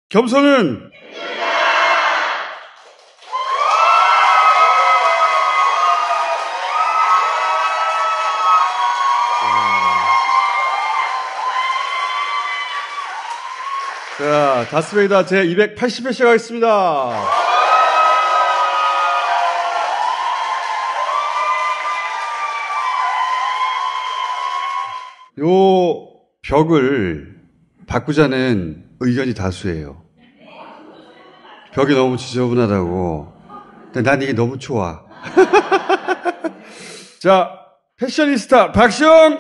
겸손은 자, 다스베이다 제280회 시작하겠습니다. 요 벽을 바꾸자는 의견이 다수예요. 벽이 너무 지저분하다고. 근데 난 이게 너무 좋아. 자, 패셔니스타 박시영!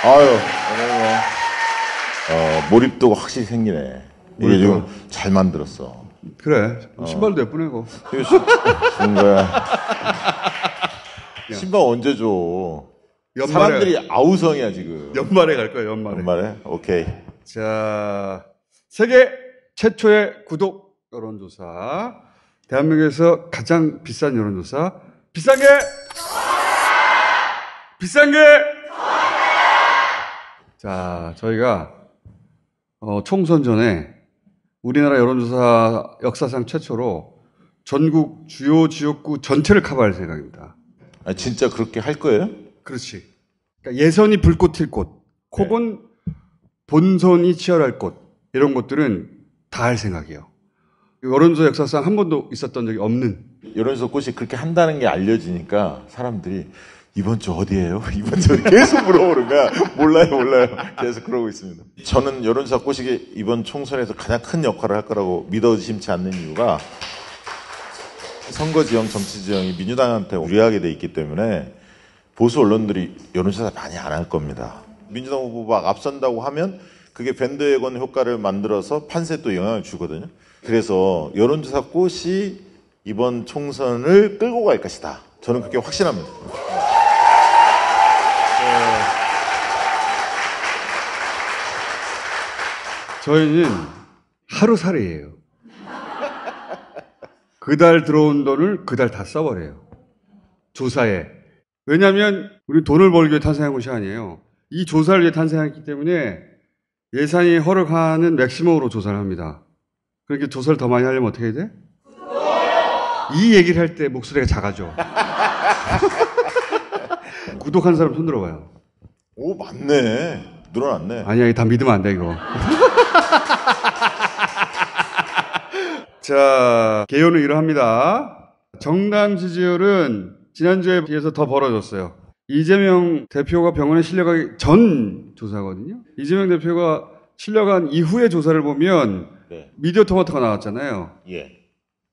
아유, 오늘 몰입도가 확실히 생기네. 이게 지금 잘 만들었어. 그래. 신발도 예쁘네고. 이거 준 거야. 신발 언제 줘? 연말에, 사람들이 아우성이야, 지금. 연말에 갈 거야, 연말에. 연말에? 오케이. 자, 세계 최초의 구독 여론조사. 대한민국에서 가장 비싼 여론조사. 비싼 게! 자, 저희가, 총선 전에 우리나라 여론조사 역사상 최초로 전국 주요 지역구 전체를 커버할 생각입니다. 아, 진짜 그렇게 할 거예요? 그렇지. 그러니까 예선이 불꽃 튈 곳, 혹은 본선이 치열할 곳, 이런 곳들은 다 할 생각이에요. 여론조사 역사상 한 번도 있었던 적이 없는. 여론조사 꽃이 그렇게 한다는 게 알려지니까 사람들이 이번 주 어디예요? 이번 주 계속 물어보는 거야. 몰라요. 계속 그러고 있습니다. 저는 여론조사 꽃이 이번 총선에서 가장 큰 역할을 할 거라고 믿어 의심치 않는 이유가 선거 지형, 정치 지형이 민주당한테 유리하게 돼 있기 때문에 보수 언론들이 여론조사 많이 안 할 겁니다. 민주당 후보가 앞선다고 하면 그게 밴드웨건 효과를 만들어서 판세에 또 영향을 주거든요. 그래서 여론조사 꽃이 이번 총선을 끌고 갈 것이다. 저는 그렇게 확신합니다. 저희는 하루살이에요. 그달 들어온 돈을 그달 다 써버려요. 조사에. 왜냐하면 우리 돈을 벌기 위해 탄생한 것이 아니에요. 이 조사를 위해 탄생했기 때문에 예산이 허락하는 맥시멈으로 조사를 합니다. 그렇게 조사를 더 많이 하려면 어떻게 해야 돼? 이 얘기를 할 때 목소리가 작아져. 구독한 사람 손 들어봐요. 오, 맞네. 늘어났네. 아니야, 이거 다 믿으면 안 돼, 이거. 자, 개요는 이러합니다. 정당 지지율은 지난주에 비해서 더 벌어졌어요. 이재명 대표가 병원에 실려가기 전 조사거든요. 이재명 대표가 실려간 이후의 조사를 보면 미디어 토마토가 나왔잖아요. 예.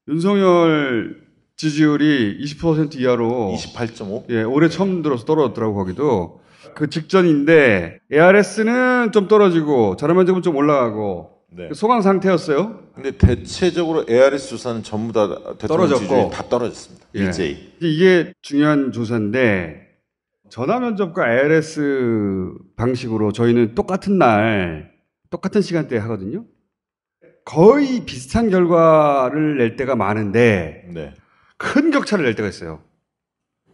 윤석열 지지율이 20% 이하로 28.5? 예, 올해 처음 들어서 떨어졌더라고, 거기도. 그 직전인데 ARS는 좀 떨어지고 전화면접은 좀 올라가고 소강 상태였어요. 근데 대체적으로 ARS 조사는 전부 다 떨어졌고 다 떨어졌습니다. 예. 일제히. 이게 중요한 조사인데 전화면접과 ARS 방식으로 저희는 똑같은 날 똑같은 시간대에 하거든요. 거의 비슷한 결과를 낼 때가 많은데 큰 격차를 낼 때가 있어요.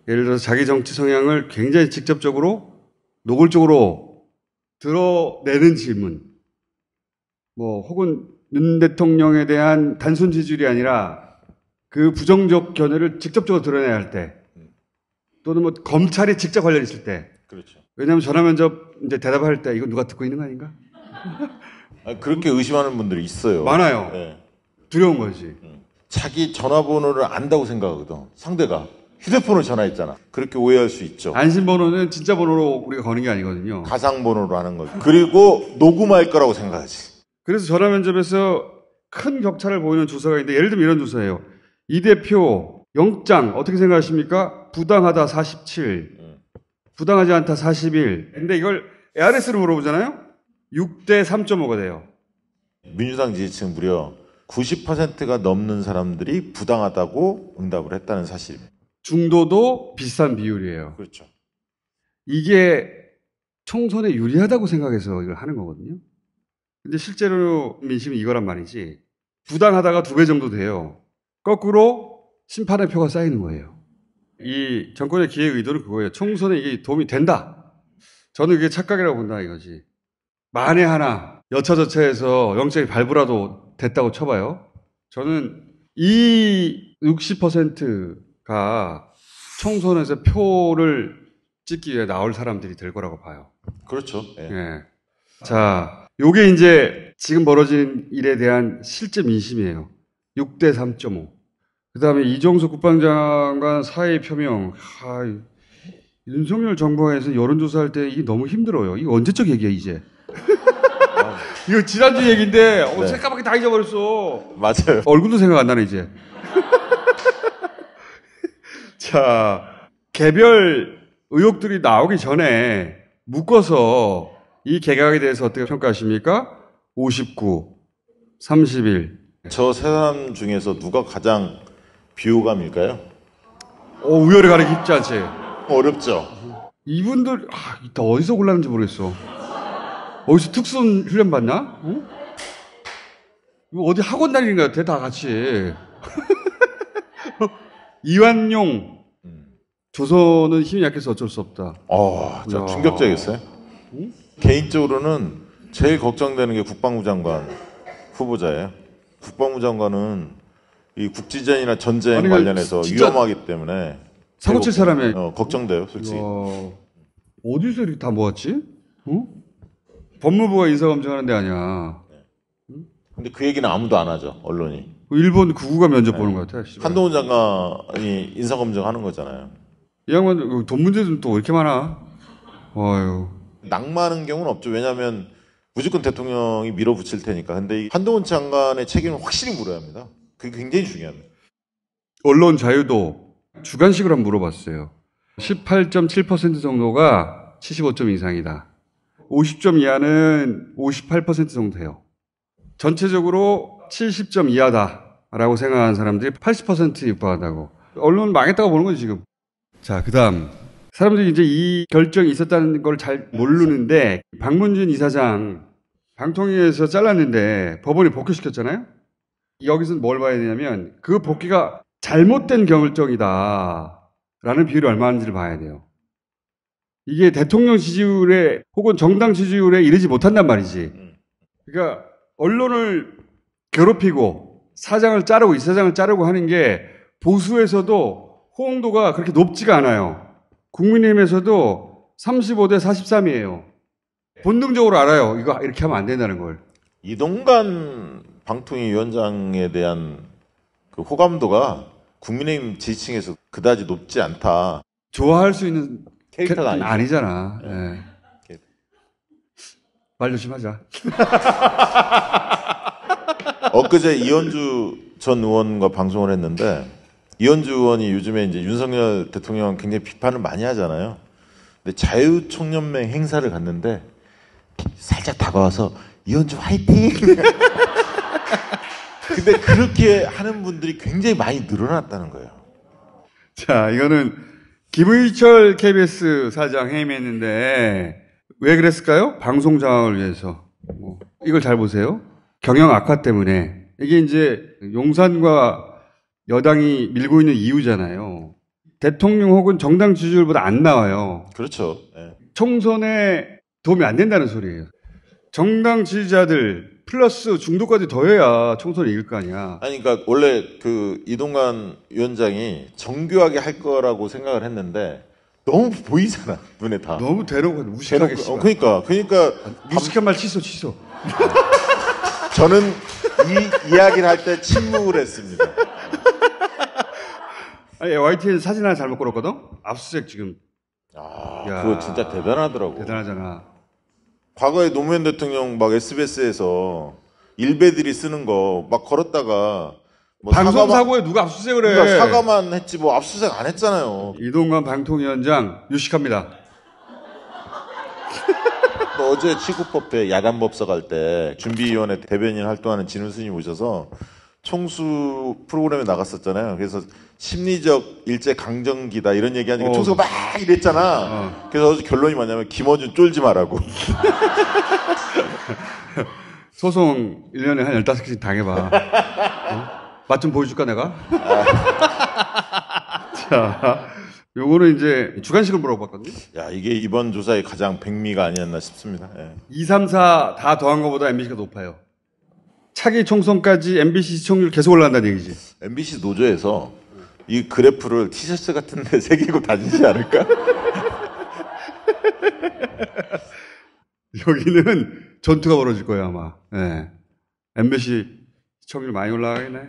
예를 들어서 자기 정치 성향을 굉장히 직접적으로 노골적으로 드러내는 질문, 혹은 윤 대통령에 대한 단순 지지율이 아니라 그 부정적 견해를 직접적으로 드러내야 할 때, 또는 검찰이 직접 관련 있을 때. 그렇죠. 왜냐하면 전화면접 이제 대답할 때 이거 누가 듣고 있는 거 아닌가? 그렇게 의심하는 분들이 있어요. 많아요. 네. 두려운 거지. 자기 전화번호를 안다고 생각하거든. 상대가. 휴대폰을 전화했잖아. 그렇게 오해할 수 있죠. 안심번호는 진짜 번호로 우리가 거는 게 아니거든요. 가상번호로 하는 거죠. 그리고 녹음할 거라고 생각하지. 그래서 전화면접에서 큰 격차를 보이는 조사가 있는데 예를 들면 이런 조사예요. 이 대표 영장 어떻게 생각하십니까? 부당하다 47, 부당하지 않다 41. 근데 이걸 ARS로 물어보잖아요. 6대 3.5가 돼요. 민주당 지지층 무려 90%가 넘는 사람들이 부당하다고 응답을 했다는 사실입니다. 중도도 비슷한 비율이에요. 그렇죠. 이게 총선에 유리하다고 생각해서 이걸 하는 거거든요. 근데 실제로 민심이 이거란 말이지. 부당하다가 2배 정도 돼요. 거꾸로 심판의 표가 쌓이는 거예요. 이 정권의 기획 의도는 그거예요. 총선에 이게 도움이 된다. 저는 그게 착각이라고 본다 이거지. 만에 하나 여차저차해서 영장이 발부라도 됐다고 쳐봐요. 저는 이 60%가 총선에서 표를 찍기 위해 나올 사람들이 될 거라고 봐요. 그렇죠. 예. 예. 자, 요게 이제 지금 벌어진 일에 대한 실제 민심이에요. 6대 3.5. 그 다음에 이종석 국방장관 사의 표명. 윤석열 정부에서 여론조사할 때 이게 너무 힘들어요. 이거 언제적 얘기야, 이제. 이거 지난주 얘기인데, 네. 새까맣게 다 잊어버렸어. 맞아요. 얼굴도 생각 안 나네, 이제. 자, 개별 의혹들이 나오기 전에 묶어서 이 개각에 대해서 어떻게 평가하십니까? 59, 31. 저 세 사람 중에서 누가 가장 비호감일까요? 우열이 가리기 쉽지 않지. 어렵죠. 이분들, 이따 어디서 골랐는지 모르겠어. 어디서 특수훈 훈련 받나? 이거 어디 학원 다니는 것 같아, 다 같이. 이완용. 조선은 힘이 약해서 어쩔 수 없다. 진짜 야. 충격적이었어요. 개인적으로는 제일 걱정되는 게 국방부 장관 후보자예요. 국방부 장관은 이 국지전이나 전쟁 아니, 관련해서 진짜 위험하기 때문에 사고 칠 사람이 걱정돼요, 솔직히. 어디서 이렇게 다 모았지? 법무부가 인사검증하는 데 아니야. 근데 그 얘기는 아무도 안 하죠, 언론이. 일본 구구가 면접 보는 것 같아. 씨발. 한동훈 장관이 인사검증하는 거잖아요. 이 양반 돈 문제는 또 왜 이렇게 많아? 어휴. 낙마하는 경우는 없죠. 왜냐하면 무조건 대통령이 밀어붙일 테니까. 근데 이 한동훈 장관의 책임을 확실히 물어야 합니다. 그게 굉장히 중요합니다. 언론 자유도 주관식으로 한번 물어봤어요. 18.7% 정도가 75점 이상이다. 50점 이하는 58% 정도 돼요. 전체적으로 70점 이하다라고 생각하는 사람들이 80% 육박한다고. 언론 망했다고 보는 거지 지금. 자, 그다음 사람들이 이제 이 결정이 있었다는 걸 잘 모르는데 박문진 이사장 방통위에서 잘랐는데 법원이 복귀시켰잖아요. 여기서는 뭘 봐야 되냐면 그 복귀가 잘못된 결정이다라는 비율이 얼마인지를 봐야 돼요. 이게 대통령 지지율에 혹은 정당 지지율에 이르지 못한단 말이지. 그러니까 언론을 괴롭히고 사장을 자르고 이사장을 자르고 하는 게 보수에서도 호응도가 그렇게 높지가 않아요. 국민의힘에서도 35대 43이에요. 본능적으로 알아요. 이거 이렇게 하면 안 된다는 걸. 이동관 방통위 위원장에 대한 그 호감도가 국민의힘 지지층에서 그다지 높지 않다. 좋아할 수 있는 캐릭터가 아니잖아. 네. 말 조심하자. 엊그제 이현주 전 의원과 방송을 했는데 이현주 의원이 요즘에 이제 윤석열 대통령 굉장히 비판을 많이 하잖아요. 근데 자유총연맹 행사를 갔는데 살짝 다가와서 이현주 화이팅! 근데 그렇게 하는 분들이 굉장히 많이 늘어났다는 거예요. 자, 이거는 김의철 KBS 사장 해임했는데 왜 그랬을까요? 방송 장악을 위해서. 이걸 잘 보세요. 경영 악화 때문에. 이게 이제 용산과 여당이 밀고 있는 이유잖아요. 대통령 혹은 정당 지지율보다 안 나와요. 그렇죠. 네. 총선에 도움이 안 된다는 소리예요. 정당 지지자들 플러스 중도까지 더해야 총선을 이길 거 아니야. 아니, 그러니까 원래 그 이동관 위원장이 정교하게 할 거라고 생각을 했는데 너무 보이잖아, 눈에 다. 너무 대놓고 무식하게. 그러니까 무식한 말 취소. 저는 이 이야기를 할 때 침묵을 했습니다. 아니, YTN 사진 하나 잘못 걸었거든? 압수수색 지금. 그거 진짜 대단하더라고. 대단하잖아. 과거에 노무현 대통령 막 SBS에서 일베들이 쓰는 거 막 걸었다가 뭐 방송 사고에 누가 압수수색을 해? 그러니까 사과만 했지 뭐 압수수색 안 했잖아요. 이동관 방통위원장 유식합니다. 또 어제 치구법회 야간법석 할 때 준비위원회 대변인 활동하는 진우스님 오셔서 총수 프로그램에 나갔었잖아요. 그래서 심리적 일제 강점기다 이런 얘기하니까 총수가 막 이랬잖아. 그래서 어제 결론이 뭐냐면 김어준 쫄지 마라고. 소송 1년에 한 15개씩 당해봐. 맛 좀 보여줄까 내가? 자, 요거는 이제 주관식을 물어봤거든요. 야, 이게 이번 조사의 가장 백미가 아니었나 싶습니다. 예. 2, 3, 4 다 더한 것보다 MBC가 높아요. 차기 총선까지 MBC 시청률 계속 올라간다는 얘기지. MBC 노조에서 이 그래프를 티셔츠 같은 데 새기고 다니지 않을까? 여기는 전투가 벌어질 거예요, 아마. 예. MBC 시청률 많이 올라가겠네.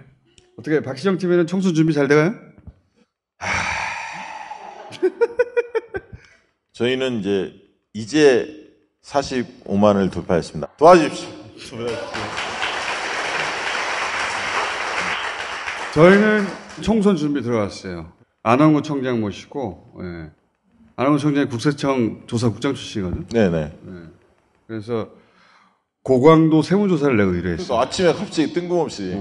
어떻게 박시정 팀에는 총선 준비 잘 돼가요? 저희는 이제 45만을 돌파했습니다. 도와주십시오. 저희는 총선 준비 들어갔어요. 안원구 청장 모시고, 예. 안원구 청장이 국세청 조사국장 출신이거든. 네네. 예. 그래서 고강도 세무조사를 내고 의뢰했어요. 그래서 아침에 갑자기 뜬금없이.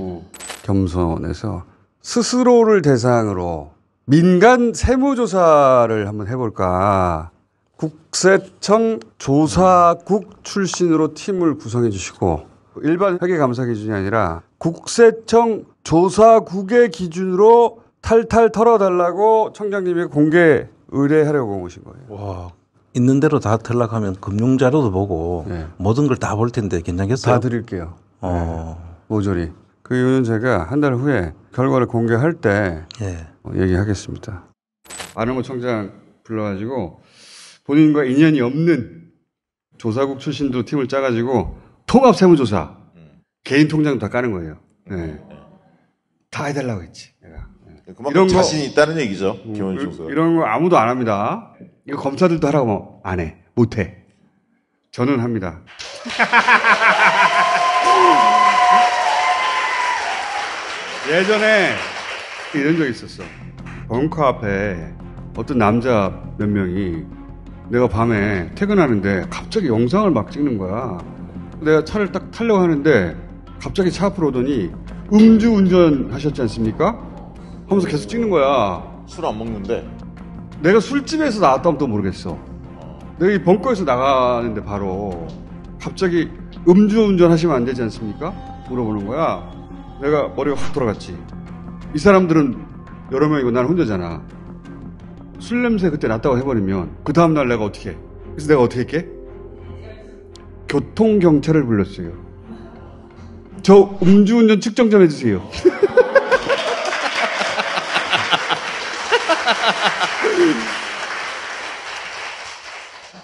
겸손해서 스스로를 대상으로 민간 세무조사를 한번 해볼까. 국세청 조사국 출신으로 팀을 구성해 주시고 일반 회계감사 기준이 아니라 국세청 조사국의 기준으로 탈탈 털어달라고 청장님이 공개 의뢰하려고 오신 거예요. 와, 있는 대로 다 털락하면 금융자료도 보고 네. 모든 걸 다 볼 텐데 괜찮겠어요? 다 드릴게요. 네. 모조리. 그 이유는 제가 한 달 후에 결과를 공개할 때 예. 얘기하겠습니다. 안원구 청장 불러가지고 본인과 인연이 없는 조사국 출신도 팀을 짜가지고 통합 세무조사 개인 통장 다 까는 거예요. 네. 다 해달라고 했지. 내가. 그만큼 이런 거- 자신이 있다는 얘기죠. 김원희 총수가. 이런 거 아무도 안 합니다. 이거 검사들도 하라고 안 해. 못 해. 저는 합니다. 예전에 이런 적이 있었어. 벙커 앞에 어떤 남자 몇 명이 내가 밤에 퇴근하는데 갑자기 영상을 막 찍는 거야. 내가 차를 딱 타려고 하는데 갑자기 차 앞으로 오더니 음주운전 하셨지 않습니까? 하면서 계속 찍는 거야. 술 안 먹는데. 내가 술집에서 나왔다면 또 모르겠어. 내가 이 벙커에서 나가는데 바로 갑자기 음주운전 하시면 안 되지 않습니까? 물어보는 거야. 내가 머리가 확 돌아갔지. 이 사람들은 여러 명이고 난 혼자잖아. 술 냄새 그때 났다고 해버리면 그 다음날 내가 어떻게 해? 그래서 내가 어떻게 할게? 교통경찰을 불렀어요. 저 음주운전 측정 좀 해주세요.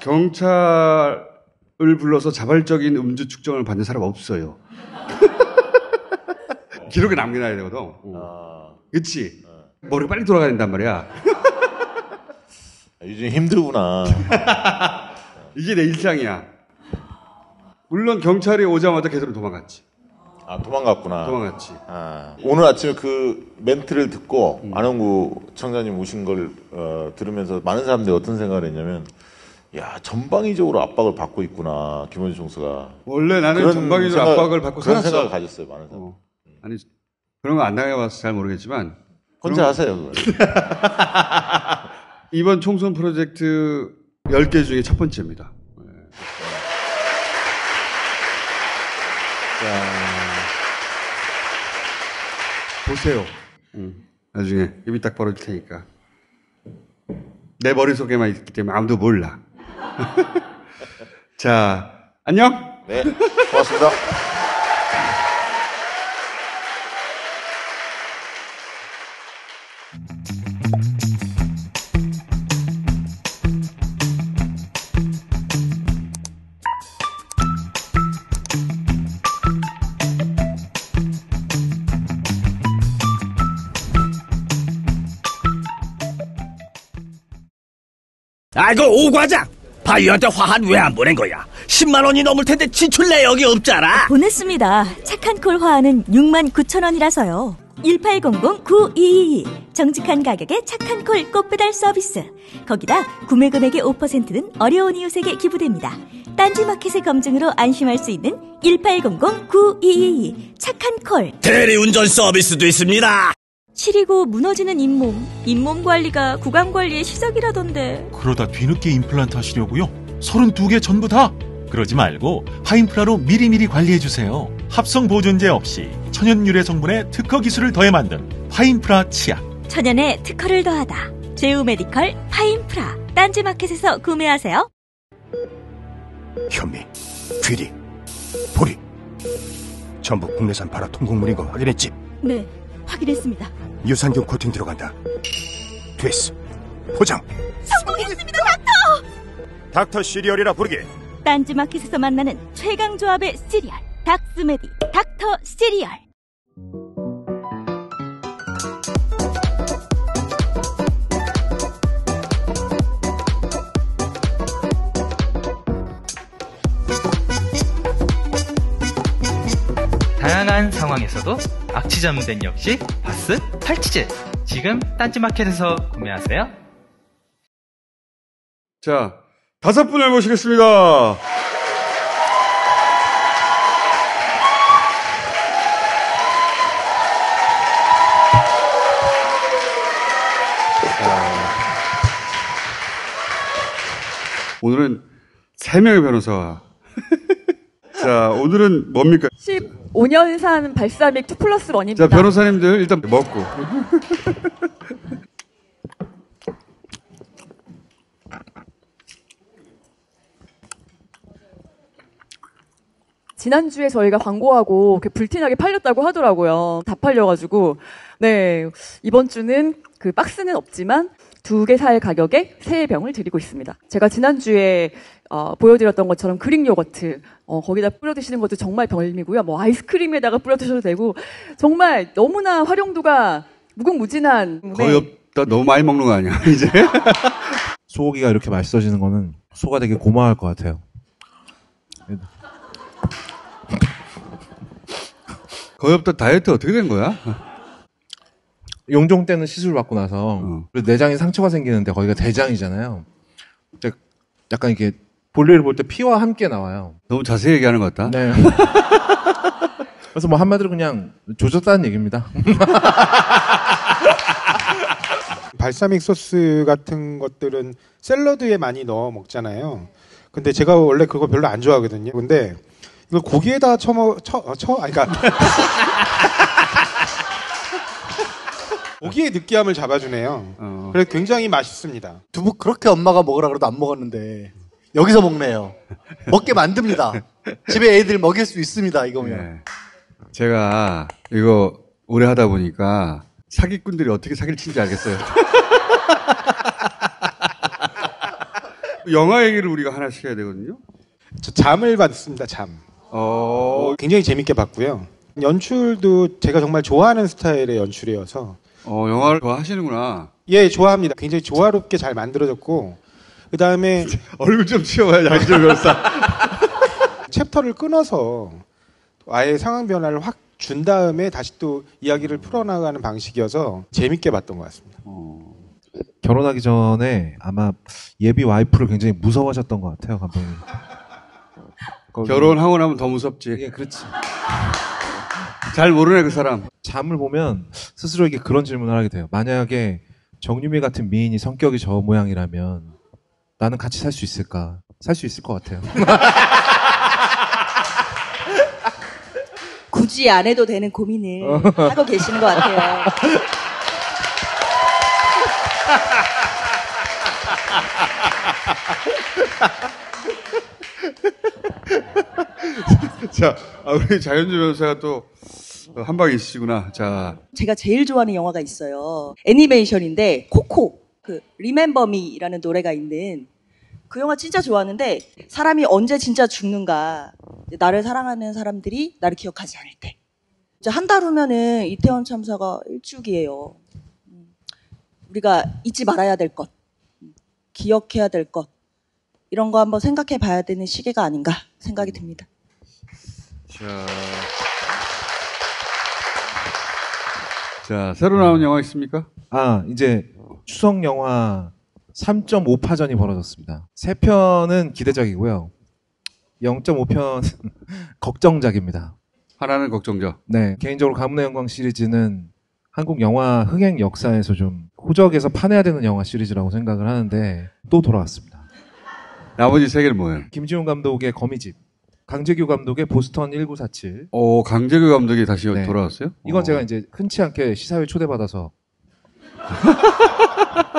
경찰을 불러서 자발적인 음주 측정을 받는 사람 없어요. 기록에 남겨놔야 되거든. 그치? 머리가 빨리 돌아가야 된단 말이야. 요즘 힘들구나. 이게 내 일상이야. 물론 경찰이 오자마자 걔들은 도망갔지. 아, 도망갔구나. 도망갔지. 아, 오늘 아침에 그 멘트를 듣고 안원구 청장님 오신 걸 들으면서 많은 사람들이 어떤 생각을 했냐면, 야, 전방위적으로 압박을 받고 있구나, 김원희 총수가. 원래 나는 전방위적으로 압박을 받고 그런 살았어. 생각을 가졌어요, 많은 사람. 아니, 그런 거 안 당해봐서 잘 모르겠지만. 혼자 하세요. 그걸. 이번 총선 프로젝트 10개 중에 첫 번째입니다. 네. 자, 보세요. 나중에 입이 딱 벌어질 테니까. 내 머릿속에만 있기 때문에 아무도 몰라. 자, 안녕? 네, 고맙습니다. 아이고 오과장 바이오한테 화한 왜 안 보낸 거야? 10만 원이 넘을 텐데 지출 내역이 없잖아. 보냈습니다. 착한 콜 화하는 69,000원이라서요. 1800-9222 정직한 가격에 착한 콜 꽃배달 서비스. 거기다 구매 금액의 5%는 어려운 이웃에게 기부됩니다. 딴지마켓의 검증으로 안심할 수 있는 1800-9222 착한 콜. 대리운전 서비스도 있습니다. 시리고 무너지는 잇몸 관리가 구강 관리의 시작이라던데. 그러다 뒤늦게 임플란트 하시려고요? 32개 전부 다? 그러지 말고 파인프라로 미리미리 관리해주세요. 합성 보존제 없이 천연 유래 성분의 특허 기술을 더해 만든 파인프라 치약. 천연에 특허를 더하다. 제우 메디컬 파인프라 딴지마켓에서 구매하세요. 현미, 귀리, 보리 전부 국내산 발화 통곡물인 거 확인했지? 네, 확인했습니다. 유산균 코팅 들어간다. 됐어. 포장. 성공했습니다, 닥터 시리얼이라 부르게. 딴지마켓에서 만나는 최강 조합의 시리얼 닥스메디 닥터 시리얼. 다양한 상황에서도 악취전된 역시 바스 탈취제. 지금 딴지마켓에서 구매하세요. 자, 5분을 모시겠습니다. 오늘은 3명의 변호사와 자, 오늘은 뭡니까? 15년산 발사믹 2+1입니다. 자, 변호사님들 일단 먹고. 지난주에 저희가 광고하고 불티나게 팔렸다고 하더라고요. 다 팔려가지고. 네, 이번 주는 그 박스는 없지만 2개 살 가격에 3병을 드리고 있습니다. 제가 지난주에 보여드렸던 것처럼 그릭 요거트 거기다 뿌려 드시는 것도 정말 별미고요. 뭐 아이스크림에다가 뿌려 드셔도 되고 정말 너무나 활용도가 무궁무진한. 거의 없다. 너무 많이 먹는 거 아니야 이제? 소고기가 이렇게 맛있어지는 거는 소가 되게 고마워할 것 같아요. 거의 없다. 다이어트 어떻게 된 거야? 용종 때는 시술 받고 나서 내장에 상처가 생기는데 거기가 대장이잖아요. 약간 이렇게 볼일을 볼 때 피와 함께 나와요. 너무 자세히 얘기하는 것 같다. 네. 그래서 뭐 한마디로 그냥 조졌다는 얘기입니다. 발사믹 소스 같은 것들은 샐러드에 많이 넣어 먹잖아요. 근데 제가 원래 그거 별로 안 좋아하거든요. 근데 이걸 고기에다 그러니까 고기의 느끼함을 잡아주네요. 그래서 굉장히 맛있습니다. 두부 그렇게 엄마가 먹으라 그래도 안 먹었는데 여기서 먹네요. 먹게 만듭니다. 집에 애들 먹일 수 있습니다. 이거면. 네. 제가 이거 오래 하다 보니까 사기꾼들이 어떻게 사기를 치는지 알겠어요. 영화 얘기를 우리가 하나씩 해야 되거든요. 저 잠을 봤습니다. 잠. 굉장히 재밌게 봤고요. 연출도 제가 정말 좋아하는 스타일의 연출이어서. 영화를 좋아하시는구나. 예, 좋아합니다. 굉장히 조화롭게 잘 만들어졌고, 그 다음에 얼굴 좀 치워봐요, 양지열 변호사. 챕터를 끊어서 아예 상황 변화를 확 준 다음에 다시 또 이야기를 풀어나가는 방식이어서 재밌게 봤던 것 같습니다. 결혼하기 전에 아마 예비 와이프를 굉장히 무서워하셨던 것 같아요, 감독님. 결혼하고 나면 더 무섭지. 예, 그렇지. 잘 모르네, 그 사람. 잠을 보면 스스로에게 그런 질문을 하게 돼요. 만약에 정유미 같은 미인이 성격이 저 모양이라면 나는 같이 살 수 있을까? 살 수 있을 것 같아요. 굳이 안 해도 되는 고민을 하고 계시는 것 같아요. 자, 우리 자연주 변호사가 또 한 방 있으시구나. 자, 제가 제일 좋아하는 영화가 있어요. 애니메이션인데 코코, 그 리멤버 미라는 노래가 있는 그 영화 진짜 좋아하는데 사람이 언제 진짜 죽는가. 나를 사랑하는 사람들이 나를 기억하지 않을 때. 이제 한 달 후면은 이태원 참사가 1주기예요. 우리가 잊지 말아야 될 것, 기억해야 될 것, 이런 거 한번 생각해 봐야 되는 시기가 아닌가 생각이 듭니다. 자, 새로 나온 영화 있습니까? 이제 추석 영화 3.5파전이 벌어졌습니다. 3편은 기대작이고요. 0.5편은 걱정작입니다. 하나는 걱정작. 네, 개인적으로 가문의 영광 시리즈는 한국 영화 흥행 역사에서 좀 호적에서 파내야 되는 영화 시리즈라고 생각을 하는데 또 돌아왔습니다. 나머지 3개는 뭐예요? 김지훈 감독의 거미집, 강재규 감독의 보스턴 1947. 강재규 감독이 다시 돌아왔어요? 이건 제가 이제 흔치 않게 시사회 초대받아서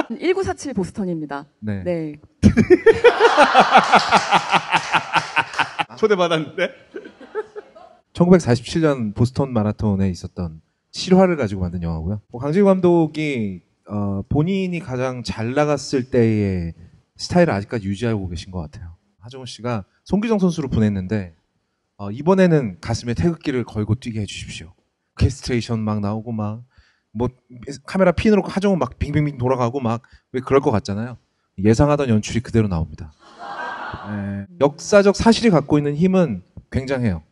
1947 보스턴입니다. 네. 네. 초대받았는데? 1947년 보스턴 마라톤에 있었던 실화를 가지고 만든 영화고요. 강진구 감독이 본인이 가장 잘 나갔을 때의 스타일을 아직까지 유지하고 계신 것 같아요. 하정우 씨가 송기정 선수로 보냈는데 이번에는 가슴에 태극기를 걸고 뛰게 해주십시오. 게스트레이션 막 나오고 막 뭐 카메라 핀으로 하정우 막 빙빙빙 돌아가고 막 왜 그럴 것 같잖아요. 예상하던 연출이 그대로 나옵니다. 역사적 사실이 갖고 있는 힘은 굉장해요.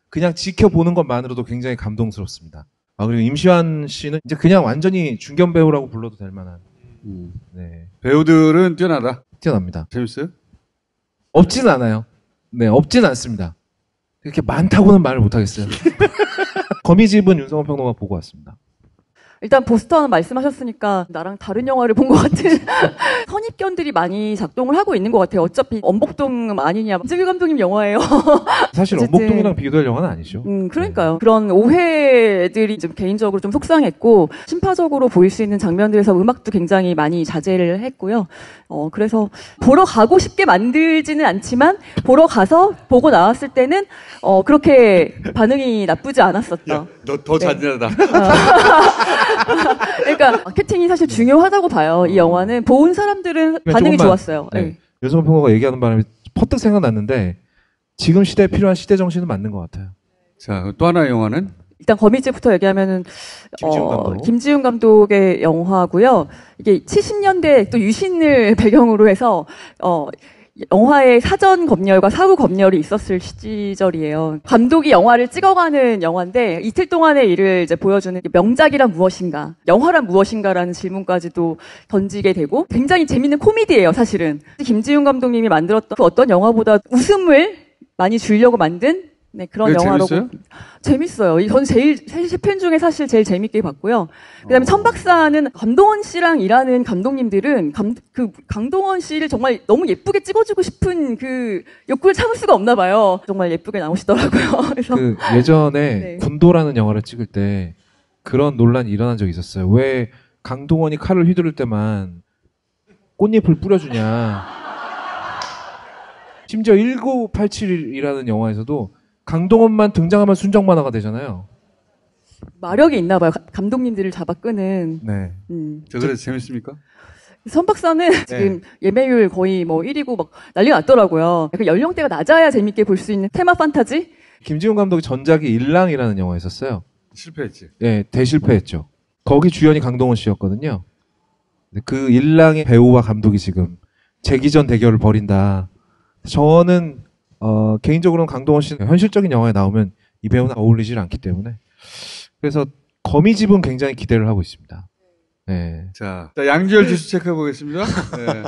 그냥 지켜보는 것만으로도 굉장히 감동스럽습니다. 그리고 임시완 씨는 이제 그냥 완전히 중견 배우라고 불러도 될 만한. 네. 배우들은 뛰어나다. 뛰어납니다. 재밌어요? 없진 않아요. 네, 없진 않습니다. 이렇게 많다고는 말을 못하겠어요. 거미집은 윤성원 평론가 보고 왔습니다. 일단 보스턴 말씀하셨으니까 나랑 다른 영화를 본 것 같은 선입견들이 많이 작동을 하고 있는 것 같아요. 어차피 엄복동 아니냐. 김재규 감독님 영화예요. 사실 어쨌든. 엄복동이랑 비교될 영화는 아니죠. 그러니까요. 그런 오해들이 좀 개인적으로 좀 속상했고 심파적으로 보일 수 있는 장면들에서 음악도 굉장히 많이 자제를 했고요. 그래서 보러 가고 싶게 만들지는 않지만 보러 가서 보고 나왔을 때는 그렇게 반응이 나쁘지 않았었다. 너 더 잔인하다. 그러니까 마케팅이 사실 중요하다고 봐요. 이 영화는 본 사람들은 반응이 좋았어요. 네. 윤성원 평론가 얘기하는 바람에 퍼뜩 생각났는데 지금 시대에 필요한 시대 정신은 맞는 것 같아요. 자, 또 하나의 영화는? 일단 거미집부터 얘기하면은 김지훈 감독의 영화고요. 이게 70년대 또 유신을 배경으로 해서 영화의 사전 검열과 사후 검열이 있었을 시절이에요. 감독이 영화를 찍어가는 영화인데 이틀 동안의 일을 이제 보여주는 명작이란 무엇인가, 영화란 무엇인가라는 질문까지도 던지게 되고 굉장히 재밌는 코미디예요, 사실은. 김지훈 감독님이 만들었던 그 어떤 영화보다 웃음을 많이 주려고 만든 그런 영화라고. 재밌어요? 재밌어요. 전 세 편 중에 사실 제일 재밌게 봤고요. 그다음에 천박사는 강동원 씨랑 일하는 감독님들은 강동원 씨를 정말 너무 예쁘게 찍어주고 싶은 그 욕구를 참을 수가 없나 봐요. 정말 예쁘게 나오시더라고요. 그래서 그 예전에 네. 군도라는 영화를 찍을 때 그런 논란이 일어난 적이 있었어요. 왜 강동원이 칼을 휘두를 때만 꽃잎을 뿌려주냐. 심지어 1987이라는 영화에서도 강동원만 등장하면 순정 만화가 되잖아요. 마력이 있나 봐요. 감독님들을 잡아 끄는. 네. 저 그래서 재밌습니까? 선 박사는 지금 예매율 거의 뭐 1위고 막 난리가 났더라고요. 약간 연령대가 낮아야 재밌게 볼 수 있는 테마 판타지? 김지훈 감독의 전작이 일랑이라는 영화였었어요. 실패했지. 네, 대실패했죠. 거기 주연이 강동원 씨였거든요. 그 일랑의 배우와 감독이 지금 재기전 대결을 벌인다. 저는 개인적으로는 강동원 씨는 현실적인 영화에 나오면 이 배우는 어울리질 않기 때문에 그래서 거미집은 굉장히 기대를 하고 있습니다. 네. 자 양지열 지수 체크해 보겠습니다. 네.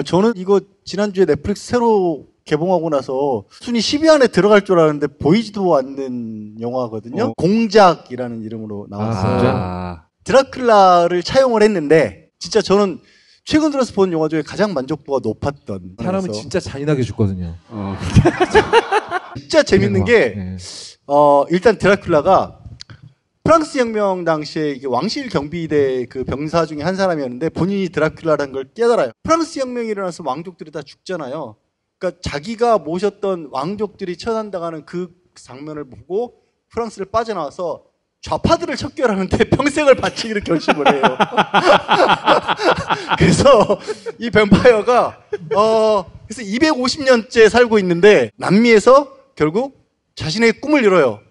저는 이거 지난주에 넷플릭스 새로 개봉하고 나서 순위 10위 안에 들어갈 줄 알았는데 보이지도 않는 영화거든요. 공작이라는 이름으로 나왔어요. 드라큘라를 차용을 했는데 진짜 저는 최근 들어서 본 영화 중에 가장 만족도가 높았던. 사람은 진짜 잔인하게 죽거든요. 진짜 재밌는 게 일단 드라큘라가 프랑스 혁명 당시에 이게 왕실 경비대 그 병사 중에 한 사람이었는데 본인이 드라큘라라는 걸 깨달아요. 프랑스 혁명이 일어나서 왕족들이 다 죽잖아요. 그러니까 자기가 모셨던 왕족들이 처단당하는 그 장면을 보고 프랑스를 빠져나와서 좌파들을 척결하는데 평생을 바치기로 결심을 해요. 그래서 이 뱀파이어가 그래서 250년째 살고 있는데 남미에서 결국 자신의 꿈을 이뤄요.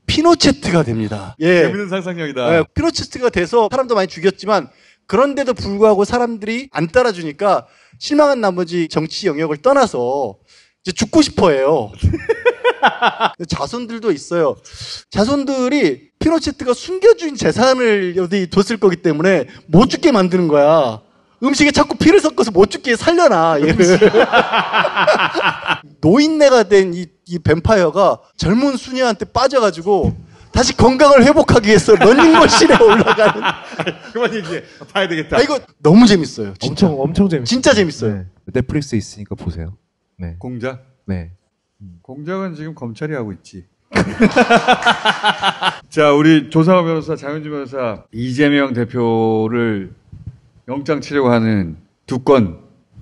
피노체트가 됩니다. 예. 재밌는 상상력이다. 예, 피노체트가 돼서 사람도 많이 죽였지만 그런데도 불구하고 사람들이 안 따라주니까 실망한 나머지 정치 영역을 떠나서 이제 죽고 싶어해요. 자손들도 있어요. 자손들이 피노체트가 숨겨준 재산을 어디 뒀을 거기 때문에 못 죽게 만드는 거야. 음식에 자꾸 피를 섞어서 못 죽게 살려놔, 얘를. 노인네가 된 이 뱀파이어가 젊은 수녀한테 빠져가지고 다시 건강을 회복하기 위해서 런닝머신에 올라가는. 그만 얘기해. 봐야 되겠다. 이거 너무 재밌어요. 진짜. 엄청 재밌어요. 진짜 재밌어요. 네. 넷플릭스에 있으니까 보세요. 네. 공작? 네. 공작은 지금 검찰이 하고 있지. 자, 우리 조상호 변호사, 장윤주 변호사, 이재명 대표를 영장 치려고 하는 두 건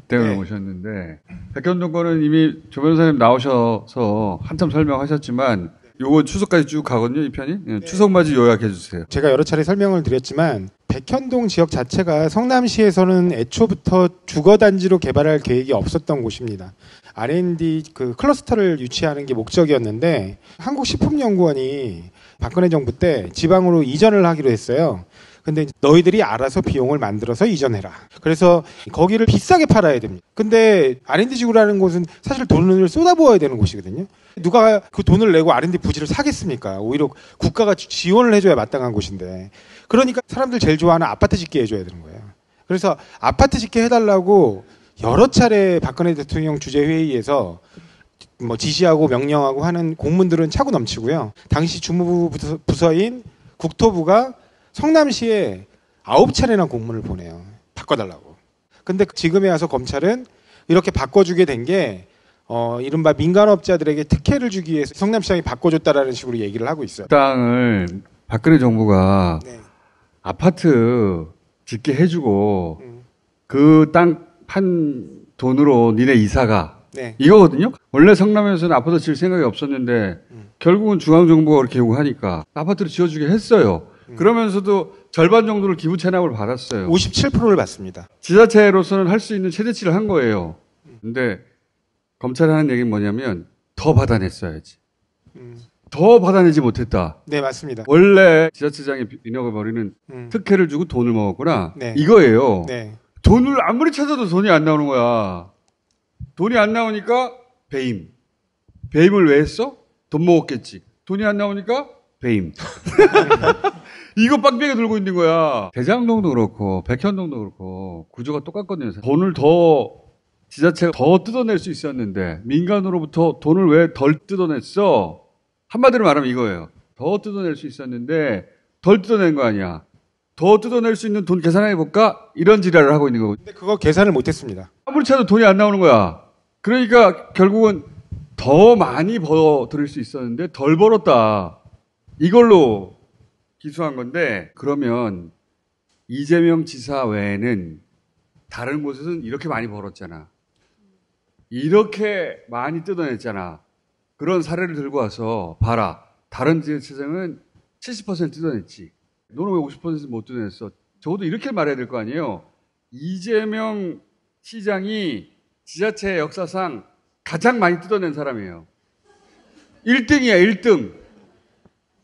때문에 오셨는데, 백현동 건은 이미 조 변호사님 나오셔서 한참 설명하셨지만, 요건 추석까지 쭉 가거든요, 이 편이. 예, 추석맞이 요약해 주세요. 제가 여러 차례 설명을 드렸지만 백현동 지역 자체가 성남시에서는 애초부터 주거단지로 개발할 계획이 없었던 곳입니다. R&D 그 클러스터를 유치하는 게 목적이었는데 한국식품연구원이 박근혜 정부 때 지방으로 이전을 하기로 했어요. 근데 너희들이 알아서 비용을 만들어서 이전해라. 그래서 거기를 비싸게 팔아야 됩니다. 근데 R&D 지구라는 곳은 사실 돈을 쏟아부어야 되는 곳이거든요. 누가 그 돈을 내고 R&D 부지를 사겠습니까? 오히려 국가가 지원을 해줘야 마땅한 곳인데. 그러니까 사람들 제일 좋아하는 아파트 짓게 해줘야 되는 거예요. 그래서 아파트 짓게 해달라고 여러 차례 박근혜 대통령 주재회의에서 뭐 지시하고 명령하고 하는 공문들은 차고 넘치고요. 당시 주무부 부서인 국토부가 성남시에 9차례나 공문을 보내요. 바꿔달라고. 근데 지금에 와서 검찰은 이렇게 바꿔주게 된 게 이른바 민간업자들에게 특혜를 주기 위해서 성남시장이 바꿔줬다라는 식으로 얘기를 하고 있어요. 땅을 박근혜 정부가 아파트 짓게 해주고 그 땅 판 돈으로 니네 이사가 이거거든요. 원래 성남에서는 아파트 지을 생각이 없었는데 결국은 중앙정부가 그렇게 요구하니까 아파트를 지어주게 했어요. 그러면서도 절반 정도를 기부 체납을 받았어요. 57%를 받습니다. 지자체로서는 할 수 있는 최대치를 한 거예요. 근데 검찰이 하는 얘기는 뭐냐면 더 받아냈어야지. 더 받아내지 못했다. 네, 맞습니다. 원래 지자체장이 인혁을 벌이는 특혜를 주고 돈을 먹었구나. 네. 이거예요. 네. 돈을 아무리 찾아도 돈이 안 나오는 거야. 돈이 안 나오니까 배임. 배임을 왜 했어? 돈 먹었겠지. 돈이 안 나오니까 배임. 이거 빵빵하게 들고 있는 거야. 대장동도 그렇고 백현동도 그렇고 구조가 똑같거든요. 돈을 더 지자체가 더 뜯어낼 수 있었는데 민간으로부터 돈을 왜 덜 뜯어냈어? 한마디로 말하면 이거예요. 더 뜯어낼 수 있었는데 덜 뜯어낸 거 아니야. 더 뜯어낼 수 있는 돈 계산해 볼까? 이런 지랄을 하고 있는 거고. 근데 그거 계산을 못했습니다. 아무리 찾아도 돈이 안 나오는 거야. 그러니까 결국은 더 많이 벌어들일 수 있었는데 덜 벌었다. 이걸로 기소한 건데 그러면 이재명 지사 외에는 다른 곳에서는 이렇게 많이 벌었잖아. 이렇게 많이 뜯어냈잖아. 그런 사례를 들고 와서 봐라. 다른 지자체장은 70% 뜯어냈지. 너는 왜 50% 못 뜯어냈어? 적어도 이렇게 말해야 될 거 아니에요. 이재명 시장이 지자체 역사상 가장 많이 뜯어낸 사람이에요. 1등이야, 1등.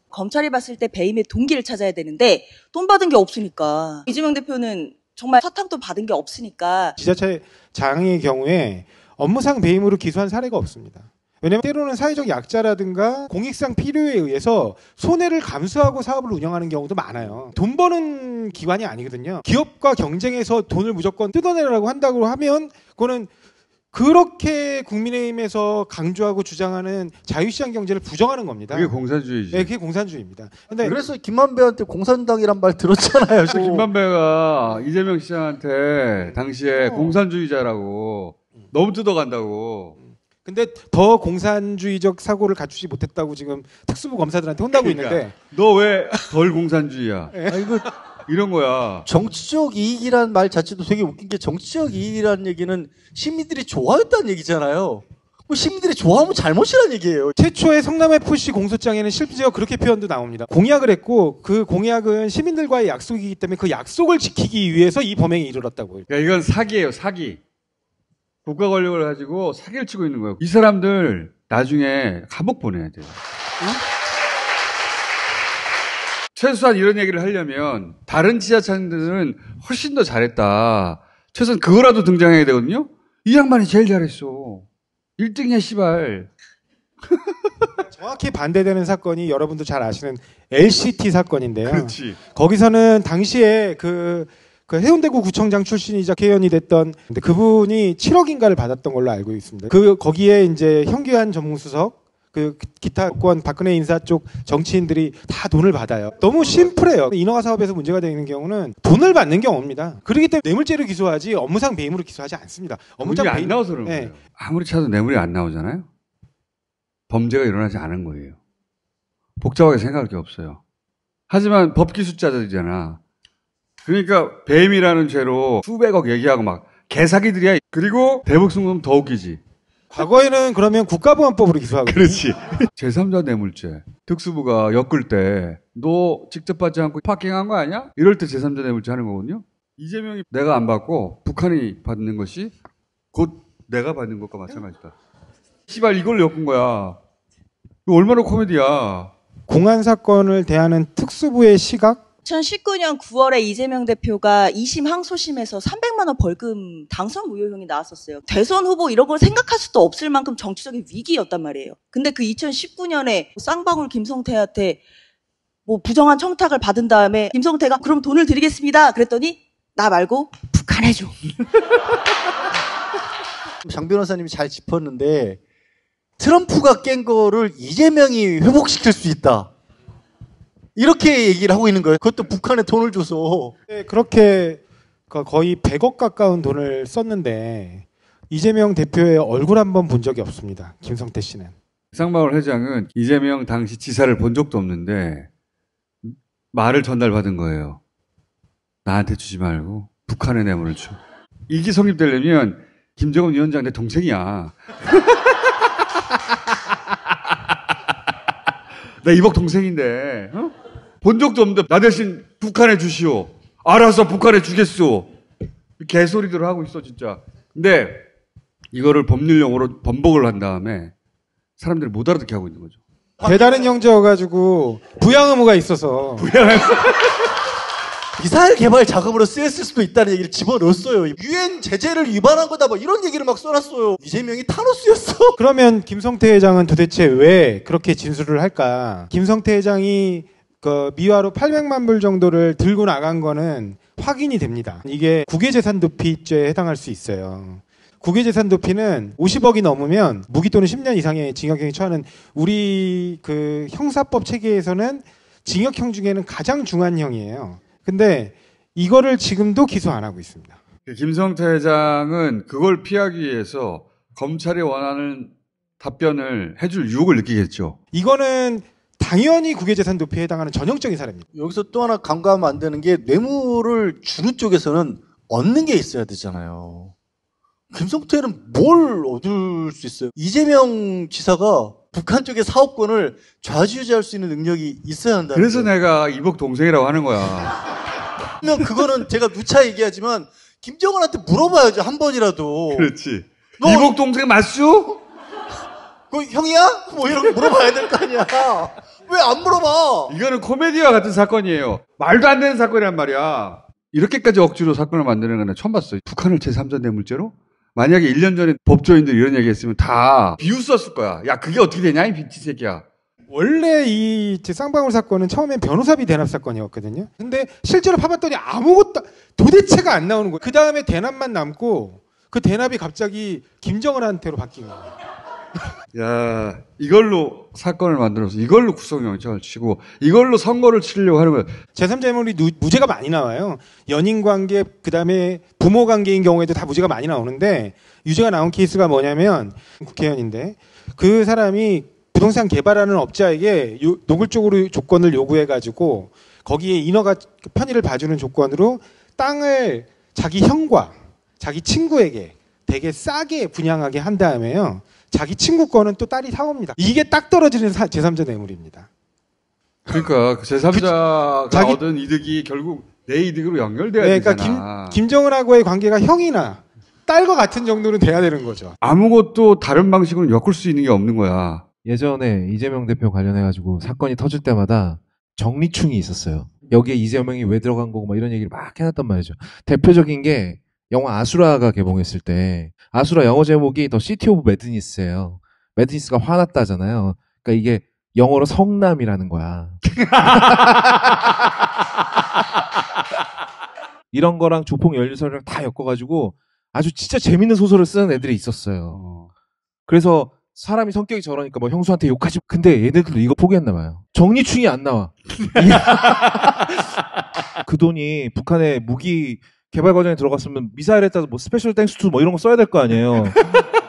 검찰이 봤을 때 배임의 동기를 찾아야 되는데 돈 받은 게 없으니까 이재명 대표는 정말 사탕도 받은 게 없으니까 지자체장의 경우에 업무상 배임으로 기소한 사례가 없습니다. 왜냐하면 때로는 사회적 약자라든가 공익상 필요에 의해서 손해를 감수하고 사업을 운영하는 경우도 많아요. 돈 버는 기관이 아니거든요. 기업과 경쟁해서 돈을 무조건 뜯어내라고 한다고 하면 그거는 그렇게 국민의힘에서 강조하고 주장하는 자유시장 경제를 부정하는 겁니다. 그게 공산주의지. 네, 그게 공산주의입니다. 근데 그래서 김만배한테 공산당이란 말 들었잖아요. 그래서 김만배가 이재명 시장한테 당시에 공산주의자라고 너무 뜯어간다고. 근데 더 공산주의적 사고를 갖추지 못했다고 지금 특수부 검사들한테 혼나고 있는데 너 왜 덜 공산주의야? 이거 이런 거야. 정치적 이익이라는 말 자체도 되게 웃긴 게 정치적 이익이라는 얘기는 시민들이 좋아했다는 얘기잖아요. 시민들이 좋아하면 잘못이라는 얘기예요. 최초의 성남FC 공소장에는 실제로 그렇게 표현도 나옵니다. 공약을 했고 그 공약은 시민들과의 약속이기 때문에 그 약속을 지키기 위해서 이 범행에 이르렀다고. 그러니까 이건 사기예요, 사기. 국가 권력을 가지고 사기를 치고 있는 거예요. 이 사람들 나중에 감옥 보내야 돼요. 응? 최소한 이런 얘기를 하려면 다른 지자체들은 훨씬 더 잘했다. 최소한 그거라도 등장해야 되거든요. 이 양반이 제일 잘했어. 1등이야 씨발. 정확히 반대되는 사건이 여러분도 잘 아시는 LCT 사건인데요. 그렇지. 거기서는 당시에 그 해운대구 구청장 출신이자 개연이 됐던 근데 그분이 7억인가를 받았던 걸로 알고 있습니다. 거기에 이제 현규환 전무수석 그 기타권 박근혜 인사 쪽 정치인들이 다 돈을 받아요. 너무 심플해요. 인허가 사업에서 문제가 되는 경우는 돈을 받는 경우입니다. 그렇기 때문에 뇌물죄로 기소하지 업무상 배임으로 기소하지 않습니다. 업무상 배임이 배임 안 나와서 그런 거예요. 아무리 찾아도 뇌물이 안 나오잖아요. 범죄가 일어나지 않은 거예요. 복잡하게 생각할 게 없어요. 하지만 법기술자들이잖아. 그러니까 배임이라는 죄로 수백억 얘기하고 막 개사기들이야. 그리고 대북송금 더 웃기지. 과거에는 그러면 국가보안법으로 기소하고. 그렇지. 제3자 뇌물죄. 특수부가 엮을 때 너 직접 받지 않고 파킹한 거 아니야? 이럴 때 제3자 뇌물죄 하는 거거든요. 이재명이 내가 안 받고 북한이 받는 것이 곧 내가 받는 것과 마찬가지다. 씨발 이걸 엮은 거야. 이거 얼마나 코미디야. 공안 사건을 대하는 특수부의 시각? 2019년 9월에 이재명 대표가 2심 항소심에서 300만 원 벌금 당선 무효형이 나왔었어요. 대선 후보 이런 걸 생각할 수도 없을 만큼 정치적인 위기였단 말이에요. 근데 그 2019년에 쌍방울 김성태한테 뭐 부정한 청탁을 받은 다음에 김성태가 그럼 돈을 드리겠습니다. 그랬더니 나 말고 북한 해줘. 장 변호사님이 잘 짚었는데 트럼프가 깬 거를 이재명이 회복시킬 수 있다. 이렇게 얘기를 하고 있는 거예요. 그것도 북한에 돈을 줘서. 네, 그렇게 거의 100억 가까운 돈을 썼는데 이재명 대표의 얼굴 한번 본 적이 없습니다. 김성태 씨는. 쌍방울 회장은 이재명 당시 지사를 본 적도 없는데 말을 전달받은 거예요. 나한테 주지 말고 북한에 뇌물을 줘. 이게 성립되려면 김정은 위원장 내 동생이야. 나 이복 동생인데 어? 본 적도 없는데 나 대신 북한에 주시오. 알아서 북한에 주겠소. 개소리들 하고 있어 진짜. 근데 이거를 법률용어로 번복을 한 다음에 사람들이 못 알아듣게 하고 있는 거죠. 배다른 형제여가지고 부양 의무가 있어서. 미사일 개발 자금으로 쓰였을 수도 있다는 얘기를 집어넣었어요. 유엔 제재를 위반한 거다 뭐 이런 얘기를 막 써놨어요. 이재명이 타노스였어. 그러면 김성태 회장은 도대체 왜 그렇게 진술을 할까? 김성태 회장이 그 미화로 800만 불 정도를 들고 나간 거는 확인이 됩니다. 이게 국외재산 도피죄에 해당할 수 있어요. 국외재산 도피는 50억이 넘으면 무기 또는 10년 이상의 징역형이 처하는 우리 그 형사법 체계에서는 징역형 중에는 가장 중한 형이에요. 근데 이거를 지금도 기소 안 하고 있습니다. 김성태 회장은 그걸 피하기 위해서 검찰이 원하는 답변을 해줄 유혹을 느끼겠죠. 이거는 당연히 국외재산 도피에 해당하는 전형적인 사례입니다. 여기서 또 하나 간과하면 안 되는 게 뇌물을 주는 쪽에서는 얻는 게 있어야 되잖아요. 김성태는 뭘 얻을 수 있어요? 이재명 지사가 북한 쪽의 사업권을 좌지우지할 수 있는 능력이 있어야 한다. 그래서 내가 이복 동생이라고 하는 거야. 그러면 그거는 제가 누차 얘기하지만 김정은한테 물어봐야죠. 한 번이라도. 그렇지. 이복 동생 맞슈? 그 형이야? 뭐 이런 거 물어봐야 될 거 아니야. 왜 안 물어봐? 이거는 코미디와 같은 사건이에요. 말도 안 되는 사건이란 말이야. 이렇게까지 억지로 사건을 만드는 건 처음 봤어요. 북한을 제3자 뇌물죄로? 만약에 1년 전에 법조인들이 이런 얘기 했으면 다 비웃었을 거야. 야, 그게 어떻게 되냐, 이 빈티 새끼야. 원래 이 쌍방울 사건은 처음엔 변호사비 대납 사건이었거든요. 근데 실제로 파봤더니 아무것도 도대체가 안 나오는 거예요. 그 다음에 대납만 남고 그 대납이 갑자기 김정은한테로 바뀐 거예요. 야, 이걸로 사건을 만들어서 이걸로 구속영장을 치고 이걸로 선거를 치려고 하는 거야. 제3자 뇌물이 무죄가 많이 나와요. 연인 관계, 그 다음에 부모 관계인 경우에도 다 무죄가 많이 나오는데 유죄가 나온 케이스가 뭐냐면 국회의원인데 그 사람이 부동산 개발하는 업자에게 노골적으로 조건을 요구해가지고 거기에 인허가 편의를 봐주는 조건으로 땅을 자기 형과 자기 친구에게 되게 싸게 분양하게 한 다음에요. 자기 친구 거는 또 딸이 사옵니다. 이게 딱 떨어지는 제3자 뇌물입니다. 그러니까 제3자가 얻은 이득이 결국 내 이득으로 연결돼야 그러니까 되잖아. 김정은하고의 관계가 형이나 딸과 같은 정도는 돼야 되는 거죠. 아무것도 다른 방식으로 엮을 수 있는 게 없는 거야. 예전에 이재명 대표 관련해가지고 사건이 터질 때마다 정리충이 있었어요. 여기에 이재명이 왜 들어간 거고 막 이런 얘기를 막 해놨단 말이죠. 대표적인 게 영화 아수라가 개봉했을 때 아수라 영어 제목이 더 시티 오브 매드니스예요. 매드니스가 화났다잖아요. 그러니까 이게 영어로 성남이라는 거야. 이런 거랑 조폭 연루설을 다 엮어가지고 아주 진짜 재밌는 소설을 쓰는 애들이 있었어요. 그래서 사람이 성격이 저러니까 뭐 형수한테 욕하지. 근데 얘네들도 이거 포기했나 봐요. 정리충이 안 나와. 그 돈이 북한의 무기 개발 과정에 들어갔으면 미사일에 따라서 뭐 스페셜 땡스 투 뭐 이런 거 써야 될 거 아니에요.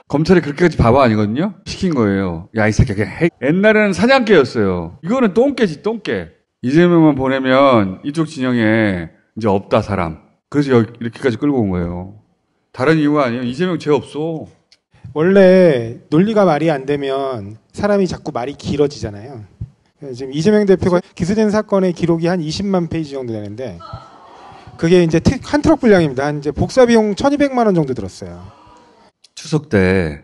검찰이 그렇게까지 바보 아니거든요. 시킨 거예요. 야, 이 새끼야. 옛날에는 사냥개였어요. 이거는 똥개지, 똥개. 이재명만 보내면 이쪽 진영에 이제 없다 사람. 그래서 이렇게까지 끌고 온 거예요. 다른 이유가 아니에요. 이재명 죄 없어. 원래 논리가 말이 안 되면 사람이 자꾸 말이 길어지잖아요. 지금 이재명 대표가 기소된 사건의 기록이 한 20만 페이지 정도 되는데 그게 이제 한 트럭 분량입니다. 한 이제 복사 비용 1,200만 원 정도 들었어요. 추석 때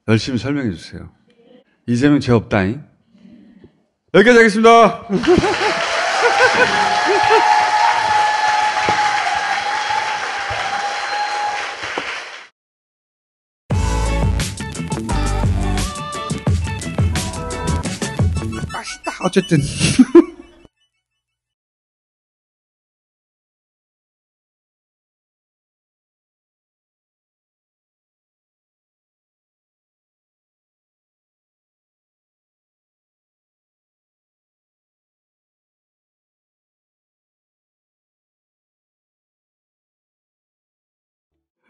열심히 설명해 주세요. 이재명 죄 없다잉. 여기까지 하겠습니다. 맛있다. 어쨌든.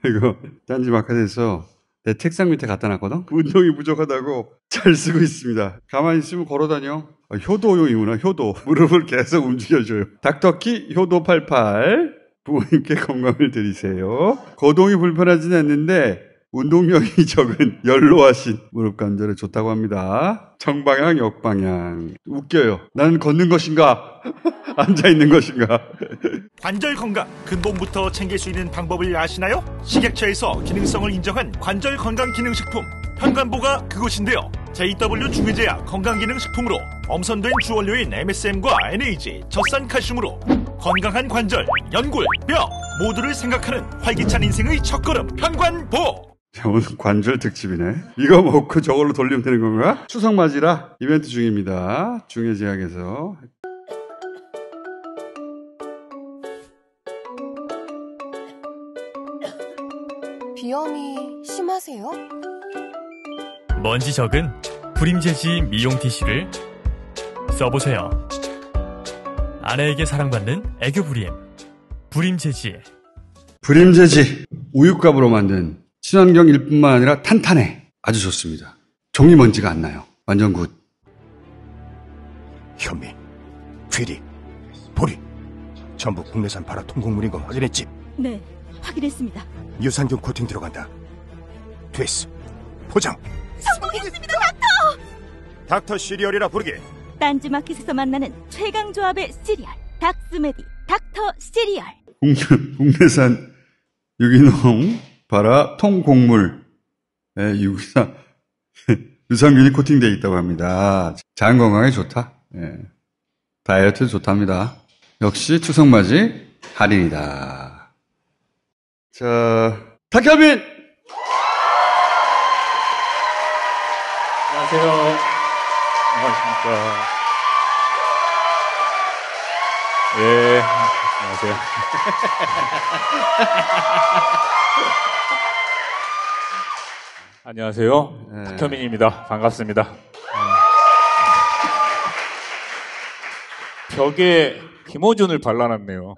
이거 딴지 마켓에서 내 책상 밑에 갖다 놨거든. 운동이 부족하다고 잘 쓰고 있습니다. 가만히 있으면 걸어다녀. 효도용이구나. 효도. 무릎을 계속 움직여줘요. 닥터키 효도 88. 부모님께 건강을 드리세요. 거동이 불편하지는 않는데 운동량이 적은 연로하신 무릎 관절에 좋다고 합니다. 정방향 역방향. 웃겨요. 나는 걷는 것인가 앉아있는 것인가. 관절 건강 근본부터 챙길 수 있는 방법을 아시나요? 식약처에서 기능성을 인정한 관절 건강 기능식품 편관보가 그것인데요. JW 중해제약 건강기능식품으로 엄선된 주원료인 MSM과 NAG, 젖산칼슘으로 건강한 관절, 연골, 뼈 모두를 생각하는 활기찬 인생의 첫걸음 편관보. 오늘 관절 특집이네. 이거 먹고 저걸로 돌리면 되는 건가? 추석 맞이라 이벤트 중입니다. 중해제약에서. 비염이 심하세요? 먼지 적은 브림제지 미용 티슈를 써보세요. 아내에게 사랑받는 애교 브림. 브림제지. 브림제지. 우유값으로 만든 친환경 일뿐만 아니라 탄탄해. 아주 좋습니다. 종이 먼지가 안 나요. 완전 굿. 현미, 귀리, 보리 전부 국내산 발화 통곡물인 거 확인했지? 네, 확인했습니다. 유산균 코팅 들어간다. 됐어. 포장. 성공했습니다, 닥터! 닥터 시리얼이라 부르게. 딴지마켓에서 만나는 최강 조합의 시리얼. 닥스메디 닥터 시리얼. 국내산 유기농 발화 통곡물 유산균이 코팅되어 있다고 합니다. 장 건강에 좋다. 다이어트 좋답니다. 역시 추석맞이 할인이다. 자, 탁현민! 안녕하세요. 안녕하십니까. 예, 안녕하세요. 안녕하세요. 탁현민입니다. 반갑습니다. 벽에 김어준을 발라놨네요.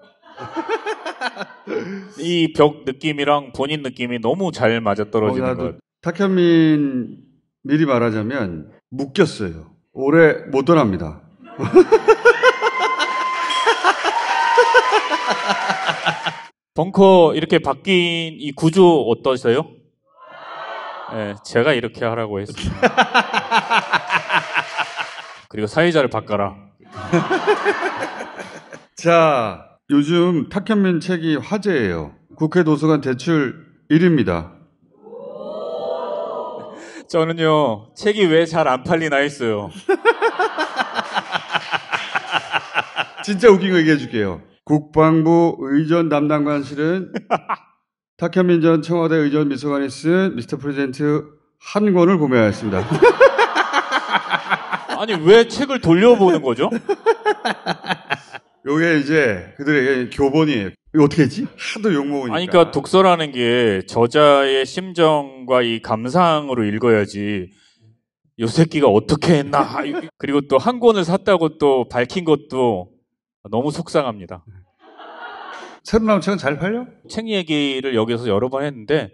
이 벽 느낌이랑 본인 느낌이 너무 잘 맞아떨어지는 것 같아요. 탁현민 미리 말하자면 묶였어요. 올해 못 떠납니다. 벙커 이렇게 바뀐 이 구조 어떠세요? 네, 제가 이렇게 하라고 했습니다. 그리고 사회자를 바꿔라. 자, 요즘 탁현민 책이 화제예요. 국회 도서관 대출 1위입니다. 저는요, 책이 왜 잘 안 팔리나 했어요. 진짜 웃긴 거 얘기해 줄게요. 국방부 의전 담당관실은 탁현민 전 청와대 의전 비서관이 쓴 미스터 프레젠트 한 권을 구매하였습니다. 아니, 왜 책을 돌려보는 거죠? 요게 이제 그들에게 교본이에요. 이거 어떻게 했지? 하도 욕먹으니까. 아니, 그러니까 독서라는 게 저자의 심정과 이 감상으로 읽어야지 요 새끼가 어떻게 했나. 그리고 또 한 권을 샀다고 또 밝힌 것도 너무 속상합니다. 새로 나온 책은 잘 팔려? 책 얘기를 여기서 여러 번 했는데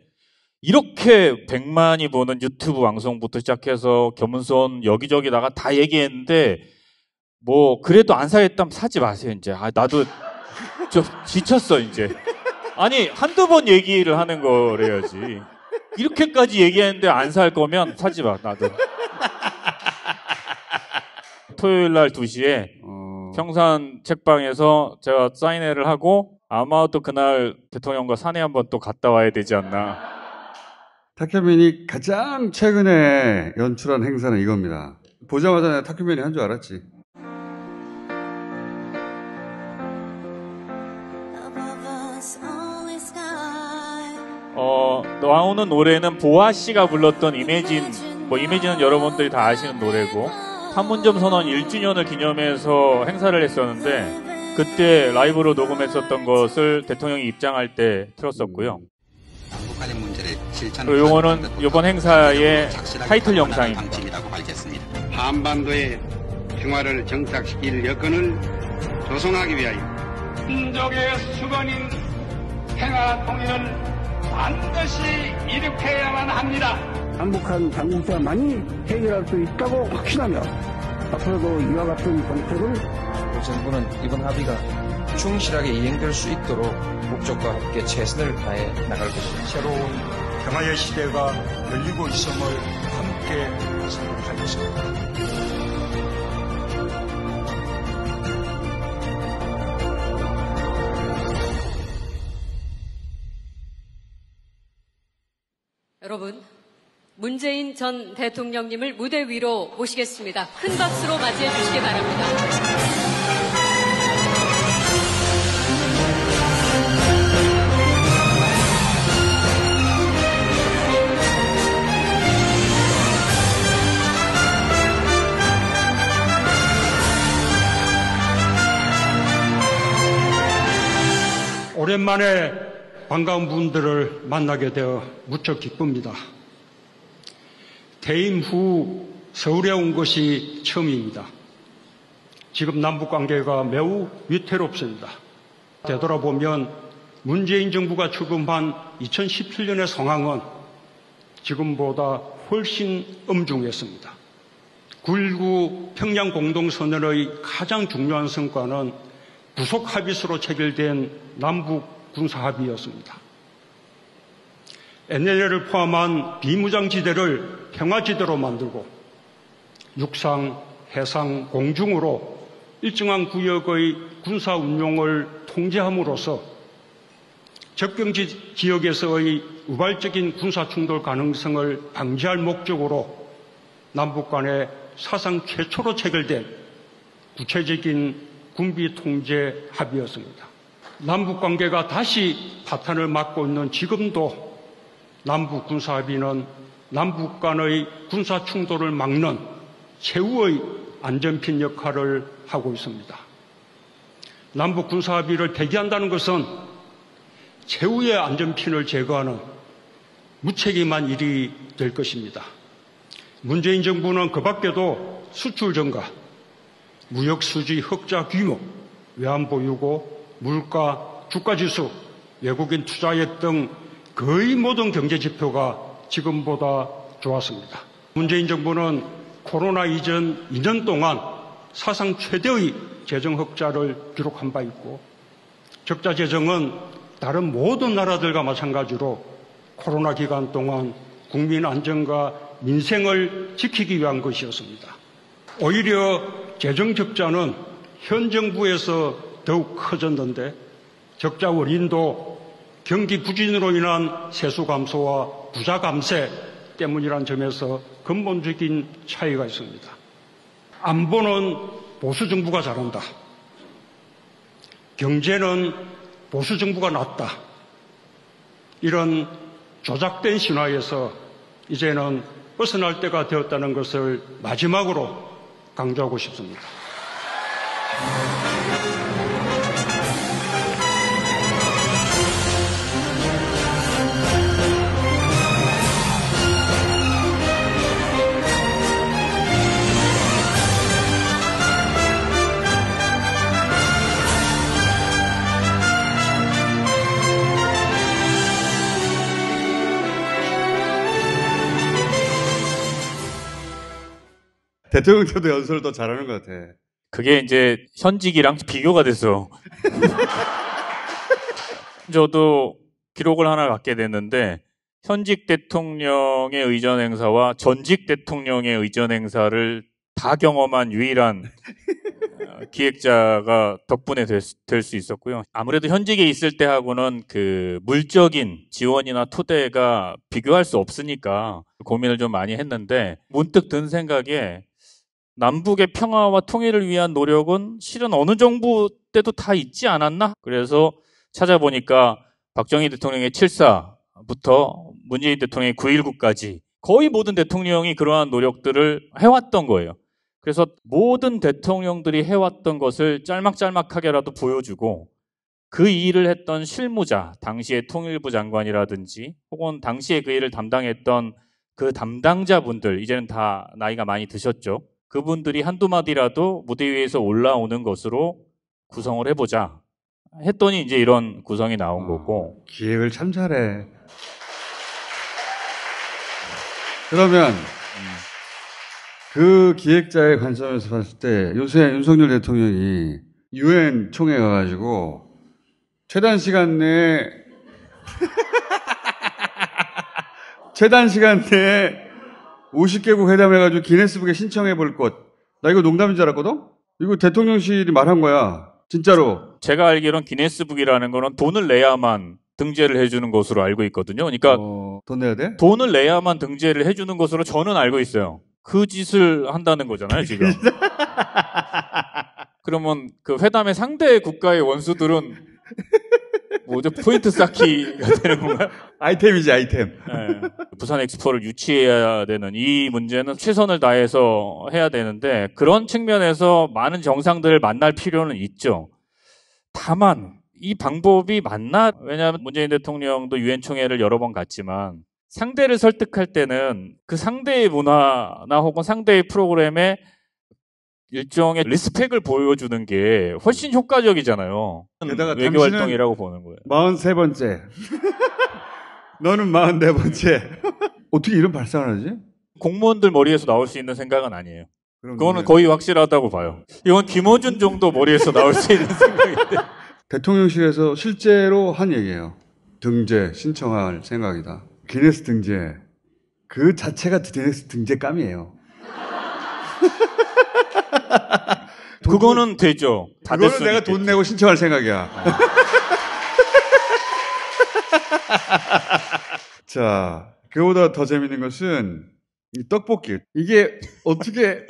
이렇게 100만이 보는 유튜브 방송부터 시작해서 겸손 여기저기다가 다 얘기했는데 뭐 그래도 안 사겠다면 사지 마세요 이제. 아 나도 좀 지쳤어 이제. 아니 한두 번 얘기를 하는 거래야지. 이렇게까지 얘기했는데 안 살 거면 사지 마 나도. 토요일 날 2시에 평산 책방에서 제가 사인회를 하고 아마도 그날 대통령과 산에 한번 또 갔다 와야 되지 않나. 타케민이 가장 최근에 연출한 행사는 이겁니다. 보자마자 내가 타케민이 한 줄 알았지. 나오는 노래는 보아 씨가 불렀던 이매진, 뭐 이매진은 여러분들이 다 아시는 노래고 판문점 선언 1주년을 기념해서 행사를 했었는데 그때 라이브로 녹음했었던 것을 대통령이 입장할 때 틀었었고요. 그리고 요거는 이번 행사의 타이틀 영상입니다. 한반도의 평화를 정착시킬 여건을 조성하기 위하여 민족의 수건인 평화 통일을 반드시 일으켜야만 합니다. 남북한 당국자만이 해결할 수 있다고 확신하며 앞으로도 이와 같은 정책을 정부는 이번 합의가 충실하게 이행될 수 있도록 목적과 함께 최선을 다해 나갈 것입니다. 새로운 평화의 시대가 열리고 있음을 함께 생각하겠습니다. 여러분, 문재인 전 대통령님을 무대 위로 모시겠습니다. 큰 박수로 맞이해 주시기 바랍니다. 오랜만에 반가운 분들을 만나게 되어 무척 기쁩니다. 퇴임 후 서울에 온 것이 처음입니다. 지금 남북관계가 매우 위태롭습니다. 되돌아보면 문재인 정부가 출범한 2017년의 상황은 지금보다 훨씬 엄중했습니다. 9.19 평양 공동선언의 가장 중요한 성과는 부속 합의서로 체결된 남북 군사합의였습니다. NLL을 포함한 비무장지대를 평화지대로 만들고 육상, 해상, 공중으로 일정한 구역의 군사운용을 통제함으로써 접경 지역에서의 우발적인 군사충돌 가능성을 방지할 목적으로 남북 간에 사상 최초로 체결된 구체적인 군비 통제 합의였습니다. 남북 관계가 다시 파탄을 맞고 있는 지금도 남북 군사합의는 남북 간의 군사 충돌을 막는 최후의 안전핀 역할을 하고 있습니다. 남북 군사합의를 폐기한다는 것은 최후의 안전핀을 제거하는 무책임한 일이 될 것입니다. 문재인 정부는 그 밖에도 수출 증가, 무역 수지 흑자 규모, 외환 보유고, 물가, 주가지수, 외국인 투자액 등 거의 모든 경제 지표가 지금보다 좋았습니다. 문재인 정부는 코로나 이전 2년 동안 사상 최대의 재정 흑자를 기록한 바 있고 적자 재정은 다른 모든 나라들과 마찬가지로 코로나 기간 동안 국민 안전과 민생을 지키기 위한 것이었습니다. 오히려 재정 적자는 현 정부에서 더욱 커졌는데 적자 원인도 경기 부진으로 인한 세수 감소와 부자 감세 때문이라는 점에서 근본적인 차이가 있습니다. 안보는 보수 정부가 잘한다. 경제는 보수 정부가 낫다. 이런 조작된 신화에서 이제는 벗어날 때가 되었다는 것을 마지막으로 강조하고 싶습니다. 대통령 때도 연설을 더 잘하는 것 같아. 그게 이제 현직이랑 비교가 됐어. 저도 기록을 하나 갖게 됐는데 현직 대통령의 의전 행사와 전직 대통령의 의전 행사를 다 경험한 유일한 기획자가 덕분에 될 수 있었고요. 아무래도 현직에 있을 때하고는 그 물적인 지원이나 토대가 비교할 수 없으니까 고민을 좀 많이 했는데 문득 든 생각에 남북의 평화와 통일을 위한 노력은 실은 어느 정부 때도 다 있지 않았나? 그래서 찾아보니까 박정희 대통령의 7.4부터 문재인 대통령의 9.19까지 거의 모든 대통령이 그러한 노력들을 해왔던 거예요. 그래서 모든 대통령들이 해왔던 것을 짤막짤막하게라도 보여주고 그 일을 했던 실무자, 당시의 통일부 장관이라든지 혹은 당시에 그 일을 담당했던 그 담당자분들, 이제는 다 나이가 많이 드셨죠. 그분들이 한두 마디라도 무대 위에서 올라오는 것으로 구성을 해보자 했더니 이제 이런 구성이 나온 거고. 기획을 참 잘해. 그러면 그 기획자의 관점에서 봤을 때 요새 윤석열 대통령이 UN 총회 가가지고 최단 시간 내에 50개국 회담해가지고 기네스북에 신청해 볼 것. 나 이거 농담인 줄 알았거든? 이거 대통령실이 말한 거야. 진짜로. 제가 알기로는 기네스북이라는 거는 돈을 내야만 등재를 해주는 것으로 알고 있거든요. 그러니까 돈 내야 돼? 돈을 내야만 등재를 해주는 것으로 저는 알고 있어요. 그 짓을 한다는 거잖아요, 지금. 그러면 그 회담의 상대 국가의 원수들은 뭐죠? 포인트 쌓기가 되는 건가요? 아이템이지, 아이템. 네. 부산 엑스포를 유치해야 되는 이 문제는 최선을 다해서 해야 되는데 그런 측면에서 많은 정상들을 만날 필요는 있죠. 다만 이 방법이 맞나? 왜냐하면 문재인 대통령도 유엔 총회를 여러 번 갔지만 상대를 설득할 때는 그 상대의 문화나 혹은 상대의 프로그램에 일종의 리스펙을 보여주는 게 훨씬 효과적이잖아요. 게다가 외교 활동이라고 보는 거예요. 43번째. 너는 44번째. 어떻게 이런 발상을 하지? 공무원들 머리에서 나올 수 있는 생각은 아니에요. 그거는 네. 거의 확실하다고 봐요. 이건 김어준 정도 머리에서 나올 수 있는 생각인데. 대통령실에서 실제로 한 얘기예요. 등재 신청할 생각이다. 기네스 등재. 그 자체가 기네스 등재감이에요. 그거는 되죠. 다 그거는 됐으면 내가 있겠지. 돈 내고 신청할 생각이야. 자, 그보다 더 재밌는 것은 이 떡볶이. 이게 어떻게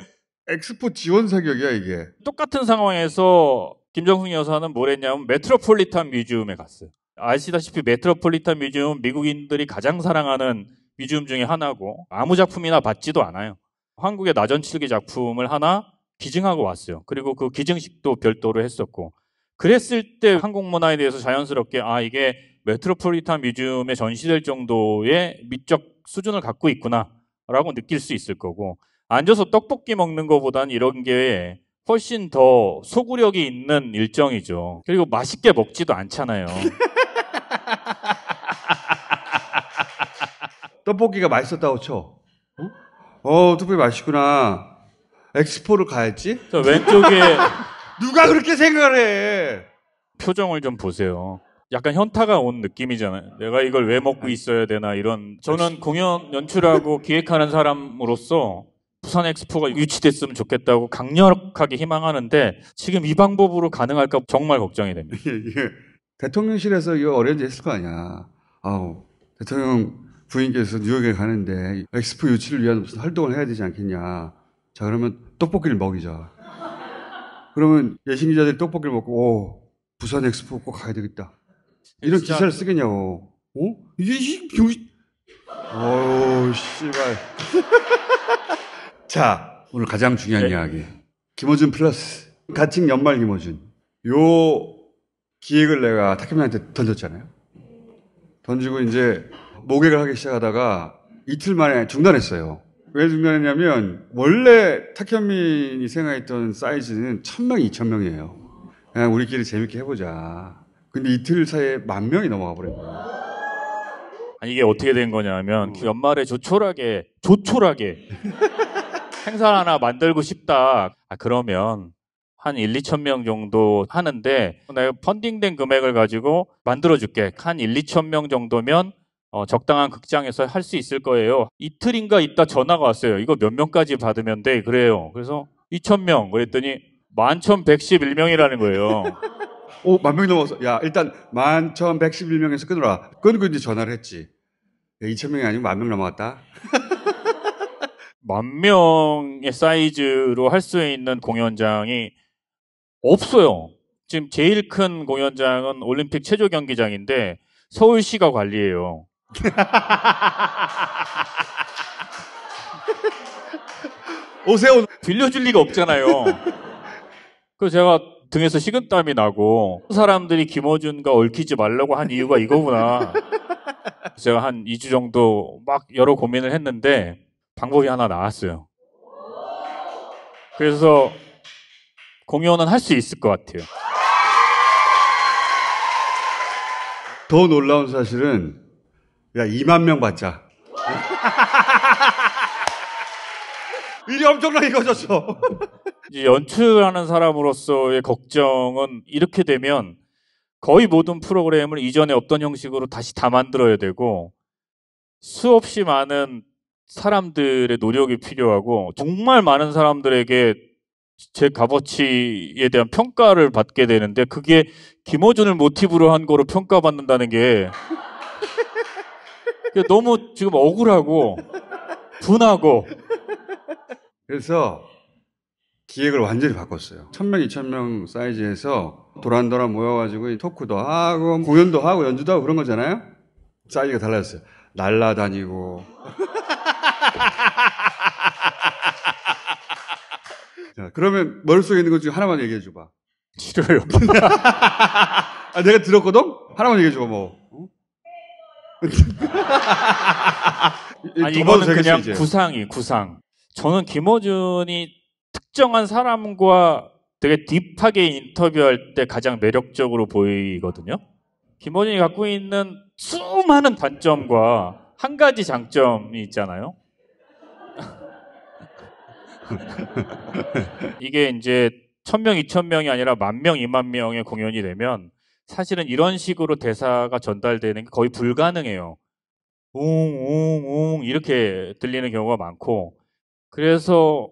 엑스포 지원 사격이야, 이게. 똑같은 상황에서 김정숙 여사는 뭘 했냐면 메트로폴리탄 뮤지엄에 갔어요. 아시다시피 메트로폴리탄 뮤지엄은 미국인들이 가장 사랑하는 뮤지엄 중에 하나고 아무 작품이나 받지도 않아요. 한국의 나전칠기 작품을 하나 기증하고 왔어요. 그리고 그 기증식도 별도로 했었고 그랬을 때 한국 문화에 대해서 자연스럽게 이게 메트로폴리탄 뮤지엄에 전시될 정도의 미적 수준을 갖고 있구나 라고 느낄 수 있을 거고 앉아서 떡볶이 먹는 것보다는 이런 게 훨씬 더 소구력이 있는 일정이죠. 그리고 맛있게 먹지도 않잖아요. 떡볶이가 맛있었다고 쳐. 떡볶이 맛있구나. 엑스포를 가야지. 저 왼쪽에 누가 그렇게 생각을 해? 표정을 좀 보세요. 약간 현타가 온 느낌이잖아요. 내가 이걸 왜 먹고 있어야 되나 이런. 저는 공연 연출하고 기획하는 사람으로서 부산 엑스포가 유치됐으면 좋겠다고 강력하게 희망하는데 지금 이 방법으로 가능할까 정말 걱정이 됩니다. 대통령실에서 이거 어레인지 했을 거 아니야. 대통령 부인께서 뉴욕에 가는데 엑스포 유치를 위한 무슨 활동을 해야 되지 않겠냐. 자, 그러면 떡볶이를 먹이자. 그러면 예신 기자들이 떡볶이를 먹고 부산 엑스포 꼭 가야 되겠다. 이런 진짜... 기사를 쓰겠냐고. 이게 병신. 씨발. 자, 오늘 가장 중요한 이야기. 김어준 플러스. 가칭 연말 김어준. 요 기획을 내가 탁현민한테 던졌잖아요. 던지고 이제 모객을 하기 시작하다가 이틀 만에 중단했어요. 왜 중단했냐면 원래 탁현민이 생각했던 사이즈는 1000명, 2000명이에요. 그냥 우리끼리 재밌게 해보자. 근데 이틀 사이에 10,000명이 넘어가 버린 거예요. 아니, 이게 어떻게 된 거냐면 연말에 조촐하게 행사 하나 만들고 싶다. 그러면 한 1-2천 명 정도 하는데 내가 펀딩된 금액을 가지고 만들어줄게. 한 1-2천 명 정도면 적당한 극장에서 할 수 있을 거예요. 이틀인가 있다 전화가 왔어요. 이거 몇 명까지 받으면 돼? 그래요. 그래서 2,000명 그랬더니 11,111명이라는 거예요. 오, 10,000명 넘어서. 야, 일단 11,111명에서 끊어라. 끊고 이제 전화를 했지. 야, 2,000명이 아니고 10,000명 넘어갔다. 10,000명의 사이즈로 할 수 있는 공연장이 없어요. 지금 제일 큰 공연장은 올림픽 체조 경기장인데 서울시가 관리해요. 오세요. 빌려줄 리가 없잖아요. 그래서 제가 등에서 식은땀이 나고 사람들이 김어준과 얽히지 말라고 한 이유가 이거구나. 제가 한 2주 정도 막 여러 고민을 했는데 방법이 하나 나왔어요. 그래서 공연은 할 수 있을 것 같아요. 더 놀라운 사실은 야 20,000명 받자. 일이 엄청나게 커졌어. 이제 연출하는 사람으로서의 걱정은 이렇게 되면 거의 모든 프로그램을 이전에 없던 형식으로 다시 다 만들어야 되고 수없이 많은 사람들의 노력이 필요하고 정말 많은 사람들에게 제 값어치에 대한 평가를 받게 되는데 그게 김어준을 모티브로 한 거로 평가받는다는 게 너무 지금 억울하고 분하고 그래서 기획을 완전히 바꿨어요. 1,000명, 2,000명 사이즈에서 도란도란 모여가지고 토크도 하고 공연도 하고 연주도 하고 그런 거잖아요. 사이즈가 달라졌어요. 날라다니고 자, 그러면 머릿속에 있는 것 중에 하나만 얘기해 줘봐. 싫어요. 아, 내가 들었거든? 하나만 얘기해 줘봐, 뭐. 아니, 이거는 그냥 구상. 저는 김어준이 특정한 사람과 되게 딥하게 인터뷰할 때 가장 매력적으로 보이거든요. 김어준이 갖고 있는 수많은 단점과 한 가지 장점이 있잖아요. 이게 이제 1,000명, 2,000명이 아니라 10,000명, 20,000명의 공연이 되면 사실은 이런 식으로 대사가 전달되는 게 거의 불가능해요. 웅웅웅 이렇게 들리는 경우가 많고 그래서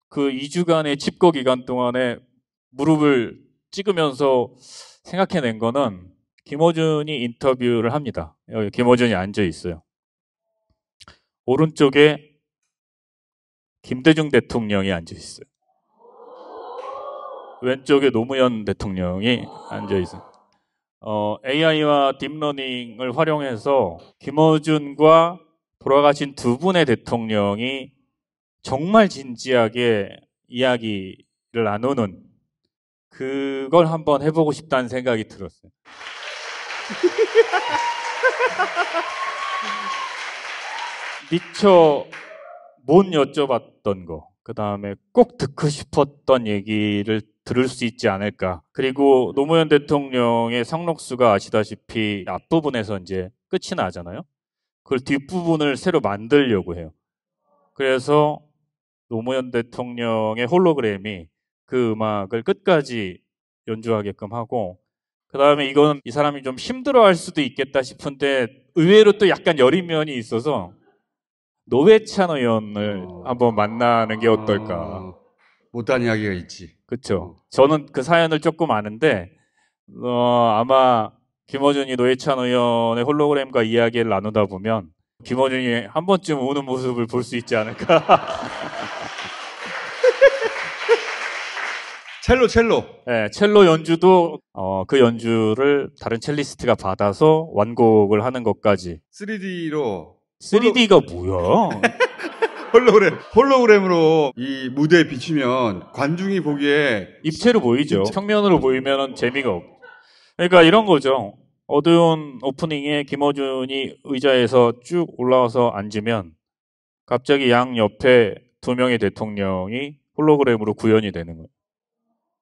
그 2주간의 집거 기간 동안에 무릎을 찍으면서 생각해낸 거는 김어준이 인터뷰를 합니다. 여기 김어준이 앉아 있어요. 오른쪽에 김대중 대통령이 앉아 있어요. 왼쪽에 노무현 대통령이 앉아 있어요. AI와 딥러닝을 활용해서 김어준과 돌아가신 두 분의 대통령이 정말 진지하게 이야기를 나누는 그걸 한번 해보고 싶다는 생각이 들었어요. 미처 못 여쭤봤던 거, 그 다음에 꼭 듣고 싶었던 얘기를 들을 수 있지 않을까. 그리고 노무현 대통령의 상록수가 아시다시피 앞부분에서 이제 끝이 나잖아요. 그걸 뒷부분을 새로 만들려고 해요. 그래서 노무현 대통령의 홀로그램이 그 음악을 끝까지 연주하게끔 하고 그 다음에 이거는 이 사람이 좀 힘들어할 수도 있겠다 싶은데 의외로 또 약간 여린 면이 있어서 노회찬 의원을 한번 만나는 게 어떨까. 못한 이야기가 있지. 그렇죠. 저는 그 사연을 조금 아는데 아마 김어준이 노회찬 의원의 홀로그램과 이야기를 나누다 보면 김어준이 한 번쯤 우는 모습을 볼 수 있지 않을까. 첼로. 네, 첼로 연주도 그 연주를 다른 첼리스트가 받아서 완곡을 하는 것까지. 3D가 뭐야? 홀로그램으로 이 무대에 비치면 관중이 보기에 입체로 보이죠. 평면으로 보이면 재미가 없. 그러니까 이런 거죠. 어두운 오프닝에 김어준이 의자에서 쭉 올라와서 앉으면 갑자기 양 옆에 두 명의 대통령이 홀로그램으로 구현이 되는 거예요.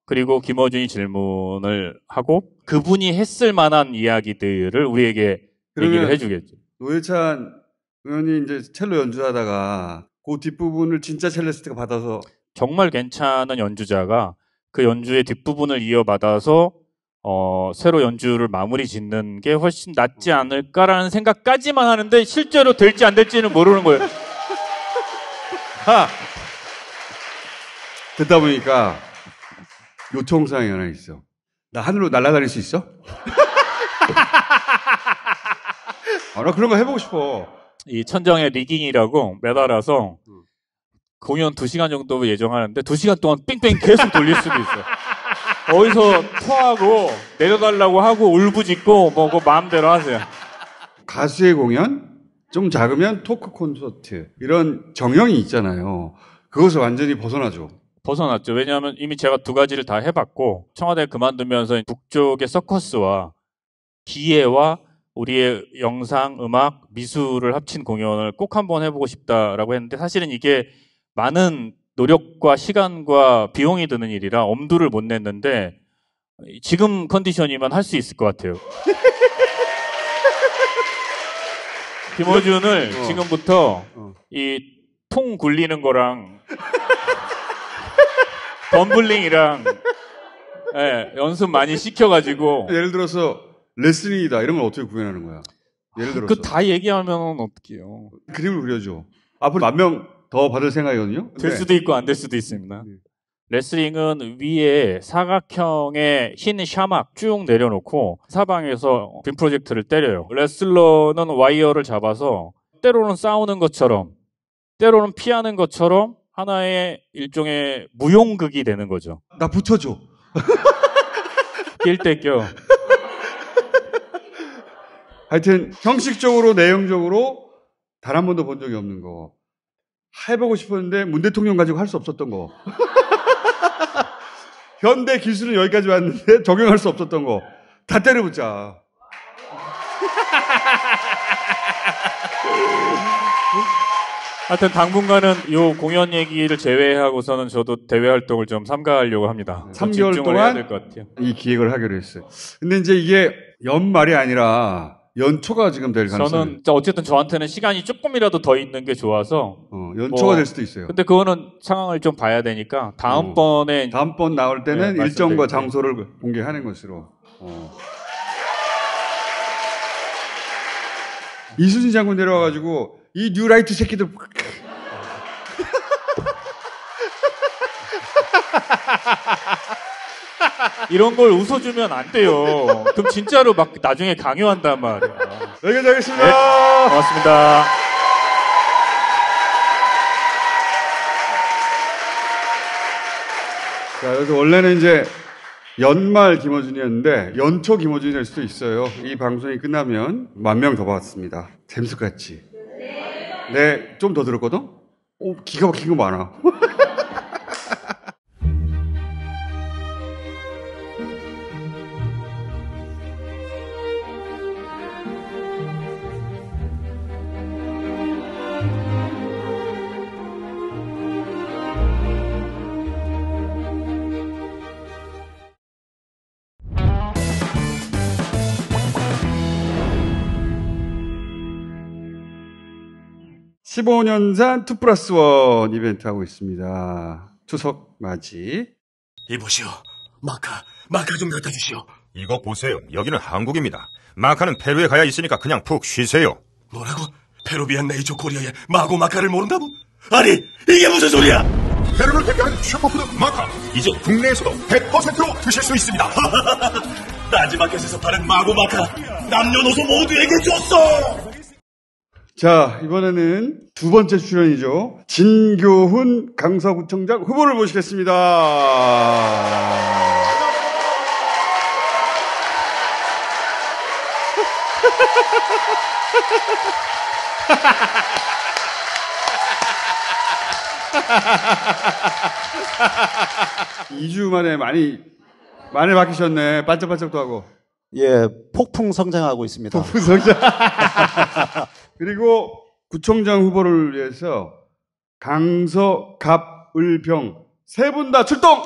그리고 김어준이 질문을 하고 그분이 했을 만한 이야기들을 우리에게 얘기를 해주겠죠. 노회찬 의원이 이제 첼로 연주하다가 그 뒷부분을 진짜 첼리스트가 받아서 정말 괜찮은 연주자가 그 연주의 뒷부분을 이어받아서 새로 연주를 마무리 짓는 게 훨씬 낫지 않을까라는 생각까지만 하는데 실제로 될지 안 될지는 모르는 거예요. 듣다 보니까 요청사항이 하나 있어. 나 하늘로 날아다닐 수 있어? 나 그런 거 해보고 싶어. 이 천정에 리깅이라고 매달아서 공연 2시간 정도 예정하는데 2시간 동안 뺑뺑 계속 돌릴 수도 있어요. 어디서 토하고 내려달라고 하고 울부짖고 뭐 마음대로 하세요. 가수의 공연? 좀 작으면 토크 콘서트 이런 정형이 있잖아요. 그것을 완전히 벗어나죠. 벗어났죠. 왜냐하면 이미 제가 2가지를 다 해봤고 청와대 그만두면서 북쪽의 서커스와 기예와 우리의 영상, 음악, 미술을 합친 공연을 꼭 한번 해보고 싶다라고 했는데 사실은 이게 많은 노력과 시간과 비용이 드는 일이라 엄두를 못 냈는데 지금 컨디션이면 할 수 있을 것 같아요. 김어준을 지금부터 이 통 굴리는 거랑 덤블링이랑 연습 많이 시켜가지고 예를 들어서 레슬링이다 이런 건 어떻게 구현하는 거야? 예를 들어서 그 다 얘기하면 어떡해요. 그림을 그려줘. 앞으로 10,000명 더 받을 생각이거든요. 될 수도 있고 안 될 수도 있습니다. 레슬링은 위에 사각형의 흰 샤막 쭉 내려놓고 사방에서 빔 프로젝트를 때려요. 레슬러는 와이어를 잡아서 때로는 싸우는 것처럼 때로는 피하는 것처럼 하나의 일종의 무용극이 되는 거죠. 나 붙여줘. 낄 때 껴. 하여튼 형식적으로 내용적으로 단 한 번도 본 적이 없는 거. 해보고 싶었는데 문 대통령 가지고 할 수 없었던 거. 현대 기술은 여기까지 왔는데 적용할 수 없었던 거. 다 때려붙자. 하여튼 당분간은 이 공연 얘기를 제외하고서는 저도 대외 활동을 좀 삼가하려고 합니다. 3개월 집중을 해야 될 동안 것 같아요. 이 기획을 하기로 했어요. 근데 이제 이게 연말이 아니라 연초가 지금 될 가능성이. 저는 어쨌든 저한테는 시간이 조금이라도 더 있는 게 좋아서 연초가 될 수도 있어요. 근데 그거는 상황을 좀 봐야 되니까 다음번에 다음번 나올 때는 네, 일정과 말씀드릴게요. 장소를 공개하는 것으로. 이순신 장군 내려와가지고 이 뉴라이트 새끼들 이런 걸 웃어주면 안 돼요. 그럼 진짜로 막 나중에 강요한단 말이야. 여기까지 하겠습니다. 네, 고맙습니다. 자, 그래서 원래는 이제 연말 김어준이었는데 연초 김어준이 될 수도 있어요. 이 방송이 끝나면 10,000명 더 받았습니다. 재밌을 것 같지? 네, 좀 더 들었거든? 기가 막힌 거 많아. (15년산 2+1) 이벤트 하고 있습니다. 추석 맞이. 이보시오. 마카 좀 갖다 주시오. 이거 보세요. 여기는 한국입니다. 마카는 페루에 가야 있으니까 그냥 푹 쉬세요. 뭐라고? 페루비안 네이처 코리아의 마고 마카를 모른다고? 아니, 이게 무슨 소리야? 페루를 대표하는 슈퍼푸드 마카. 이제 국내에서도 100%로 드실 수 있습니다. 딴지마켓에서 파는 마고 마카. 남녀노소 모두에게 줬어. 자, 이번에는 두 번째 출연이죠. 진교훈 강서구청장 후보를 모시겠습니다. (2주) 만에 많이 바뀌셨네. 반짝반짝도 하고. 예, 폭풍 성장하고 있습니다. 폭풍 성장. 그리고 구청장 후보를 위해서 강서, 갑, 을, 병 세 분 다 출동!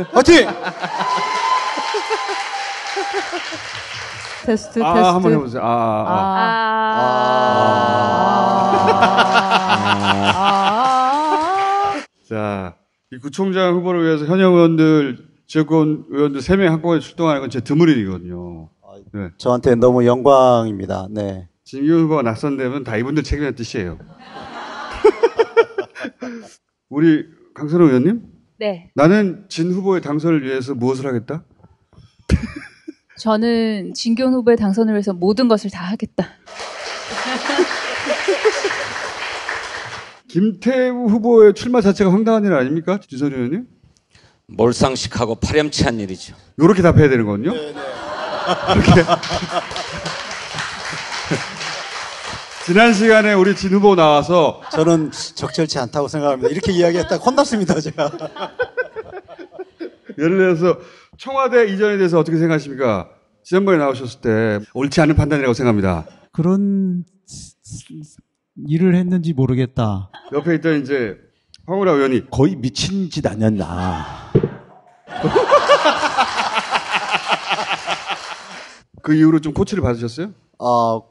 화이팅! 테스트. 한번 해보세요. 자, 이 구청장 후보를 위해서 현역 의원들, 지역권 의원들 3명 한꺼번에 출동하는 건 제 드물 일이거든요. 네. 저한테 너무 영광입니다. 네. 진기훈 후보가 낯선다면 다 이분들 책임이라는 뜻이에요. 우리 강선호 의원님? 네. 나는 진 후보의 당선을 위해서 무엇을 하겠다? 저는 진기훈 후보의 당선을 위해서 모든 것을 다 하겠다. 김태우 후보의 출마 자체가 황당한 일 아닙니까? 주선 의원님? 몰상식하고 파렴치한 일이죠. 요렇게 답해야 되는 거군요? 이렇게. 지난 시간에 우리 진 후보 나와서 저는 적절치 않다고 생각합니다. 이렇게 이야기했다 혼났습니다, 제가. 예를 들어서 청와대 이전에 대해서 어떻게 생각하십니까? 지난번에 나오셨을 때 옳지 않은 판단이라고 생각합니다. 그런 일을 했는지 모르겠다. 옆에 있던 이제 황우라 의원이 거의 미친 짓 아니었나. 그 이후로 좀 코치를 받으셨어요?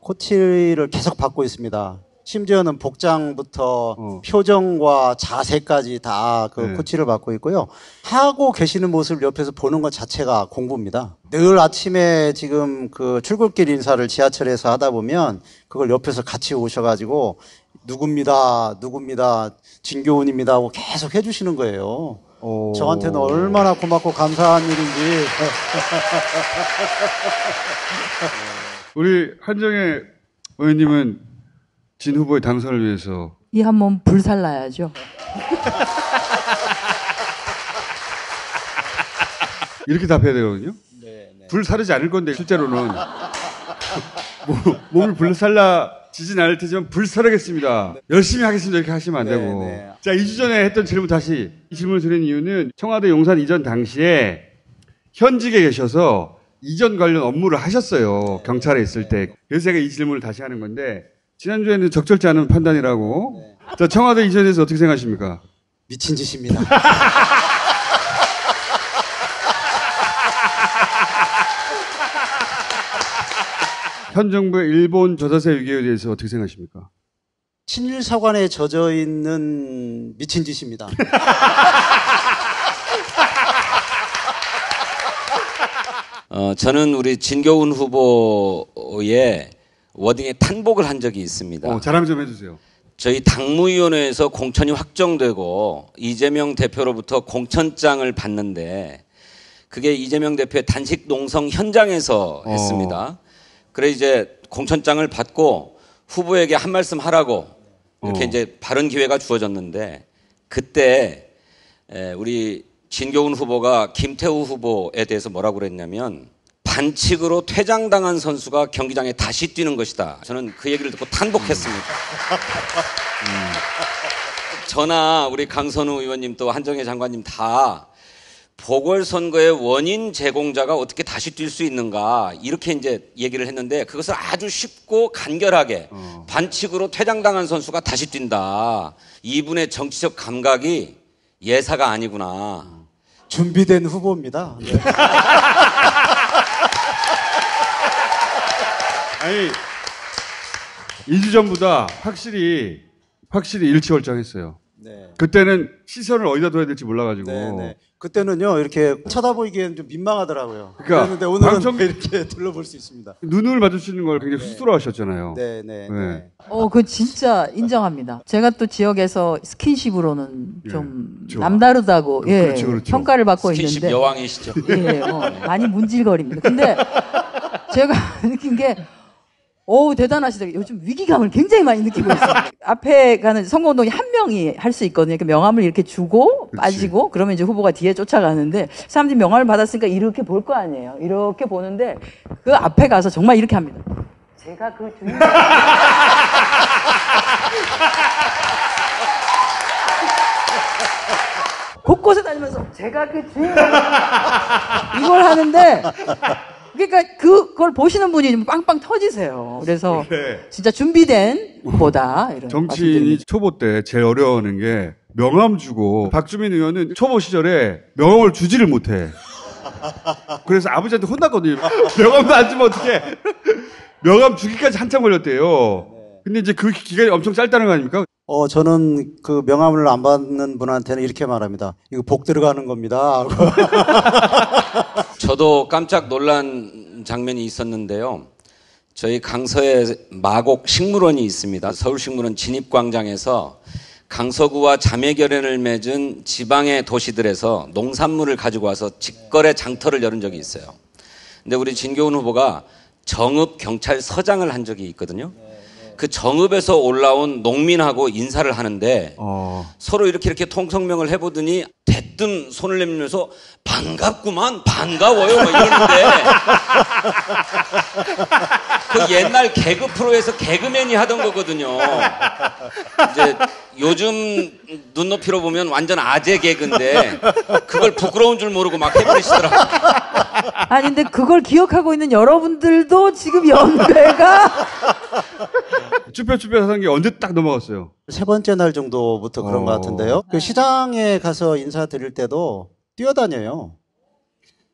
코치를 계속 받고 있습니다. 심지어는 복장부터 표정과 자세까지 다 그 코치를 받고 있고요. 하고 계시는 모습을 옆에서 보는 것 자체가 공부입니다. 늘 아침에 지금 그 출근길 인사를 지하철에서 하다 보면 그걸 옆에서 같이 오셔가지고 누굽니다, 진교훈입니다 하고 계속 해주시는 거예요. 저한테는 얼마나 고맙고 감사한 일인지. 우리 한정혜 의원님은 진 후보의 당선을 위해서 이 한 몸 불살라야죠. 이렇게 답해야 되거든요. 불 사르지 않을 건데 실제로는 몸을 불살라지진 않을 테지만 불사르겠습니다. 열심히 하겠습니다. 이렇게 하시면 안 되고. 자, 2주 전에 했던 질문 다시 이 질문을 드린 이유는 청와대 용산 이전 당시에 현직에 계셔서 이전 관련 업무를 하셨어요. 경찰에 있을 때. 그래서 제가 이 질문을 다시 하는 건데 지난주에는 적절치 않은 판단이라고. 자, 청와대 이전에 대해서 어떻게 생각하십니까? 미친 짓입니다. 현 정부의 일본 저자세 위기에 대해서 어떻게 생각하십니까? 친일 사관에 젖어 있는 미친 짓입니다. 저는 우리 진교훈 후보의 워딩에 탄복을 한 적이 있습니다. 자랑 좀 해주세요. 저희 당무위원회에서 공천이 확정되고 이재명 대표로부터 공천장을 받는데 그게 이재명 대표의 단식 농성 현장에서 했습니다. 그래 이제 공천장을 받고 후보에게 한 말씀 하라고 이렇게 이제 발언 기회가 주어졌는데 그때 우리 진교훈 후보가 김태우 후보에 대해서 뭐라고 그랬냐면 반칙으로 퇴장당한 선수가 경기장에 다시 뛰는 것이다. 저는 그 얘기를 듣고 탄복했습니다. 저나 우리 강선우 의원님 또 한정혜 장관님 다 보궐선거의 원인 제공자가 어떻게 다시 뛸 수 있는가 이렇게 이제 얘기를 했는데 그것을 아주 쉽고 간결하게 반칙으로 퇴장당한 선수가 다시 뛴다. 이분의 정치적 감각이 예사가 아니구나. 준비된 후보입니다. 네. 아니 2주 전보다 확실히 일치월장했어요. 네. 그때는 시선을 어디다 둬야 될지 몰라가지고. 네. 그때는요 이렇게 쳐다보기에는 좀 민망하더라고요. 그러니까 그랬는데 오늘은 방청... 이렇게 둘러볼 수 있습니다. 눈을 마주치는 걸 굉장히 쑥스러워하셨잖아요. 네. 그거 진짜 인정합니다. 제가 또 지역에서 스킨십으로는 좀 좋아. 남다르다고 그렇죠. 평가를 받고 스킨십 있는데 여왕이시죠. 많이 문질거립니다. 근데 제가 느낀 게 대단하시다. 요즘 위기감을 굉장히 많이 느끼고 있어요. 앞에 가는 선거운동이 한 명이 할 수 있거든요. 명함을 이렇게 주고 빠지고 그러면 이제 후보가 뒤에 쫓아가는데 사람들이 명함을 받았으니까 이렇게 볼 거 아니에요. 이렇게 보는데 그 앞에 가서 정말 이렇게 합니다. 제가 그 주인공. 곳곳에 다니면서 제가 그 주인공 이걸 하는데 그러니까 그걸 보시는 분이 좀 빵빵 터지세요. 그래서 진짜 준비된 후보다. 이런 정치인이 말씀드립니다. 초보 때 제일 어려워하는 게 명함 주고 박주민 의원은 초보 시절에 명함을 주지를 못해. 그래서 아버지한테 혼났거든요. 명함도 안 주면 어떡해. 명함 주기까지 한참 걸렸대요. 근데 이제 그 기간이 엄청 짧다는 거 아닙니까? 저는 그 명함을 안 받는 분한테는 이렇게 말합니다. 이거 복 들어가는 겁니다. 저도 깜짝 놀란 장면이 있었는데요. 저희 강서에 마곡 식물원이 있습니다. 서울식물원 진입광장에서 강서구와 자매결연을 맺은 지방의 도시들에서 농산물을 가지고 와서 직거래 장터를 열은 적이 있어요. 근데 우리 진교훈 후보가 정읍경찰서장을 한 적이 있거든요. 그 정읍에서 올라온 농민하고 인사를 하는데 서로 이렇게 통성명을 해보더니 대뜸 손을 내밀면서 반갑구만, 반가워요 막 이러는데 그 옛날 개그 프로에서 개그맨이 하던 거거든요. 이제 요즘 눈높이로 보면 완전 아재 개그인데 그걸 부끄러운 줄 모르고 막 해버리시더라고요. 아니 근데 그걸 기억하고 있는 여러분들도 지금 연배가 쭈뼛쭈뼛 하는 게 언제 딱 넘어갔어요? 세 번째 날 정도부터 그런 것 같은데요. 그 시장에 가서 인사드릴 때도 뛰어다녀요.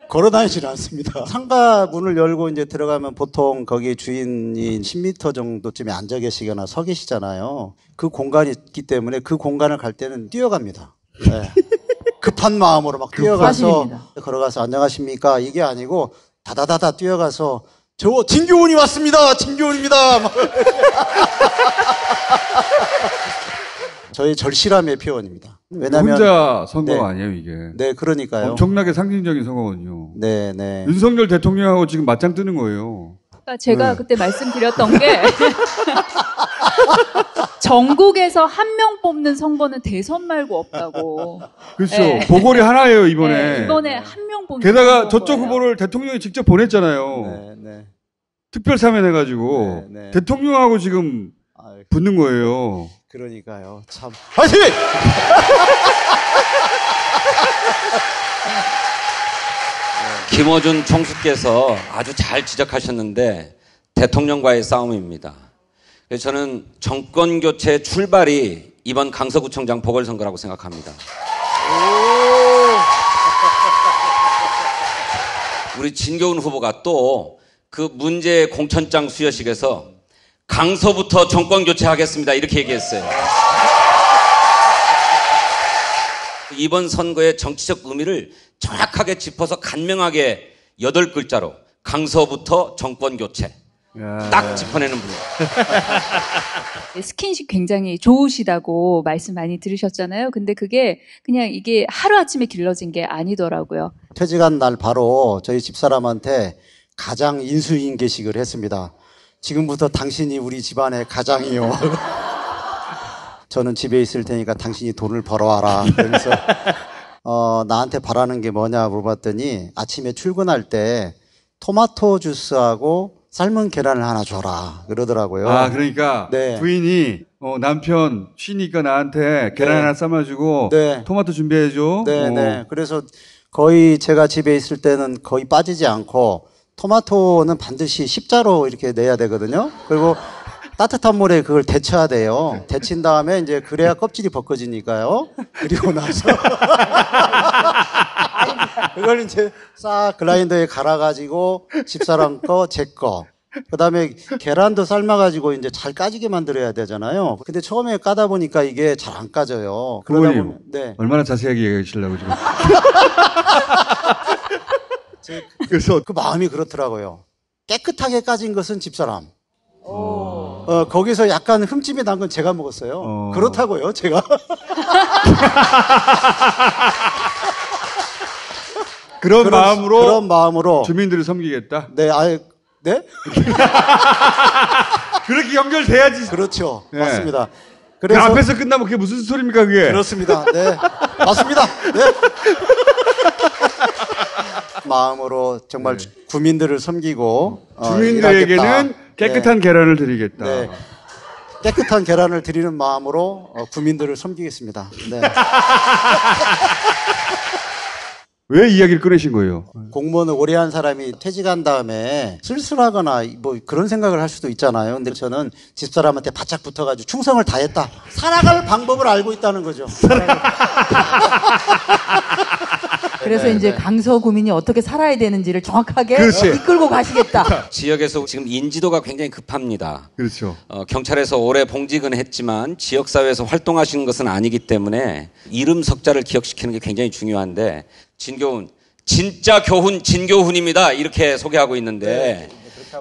걸어다니질 않습니다. 상가 문을 열고 이제 들어가면 보통 거기 주인이 10m 정도쯤에 앉아 계시거나 서 계시잖아요. 그 공간이 있기 때문에 그 공간을 갈 때는 뛰어갑니다. 네. 급한 마음으로 막 뛰어가서 걸어가서 안녕하십니까 이게 아니고 다다다다 뛰어가서 저 진교훈이 왔습니다. 진교훈입니다. 막. 저희 절실함의 표현입니다. 왜냐면 혼자 선거 아니에요 이게. 네, 그러니까요. 엄청나게 상징적인 선거거든요. 네, 네. 윤석열 대통령하고 지금 맞짱 뜨는 거예요. 그러니까 제가 그때 말씀드렸던 게 전국에서 한 명 뽑는 선거는 대선 말고 없다고. 그렇죠. 네. 보궐이 하나예요 이번에. 네, 이번에 한 명 뽑는. 게다가 저쪽 후보를 대통령이 직접 보냈잖아요. 네. 특별 사면해가지고 대통령하고 지금 붙는 거예요. 그러니까요. 참. 화이팅! 김어준 총수께서 아주 잘 지적하셨는데 대통령과의 싸움입니다. 그래서 저는 정권 교체 출발이 이번 강서구청장 보궐선거라고 생각합니다. 우리 진교훈 후보가 또 그 문제의 공천장 수여식에서 강서부터 정권 교체하겠습니다 이렇게 얘기했어요. 이번 선거의 정치적 의미를 정확하게 짚어서 간명하게 8글자로 강서부터 정권 교체 딱 짚어내는 분이에요. 스킨십 굉장히 좋으시다고 말씀 많이 들으셨잖아요. 근데 그게 그냥 이게 하루아침에 길러진 게 아니더라고요. 퇴직한 날 바로 저희 집사람한테 가장 인수인계식을 했습니다. 지금부터 당신이 우리 집안의 가장이요. 저는 집에 있을 테니까 당신이 돈을 벌어와라. 그러면서 나한테 바라는 게 뭐냐 물어봤더니 아침에 출근할 때 토마토 주스하고 삶은 계란을 하나 줘라 그러더라고요. 아 그러니까 네. 부인이 남편 쉬니까 나한테 계란 하나 삶아주고 토마토 준비해줘. 네. 그래서 거의 제가 집에 있을 때는 거의 빠지지 않고 토마토는 반드시 십자로 이렇게 내야 되거든요. 그리고 따뜻한 물에 그걸 데쳐야 돼요. 데친 다음에 이제 그래야 껍질이 벗겨지니까요. 그리고 나서 그걸 이제 싹 글라인더에 갈아가지고 집사람 거, 제 거. 그 다음에 계란도 삶아가지고 이제 잘 까지게 만들어야 되잖아요. 근데 처음에 까다 보니까 이게 잘 안 까져요. 그러다 보면, 얼마나 자세하게 얘기하시려고 지금. 그래서 그 마음이 그렇더라고요. 깨끗하게 까진 것은 집사람. 거기서 약간 흠집이 난 건 제가 먹었어요. 그렇다고요, 제가. 그런 마음으로 주민들을 섬기겠다. 네, 네? 그렇게 연결돼야지. 그렇죠. 네. 맞습니다. 그래서 그 앞에서 끝나면 그게 무슨 소리입니까, 그게? 그렇습니다. 네. 맞습니다. 네. 마음으로 정말 구민들을 섬기고 주민들에게는 깨끗한 계란을 드리겠다. 네. 깨끗한 계란을 드리는 마음으로 구민들을 섬기겠습니다. 네. 왜 이야기를 꺼내신 거예요? 공무원을 오래 한 사람이 퇴직한 다음에 쓸쓸하거나 뭐 그런 생각을 할 수도 있잖아요. 근데 저는 집사람한테 바짝 붙어가지고 충성을 다했다. 살아갈 방법을 알고 있다는 거죠. 그래서 네, 이제 네. 강서구민이 어떻게 살아야 되는지를 정확하게 그렇지. 이끌고 가시겠다. 지역에서 지금 인지도가 굉장히 급합니다. 그렇죠. 경찰에서 오래 봉직은 했지만 지역사회에서 활동하시는 것은 아니기 때문에 이름 석자를 기억시키는 게 굉장히 중요한데 진교훈, 진짜 교훈 진교훈입니다. 이렇게 소개하고 있는데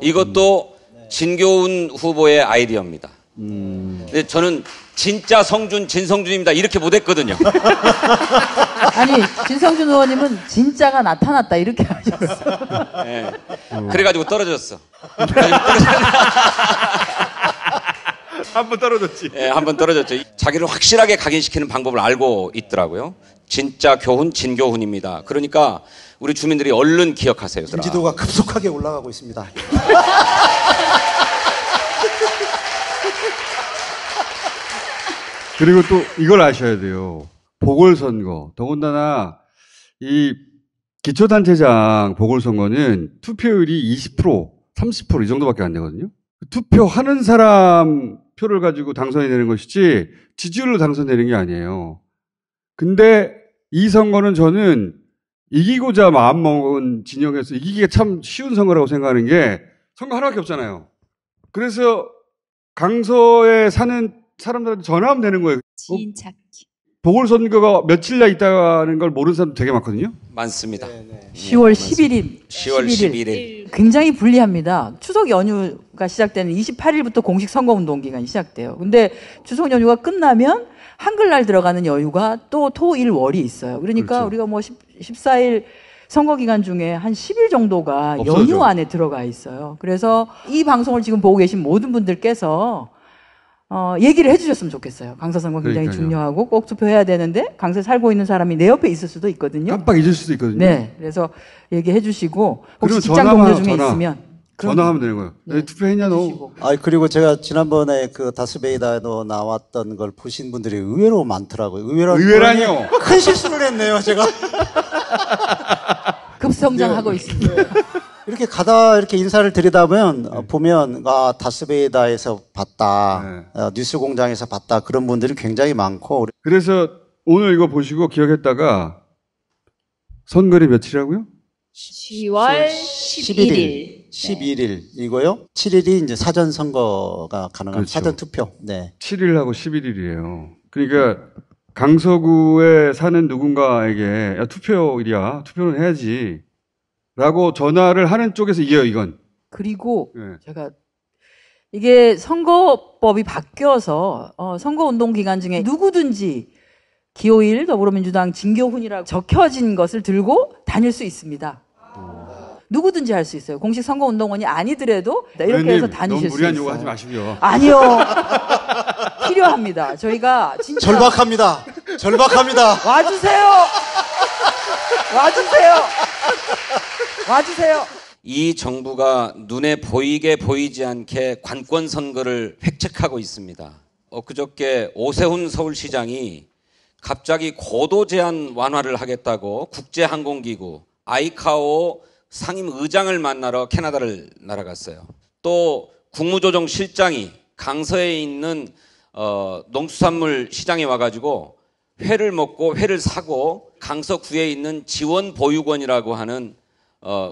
이것도 진교훈 후보의 아이디어입니다. 근데 저는 진짜 성준 진성준입니다. 이렇게 못했거든요. 아니 진성준 의원님은 진짜가 나타났다 이렇게 하셨어. 네. 그래가지고 떨어졌어. 한 번 떨어졌지. 예, 한 번 떨어졌죠. 자기를 확실하게 각인시키는 방법을 알고 있더라고요. 진짜 교훈, 진교훈입니다. 그러니까 우리 주민들이 얼른 기억하세요. 인지도가 급속하게 올라가고 있습니다. 그리고 또 이걸 아셔야 돼요. 보궐선거. 더군다나 이 기초단체장 보궐선거는 투표율이 20%, 30% 이 정도밖에 안 되거든요. 투표하는 사람 표를 가지고 당선이 되는 것이지 지지율로 당선되는 게 아니에요. 근데 이 선거는 저는 이기고자 마음먹은 진영에서 이기기가 참 쉬운 선거라고 생각하는 게 선거 하나밖에 없잖아요. 그래서 강서에 사는 사람들한테 전화하면 되는 거예요. 지인 찾기. 보궐선거가 며칠 날 있다는 걸 모르는 사람 되게 많거든요. 많습니다. 10월 11일. 10월 11일. 굉장히 불리합니다. 추석 연휴가 시작되는 28일부터 공식 선거운동 기간이 시작돼요. 근데 추석 연휴가 끝나면 한글날 들어가는 여유가 또 토, 일, 월이 있어요. 그러니까 그렇죠. 우리가 뭐 14일 선거 기간 중에 한 10일 정도가 없어져. 연휴 안에 들어가 있어요. 그래서 이 방송을 지금 보고 계신 모든 분들께서 얘기를 해주셨으면 좋겠어요. 강서 선거 굉장히 그러니까요. 중요하고 꼭 투표해야 되는데 강서에 살고 있는 사람이 내 옆에 있을 수도 있거든요. 깜빡 잊을 수도 있거든요. 네, 그래서 얘기해 주시고 혹시 그리고 직장 전화만 동료 중에 전화. 있으면 전화하면 되는 거예요. 너 투표했냐 너? 아 그리고 제가 지난번에 그 다스베이다에도 나왔던 걸 보신 분들이 의외로 많더라고요. 의외라뇨? 큰 실수를 했네요, 제가. 급성장하고 있습니다. 이렇게 가다 이렇게 인사를 드리다 보면 보면 아 다스베이다에서 봤다, 뉴스공장에서 봤다 그런 분들이 굉장히 많고. 그래서 오늘 이거 보시고 기억했다가 선거일이 며칠이라고요? 10월 11일. 11일 이고요. 7일이 이제 사전 선거가 가능한 그렇죠. 사전 투표. 네. 7일하고 11일이에요. 그러니까 강서구에 사는 누군가에게 야, 투표일이야. 투표는 해야지. 라고 전화를 하는 쪽에서 이겨요, 이건. 그리고 네. 제가 이게 선거법이 바뀌어서 선거운동 기간 중에 누구든지 기호일 더불어민주당 진교훈이라고 적혀진 것을 들고 다닐 수 있습니다. 누구든지 할 수 있어요. 공식 선거운동원이 아니더라도 이렇게 의원님, 해서 다니실 너무 수 무리한 있어요. 요구 하지 마시고요. 아니요. 필요합니다. 저희가 진짜 절박합니다. 절박합니다. 와주세요. 와주세요. 와주세요. 이 정부가 눈에 보이게 보이지 않게 관권 선거를 획책하고 있습니다. 엊그저께 오세훈 서울시장이 갑자기 고도 제한 완화를 하겠다고 국제항공기구 아이카오 상임의장을 만나러 캐나다를 날아갔어요. 또 국무조정실장이 강서에 있는 농수산물 시장에 와가지고 회를 먹고 회를 사고 강서구에 있는 지원보육원이라고 하는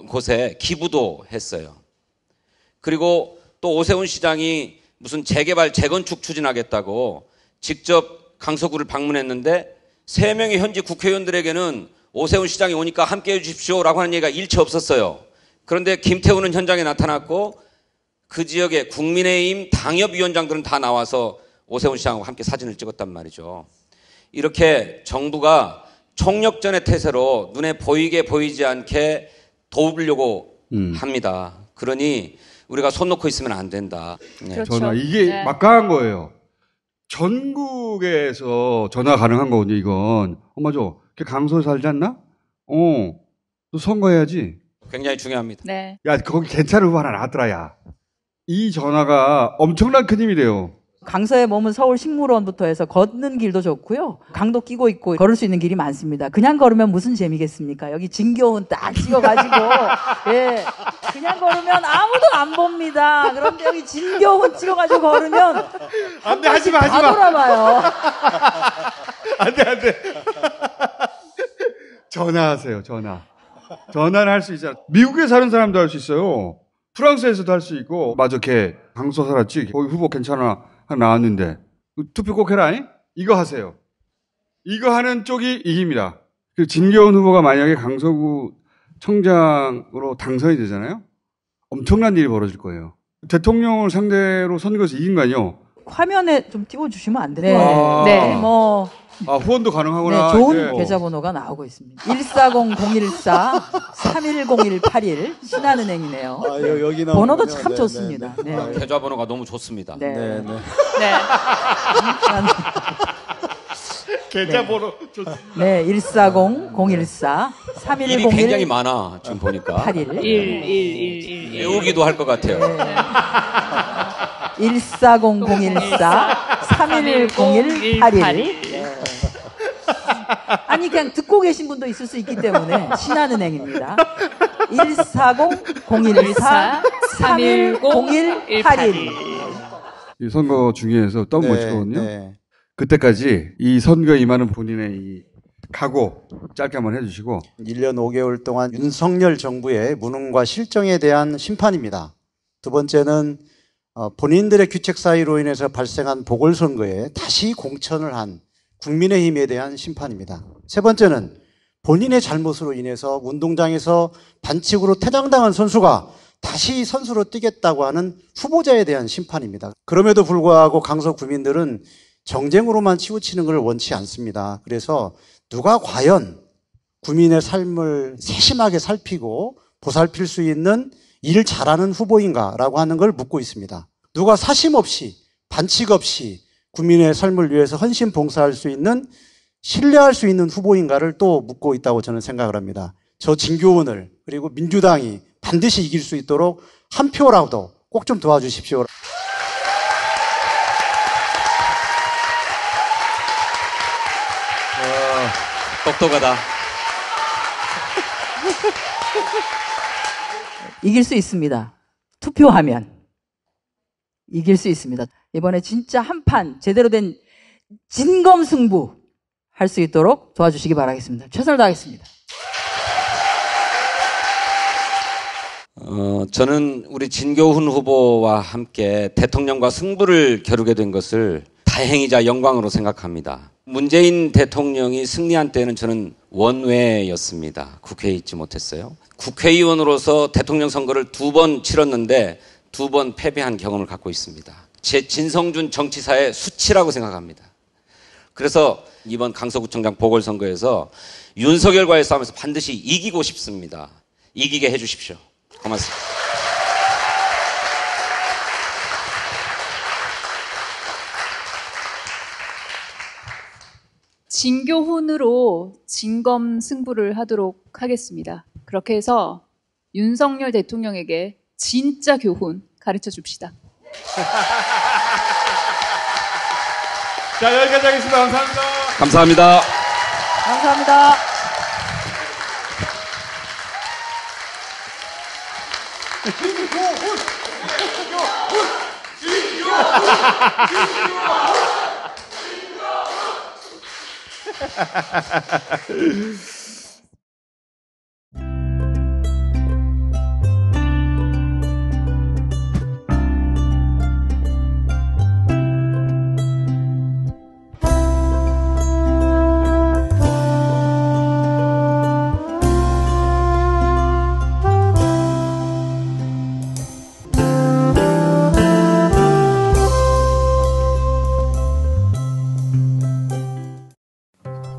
곳에 기부도 했어요. 그리고 또 오세훈 시장이 무슨 재개발 재건축 추진하겠다고 직접 강서구를 방문했는데 3명의 현지 국회의원들에게는 오세훈 시장이 오니까 함께해 주십시오라고 하는 얘기가 일체 없었어요. 그런데 김태우는 현장에 나타났고 그 지역의 국민의힘 당협위원장들은 다 나와서 오세훈 시장하고 함께 사진을 찍었단 말이죠. 이렇게 정부가 총력전의 태세로 눈에 보이게 보이지 않게 도우려고 합니다. 그러니 우리가 손 놓고 있으면 안 된다. 네. 그렇죠. 전화 이게 막강한 거예요. 전국에서 전화 가능한 거거든요. 이건 맞아. 걔 강서에 살지 않나? 너 선거해야지. 굉장히 중요합니다. 네. 야 거기 괜찮은 후보 하나 나왔더라. 야. 이 전화가 엄청난 큰 힘이 돼요. 강서에 머문 서울식물원부터 해서 걷는 길도 좋고요. 강도 끼고 있고 걸을 수 있는 길이 많습니다. 그냥 걸으면 무슨 재미겠습니까? 여기 진교훈 딱 찍어가지고 예, 그냥 걸으면 아무도 안 봅니다. 그런데 여기 진교훈 찍어가지고 걸으면 안 돼, 하지 마, 하지 마. 다 돌아봐요. 안 돼, 안 돼. 전화하세요, 전화. 전화를 할 수 있잖아. 미국에 사는 사람도 할 수 있어요. 프랑스에서도 할 수 있고. 맞아, 걔 강서 살았지. 거기 후보 괜찮아. 하나 나왔는데. 투표 꼭 해라. 잉? 이거 하세요. 이거 하는 쪽이 이깁니다. 그 진교훈 후보가 만약에 강서구 청장으로 당선이 되잖아요. 엄청난 일이 벌어질 거예요. 대통령을 상대로 선거에서 이긴 거 아니요? 화면에 좀 띄워주시면 안 돼요? 네. 뭐. 후원도 가능하구나. 네, 좋은 이제. 계좌번호가 나오고 있습니다. 140-014-310181 신한은행이네요. 여기 번호도 나오는군요. 참 네, 좋습니다. 네, 네. 계좌번호가 너무 좋습니다. 네. 네, 네. 계좌번호 좋습니다. 네, 140-014-3101 일이 굉장히 많아 지금 보니까. 81 외우기도 할 것 같아요. 140-014-310181 아니 그냥 듣고 계신 분도 있을 수 있기 때문에 신한은행입니다. 140-014-310181 이 선거 중에서 또 뭐 네, 있거든요. 네. 그때까지 이 선거에 임하는 본인의 이 각오 짧게 한번 해주시고. 1년 5개월 동안 윤석열 정부의 무능과 실정에 대한 심판입니다. 두 번째는 본인들의 규책 사유로 인해서 발생한 보궐선거에 다시 공천을 한 국민의힘에 대한 심판입니다. 세 번째는 본인의 잘못으로 인해서 운동장에서 반칙으로 퇴장당한 선수가 다시 선수로 뛰겠다고 하는 후보자에 대한 심판입니다. 그럼에도 불구하고 강서 구민들은 정쟁으로만 치우치는 걸 원치 않습니다. 그래서 누가 과연 구민의 삶을 세심하게 살피고 보살필 수 있는 일 잘하는 후보인가라고 하는 걸 묻고 있습니다. 누가 사심 없이 반칙 없이 국민의 삶을 위해서 헌신 봉사할 수 있는 신뢰할 수 있는 후보인가를 또 묻고 있다고 저는 생각을 합니다. 저 진교훈을 그리고 민주당이 반드시 이길 수 있도록 한 표라도 꼭 좀 도와주십시오. 똑똑하다. 이길 수 있습니다. 투표하면 이길 수 있습니다. 이번에 진짜 한판 제대로 된 진검승부 할 수 있도록 도와주시기 바라겠습니다. 최선을 다하겠습니다. 저는 우리 진교훈 후보와 함께 대통령과 승부를 겨루게 된 것을 다행이자 영광으로 생각합니다. 문재인 대통령이 승리한 때는 저는 원외였습니다. 국회에 있지 못했어요. 국회의원으로서 대통령 선거를 2번 치렀는데 2번 패배한 경험을 갖고 있습니다. 제 진성준 정치사의 수치라고 생각합니다. 그래서 이번 강서구청장 보궐선거에서 윤석열과의 싸움에서 반드시 이기고 싶습니다. 이기게 해주십시오. 고맙습니다. 진교훈으로 진검승부를 하도록 하겠습니다. 그렇게 해서 윤석열 대통령에게 진짜 교훈 가르쳐 줍시다. 자, 여기까지 하겠습니다. 감사합니다. 감사합니다. 감사합니다.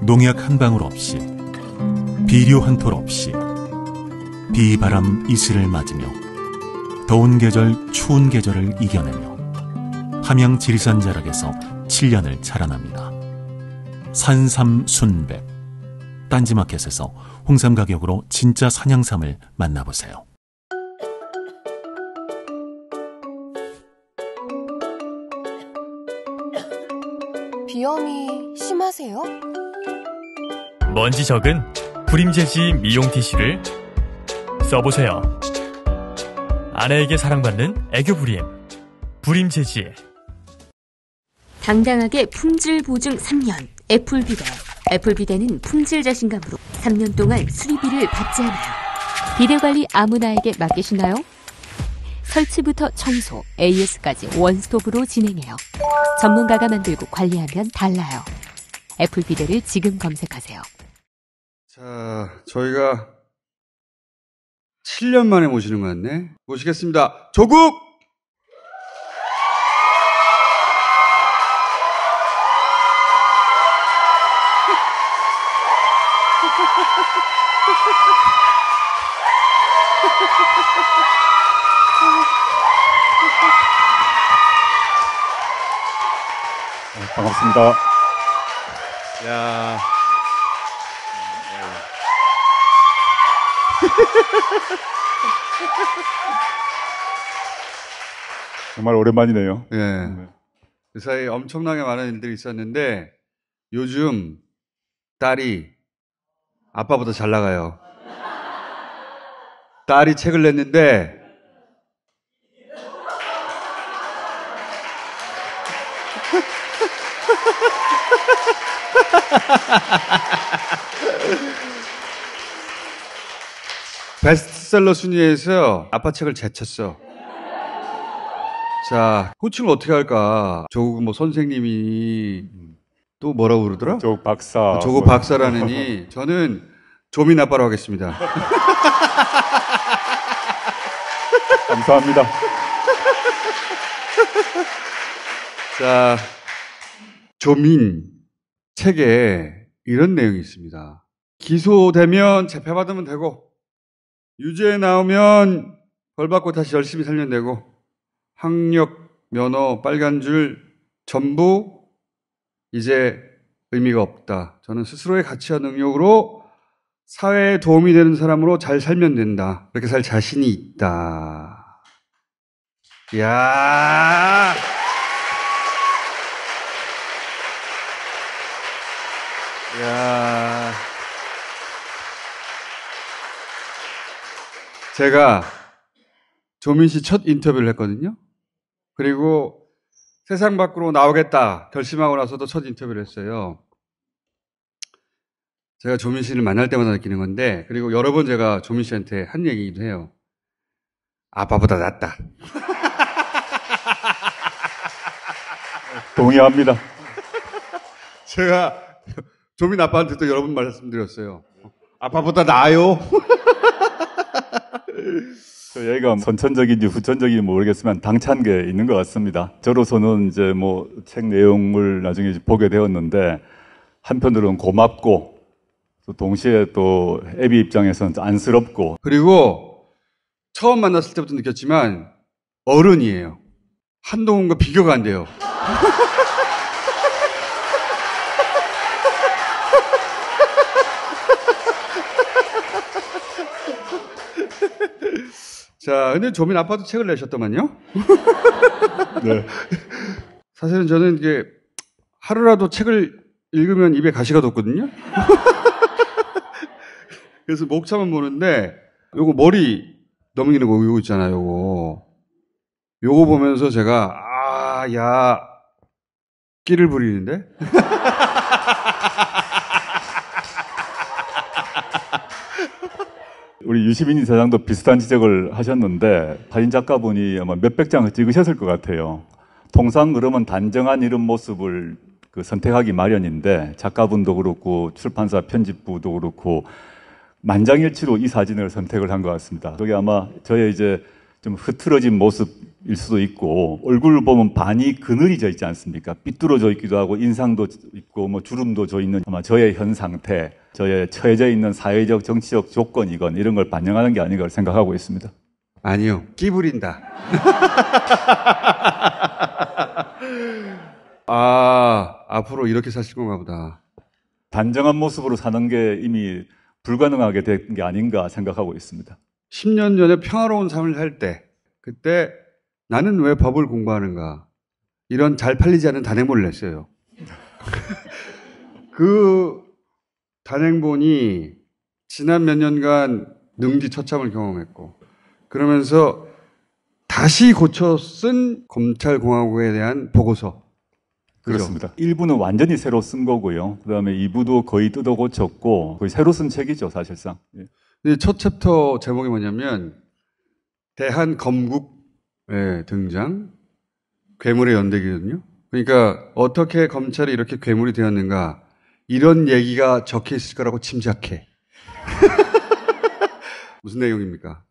농약 한 방울 없이, 비료 한 톨 없이, 비바람 이슬을 맞으며 더운 계절 추운 계절을 이겨내며 함양 지리산 자락에서 7년을 자라납니다. 산삼 순백. 딴지마켓에서 홍삼 가격으로 진짜 산양삼을 만나보세요. 비염이 심하세요? 먼지 적은 브림제지 미용 티슈를 써보세요. 아내에게 사랑받는 애교 브림, 브림제지. 당당하게 품질 보증 3년 애플비데. 애플비데는 품질 자신감으로 3년 동안 수리비를 받지 않아요. 비데 관리 아무나에게 맡기시나요? 설치부터 청소, AS까지 원스톱으로 진행해요. 전문가가 만들고 관리하면 달라요. 애플비데를 지금 검색하세요. 자, 저희가 7년 만에 모시는 것 같네. 모시겠습니다. 조국! 반갑습니다. 야. 정말 오랜만이네요. 예. 그 사이에 엄청나게 많은 일들이 있었는데 요즘 딸이 아빠보다 잘 나가요. 딸이 책을 냈는데 베스트셀러 순위에서 아빠 책을 제쳤어. 자, 호칭을 어떻게 할까? 조국 뭐 선생님이 또 뭐라고 그러더라? 조국 박사. 조국 박사라느니 저는 조민 아빠로 하겠습니다. 감사합니다. 자, 조민 책에 이런 내용이 있습니다. 기소되면 재패받으면 되고 유죄 나오면 벌 받고 다시 열심히 살면 되고 학력, 면허, 빨간 줄 전부 이제 의미가 없다. 저는 스스로의 가치와 능력으로 사회에 도움이 되는 사람으로 잘 살면 된다. 그렇게 살 자신이 있다. 이야. 이야. 제가 조민 씨 첫 인터뷰를 했거든요. 그리고 세상 밖으로 나오겠다 결심하고 나서도 첫 인터뷰를 했어요. 제가 조민 씨를 만날 때마다 느끼는 건데, 그리고 여러 번 제가 조민 씨한테 한 얘기기도 해요. 아빠보다 낫다. 동의합니다. 제가 조민 아빠한테 또 여러 번 말씀드렸어요. 아빠보다 나아요. 저 얘기가 선천적인지 후천적인지 모르겠지만 당찬 게 있는 것 같습니다. 저로서는 이제 뭐 책 내용을 나중에 보게 되었는데 한편으로는 고맙고 또 동시에 또 애비 입장에서는 안쓰럽고, 그리고 처음 만났을 때부터 느꼈지만 어른이에요. 한동훈과 비교가 안 돼요. 자, 근데 조민 아빠도 책을 내셨더만요? 네. 사실은 저는 이게 하루라도 책을 읽으면 입에 가시가 돋거든요? 그래서 목차만 보는데, 요거 머리 넘기는 거, 요거 있잖아요, 요거. 요거 보면서 제가, 야, 끼를 부리는데? 우리 유시민 이사장도 비슷한 지적을 하셨는데 사진 작가분이 아마 몇백 장을 찍으셨을 것 같아요. 통상 그러면 단정한 이런 모습을 선택하기 마련인데 작가분도 그렇고 출판사 편집부도 그렇고 만장일치로 이 사진을 선택을 한 것 같습니다. 저게 아마 저의 이제 좀 흐트러진 모습일 수도 있고, 얼굴 보면 반이 그늘이 져 있지 않습니까? 삐뚤어져 있기도 하고 인상도 있고 뭐 주름도 져 있는 아마 저의 현 상태, 저의 처해져 있는 사회적 정치적 조건이건 이런 걸 반영하는 게 아닌가 생각하고 있습니다. 아니요, 끼 부린다. 앞으로 이렇게 사실 건가 보다. 단정한 모습으로 사는 게 이미 불가능하게 된 게 아닌가 생각하고 있습니다. 10년 전에 평화로운 삶을 살 때, 그때 나는 왜 법을 공부하는가, 이런 잘 팔리지 않은 단행본을 냈어요. 그 단행본이 지난 몇 년간 능지처참을 경험했고 그러면서 다시 고쳐 쓴 검찰공화국에 대한 보고서. 그렇습니다. 1부는 완전히 새로 쓴 거고요. 그다음에 2부도 거의 뜯어 고쳤고 거의 새로 쓴 책이죠, 사실상. 예. 근데 첫 챕터 제목이 뭐냐면 대한검국의 등장, 괴물의 연대기거든요. 그러니까 어떻게 검찰이 이렇게 괴물이 되었는가 이런 얘기가 적혀 있을 거라고 짐작해. 무슨 내용입니까?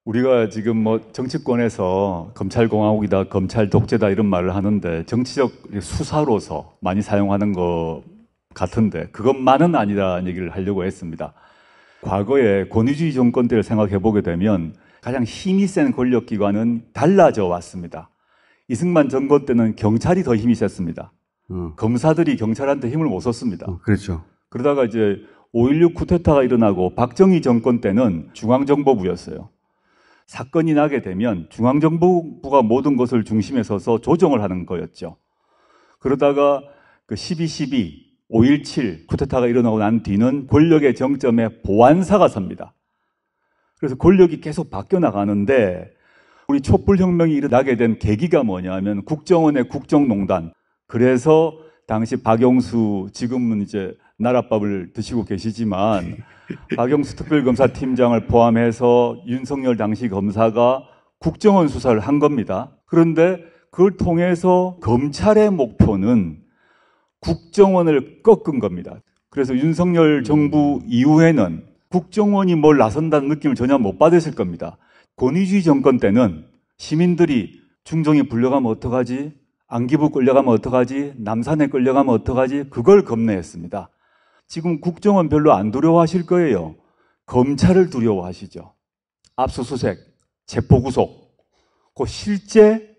우리가 지금 뭐 정치권에서 검찰공화국이다, 검찰 독재다 이런 말을 하는데 정치적 수사로서 많이 사용하는 것 같은데 그것만은 아니라는 얘기를 하려고 했습니다. 과거에 권위주의 정권 때를 생각해 보게 되면 가장 힘이 센 권력기관은 달라져 왔습니다. 이승만 정권 때는 경찰이 더 힘이 셌습니다. 검사들이 경찰한테 힘을 못 썼습니다. 그렇죠. 그러다가 이제 5.16 쿠데타가 일어나고 박정희 정권 때는 중앙정보부였어요. 사건이 나게 되면 중앙정보부가 모든 것을 중심에 서서 조정을 하는 거였죠. 그러다가 그 12.12, 5.17 쿠데타가 일어나고 난 뒤는 권력의 정점에 보안사가 섭니다. 그래서 권력이 계속 바뀌어 나가는데 우리 촛불혁명이 일어나게 된 계기가 뭐냐면 국정원의 국정농단. 그래서 당시 박영수, 지금은 이제 나랏밥을 드시고 계시지만 박영수 특별검사팀장을 포함해서 윤석열 당시 검사가 국정원 수사를 한 겁니다. 그런데 그걸 통해서 검찰의 목표는 국정원을 꺾은 겁니다. 그래서 윤석열 정부 이후에는 국정원이 뭘 나선다는 느낌을 전혀 못 받으실 겁니다. 권위주의 정권 때는 시민들이 중정에 불려가면 어떡하지? 안기부 끌려가면 어떡하지? 남산에 끌려가면 어떡하지? 그걸 겁내했습니다. 지금 국정원 별로 안 두려워하실 거예요. 검찰을 두려워하시죠. 압수수색, 체포구속. 그 실제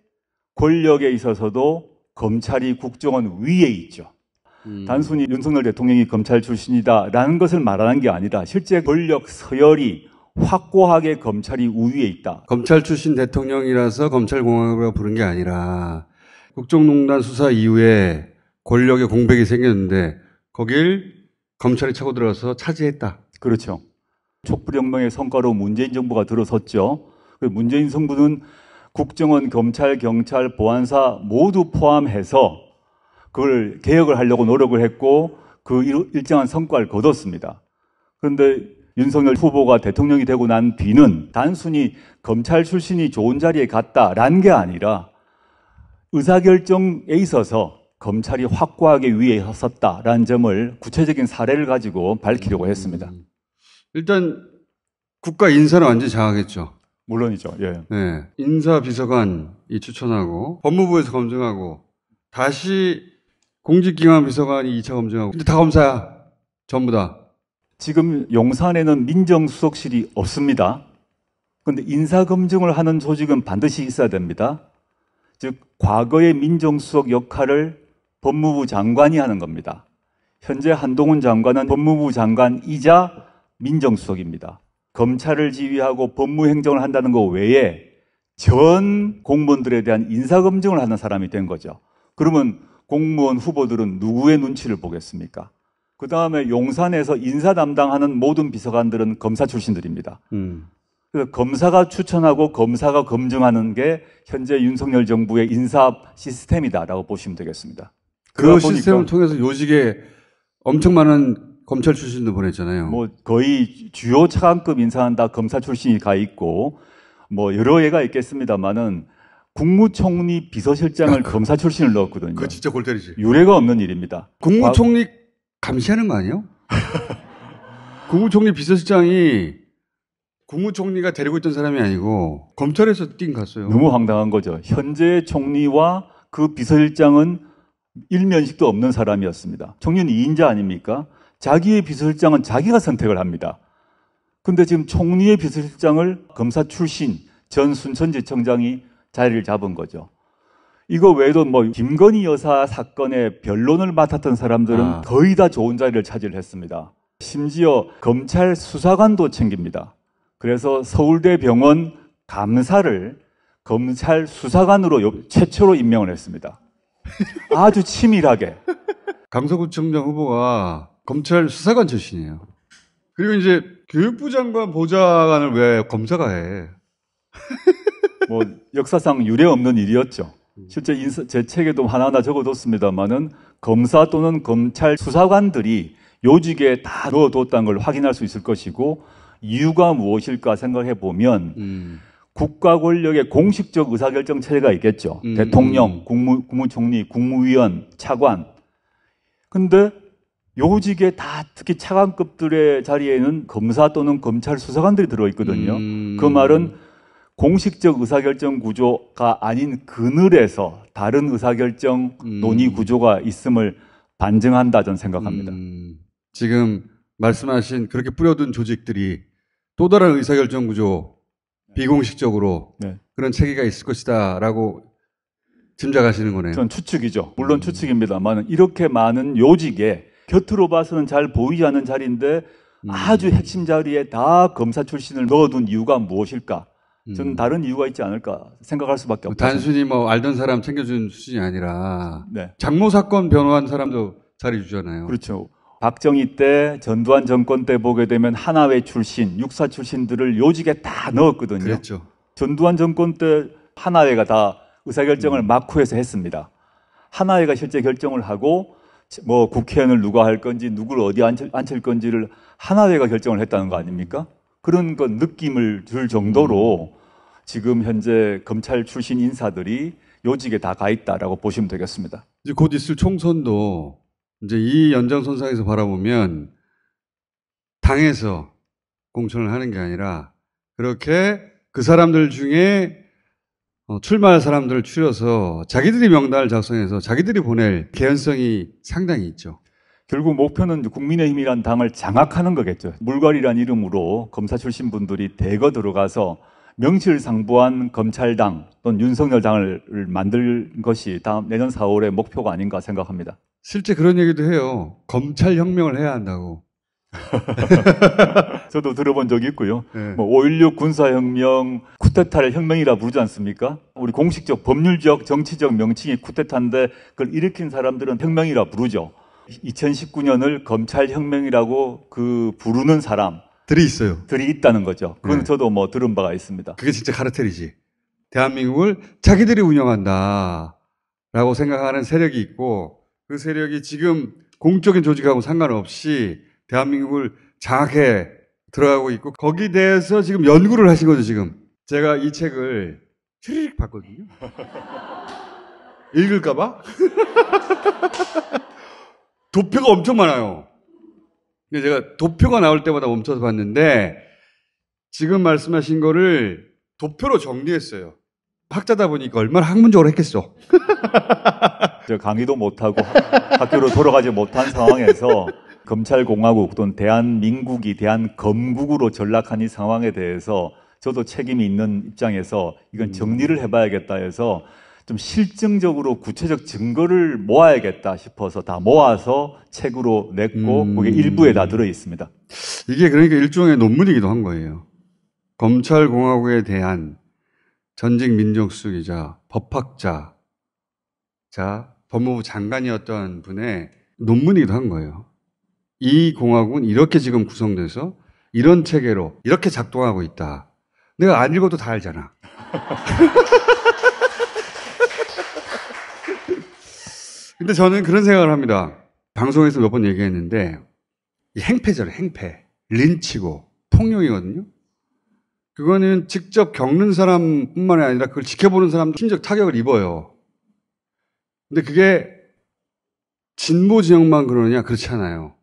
권력에 있어서도 검찰이 국정원 위에 있죠. 단순히 윤석열 대통령이 검찰 출신이다라는 것을 말하는 게 아니라 실제 권력 서열이 확고하게 검찰이 우위에 있다. 검찰 출신 대통령이라서 검찰공화국이라고 부른 게 아니라 국정농단 수사 이후에 권력의 공백이 생겼는데 거길 검찰이 차고 들어가서 차지했다. 그렇죠. 촛불혁명의 성과로 문재인 정부가 들어섰죠. 문재인 정부는 국정원, 검찰, 경찰, 보안사 모두 포함해서 그걸 개혁을 하려고 노력을 했고 그 일정한 성과를 거뒀습니다. 그런데 윤석열 후보가 대통령이 되고 난 뒤는 단순히 검찰 출신이 좋은 자리에 갔다라는 게 아니라 의사결정에 있어서 검찰이 확고하게 위에 섰다라는 점을 구체적인 사례를 가지고 밝히려고 했습니다. 일단 국가 인사는 완전히 장악했죠. 물론이죠. 예. 네. 인사비서관이 추천하고 법무부에서 검증하고 다시 공직기관 비서관이 2차 검증하고 근데 다 검사야. 전부 다. 지금 용산에는 민정수석실이 없습니다. 그런데 인사검증을 하는 조직은 반드시 있어야 됩니다. 즉 과거의 민정수석 역할을 법무부 장관이 하는 겁니다. 현재 한동훈 장관은 법무부 장관이자 민정수석입니다. 검찰을 지휘하고 법무행정을 한다는 것 외에 전 공무원들에 대한 인사검증을 하는 사람이 된 거죠. 그러면 공무원 후보들은 누구의 눈치를 보겠습니까? 그 다음에 용산에서 인사 담당하는 모든 비서관들은 검사 출신들입니다. 그래서 검사가 추천하고 검사가 검증하는 게 현재 윤석열 정부의 인사 시스템이다라고 보시면 되겠습니다. 그 시스템을 통해서 요직에 엄청 많은 검찰 출신도 보냈잖아요. 뭐 거의 주요 차관급 인사는 다 검사 출신이 가 있고 뭐 여러 예가 있겠습니다만은 국무총리 비서실장을 검사 출신을 넣었거든요. 그거 진짜 골 때리지. 유례가 없는 일입니다. 국무총리 감시하는 거 아니에요? 국무총리 비서실장이 국무총리가 데리고 있던 사람이 아니고 검찰에서 띵 갔어요. 너무 황당한 거죠. 현재 총리와 그 비서실장은 일면식도 없는 사람이었습니다. 총리는 2인자 아닙니까? 자기의 비서실장은 자기가 선택을 합니다. 근데 지금 총리의 비서실장을 검사 출신 전 순천지청장이 자리를 잡은 거죠. 이거 외에도 뭐 김건희 여사 사건의 변론을 맡았던 사람들은 거의 다 좋은 자리를 차지를 했습니다. 심지어 검찰 수사관도 챙깁니다. 그래서 서울대 병원 감사를 검찰 수사관으로 최초로 임명을 했습니다. 아주 치밀하게. 강서구청장 후보가 검찰 수사관 출신이에요. 그리고 이제 교육부 장관 보좌관을 왜 검사가 해? 뭐 역사상 유례 없는 일이었죠. 실제 제 책에도 하나하나 적어뒀습니다만은 검사 또는 검찰 수사관들이 요직에 다 넣어뒀다는 걸 확인할 수 있을 것이고 이유가 무엇일까 생각해 보면 국가 권력의 공식적 의사결정 체제가 있겠죠. 대통령, 국무총리, 국무위원, 차관. 근데 요직에 다 특히 차관급들의 자리에는 검사 또는 검찰 수사관들이 들어있거든요. 그 말은 공식적 의사결정 구조가 아닌 그늘에서 다른 의사결정 논의 구조가 있음을 반증한다 저는 생각합니다. 지금 말씀하신 그렇게 뿌려둔 조직들이 또 다른 의사결정 구조 비공식적으로 네. 그런 체계가 있을 것이다라고 짐작하시는 거네요. 전 추측이죠. 물론 추측입니다만 이렇게 많은 요직에 곁으로 봐서는 잘 보이지 않는 자리인데 아주 핵심 자리에 다 검사 출신을 넣어둔 이유가 무엇일까? 저는 다른 이유가 있지 않을까 생각할 수밖에 없다. 단순히 뭐 알던 사람 챙겨준 수준이 아니라 네. 장모 사건 변호한 사람도 자리 주잖아요. 그렇죠. 박정희 때 전두환 정권 때 보게 되면 하나회 출신, 육사 출신들을 요직에 다 넣었거든요. 그랬죠. 전두환 정권 때 하나회가 다 의사결정을 막후에서 했습니다. 하나회가 실제 결정을 하고 뭐 국회의원을 누가 할 건지 누구를 어디 앉힐 건지를 하나회가 결정을 했다는 거 아닙니까? 그런 건 느낌을 줄 정도로 지금 현재 검찰 출신 인사들이 요직에 다 가 있다라고 보시면 되겠습니다. 이제 곧 있을 총선도 이제 이 연장선상에서 바라보면 당에서 공천을 하는 게 아니라 그렇게 그 사람들 중에 출마할 사람들을 추려서 자기들이 명단을 작성해서 자기들이 보낼 개연성이 상당히 있죠. 결국 목표는 국민의힘이란 당을 장악하는 거겠죠. 물갈이란 이름으로 검사 출신 분들이 대거 들어가서 명실상부한 검찰당 또는 윤석열 당을 만들 것이 다음 내년 4월의 목표가 아닌가 생각합니다. 실제 그런 얘기도 해요. 검찰 혁명을 해야 한다고. 저도 들어본 적이 있고요. 네. 뭐 5.16 군사혁명, 쿠데타를 혁명이라 부르지 않습니까? 우리 공식적 법률적 정치적 명칭이 쿠데타인데 그걸 일으킨 사람들은 혁명이라 부르죠. 2019년을 검찰혁명이라고 부르는 사람들이 있어요. 들이 있다는 거죠. 그건 네. 저도 뭐 들은 바가 있습니다. 그게 진짜 카르텔이지. 대한민국을 자기들이 운영한다라고 생각하는 세력이 있고 그 세력이 지금 공적인 조직하고 상관없이 대한민국을 장악해 들어가고 있고 거기에 대해서 지금 연구를 하신 거죠, 지금. 제가 이 책을 휘리릭 봤거든요. 읽을까봐? 도표가 엄청 많아요. 근데 제가 도표가 나올 때마다 멈춰서 봤는데 지금 말씀하신 거를 도표로 정리했어요. 학자다 보니까 얼마나 학문적으로 했겠어. 저 강의도 못하고 학교로 돌아가지 못한 상황에서 검찰공화국 또는 대한민국이 대한검국으로 전락한 이 상황에 대해서 저도 책임이 있는 입장에서 이건 정리를 해봐야겠다 해서 좀 실증적으로 구체적 증거를 모아야겠다 싶어서 다 모아서 책으로 냈고 그게 일부에 다 들어있습니다. 이게 그러니까 일종의 논문이기도 한 거예요. 검찰공화국에 대한 전직 민정수석이자 법학자, 법무부 장관이었던 분의 논문이기도 한 거예요. 이 공화국은 이렇게 지금 구성돼서 이런 체계로 이렇게 작동하고 있다. 내가 안 읽어도 다 알잖아. 근데 저는 그런 생각을 합니다. 방송에서 몇 번 얘기했는데 이 행패잖아요. 행패. 린치고 폭력이거든요. 그거는 직접 겪는 사람뿐만 아니라 그걸 지켜보는 사람도 심적 타격을 입어요. 근데 그게 진보 진영만 그러느냐? 그렇지 않아요.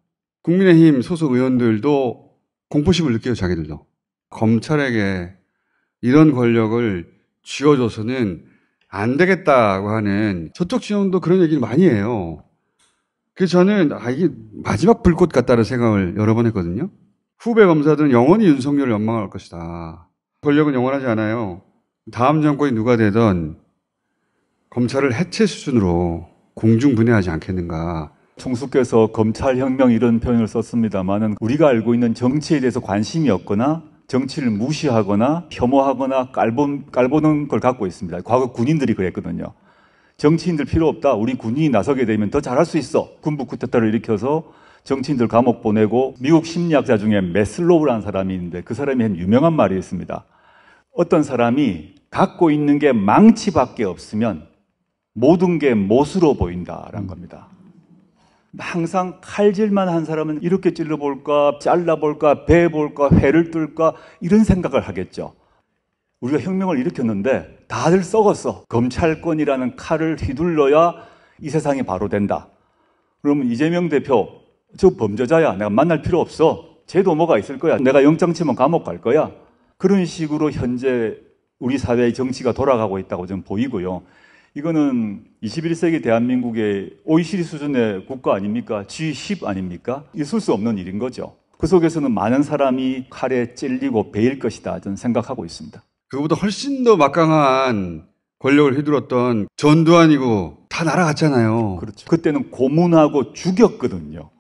국민의힘 소속 의원들도 공포심을 느껴요, 자기들도. 검찰에게 이런 권력을 쥐어줘서는 안 되겠다고 하는 저쪽 진영도 그런 얘기를 많이 해요. 그래서 저는 이게 마지막 불꽃 같다는 생각을 여러 번 했거든요. 후배 검사들은 영원히 윤석열을 연망할 것이다. 권력은 영원하지 않아요. 다음 정권이 누가 되든 검찰을 해체 수준으로 공중분해하지 않겠는가. 총수께서 검찰혁명 이런 표현을 썼습니다만은 우리가 알고 있는 정치에 대해서 관심이 없거나 정치를 무시하거나 혐오하거나 깔보는 걸 갖고 있습니다. 과거 군인들이 그랬거든요. 정치인들 필요 없다. 우리 군인이 나서게 되면 더 잘할 수 있어. 군부 쿠데타를 일으켜서 정치인들 감옥 보내고 미국 심리학자 중에 메슬로우라는 사람이 있는데 그 사람이 한 유명한 말이 있습니다. 어떤 사람이 갖고 있는 게 망치밖에 없으면 모든 게 못으로 보인다라는 겁니다. 항상 칼질만 한 사람은 이렇게 찔러볼까, 잘라볼까, 베볼까, 회를 뚫을까 이런 생각을 하겠죠. 우리가 혁명을 일으켰는데 다들 썩었어. 검찰권이라는 칼을 휘둘러야 이 세상이 바로 된다. 그러면 이재명 대표, 저 범죄자야. 내가 만날 필요 없어. 쟤도 뭐가 있을 거야. 내가 영장 치면 감옥 갈 거야. 그런 식으로 현재 우리 사회의 정치가 돌아가고 있다고 저는 보이고요. 이거는 21세기 대한민국의 OECD 수준의 국가 아닙니까? G10 아닙니까? 있을 수 없는 일인 거죠. 그 속에서는 많은 사람이 칼에 찔리고 베일 것이다 저는 생각하고 있습니다. 그거보다 훨씬 더 막강한 권력을 휘둘렀던 전두환이고 다 날아갔잖아요. 그렇죠. 그때는 고문하고 죽였거든요.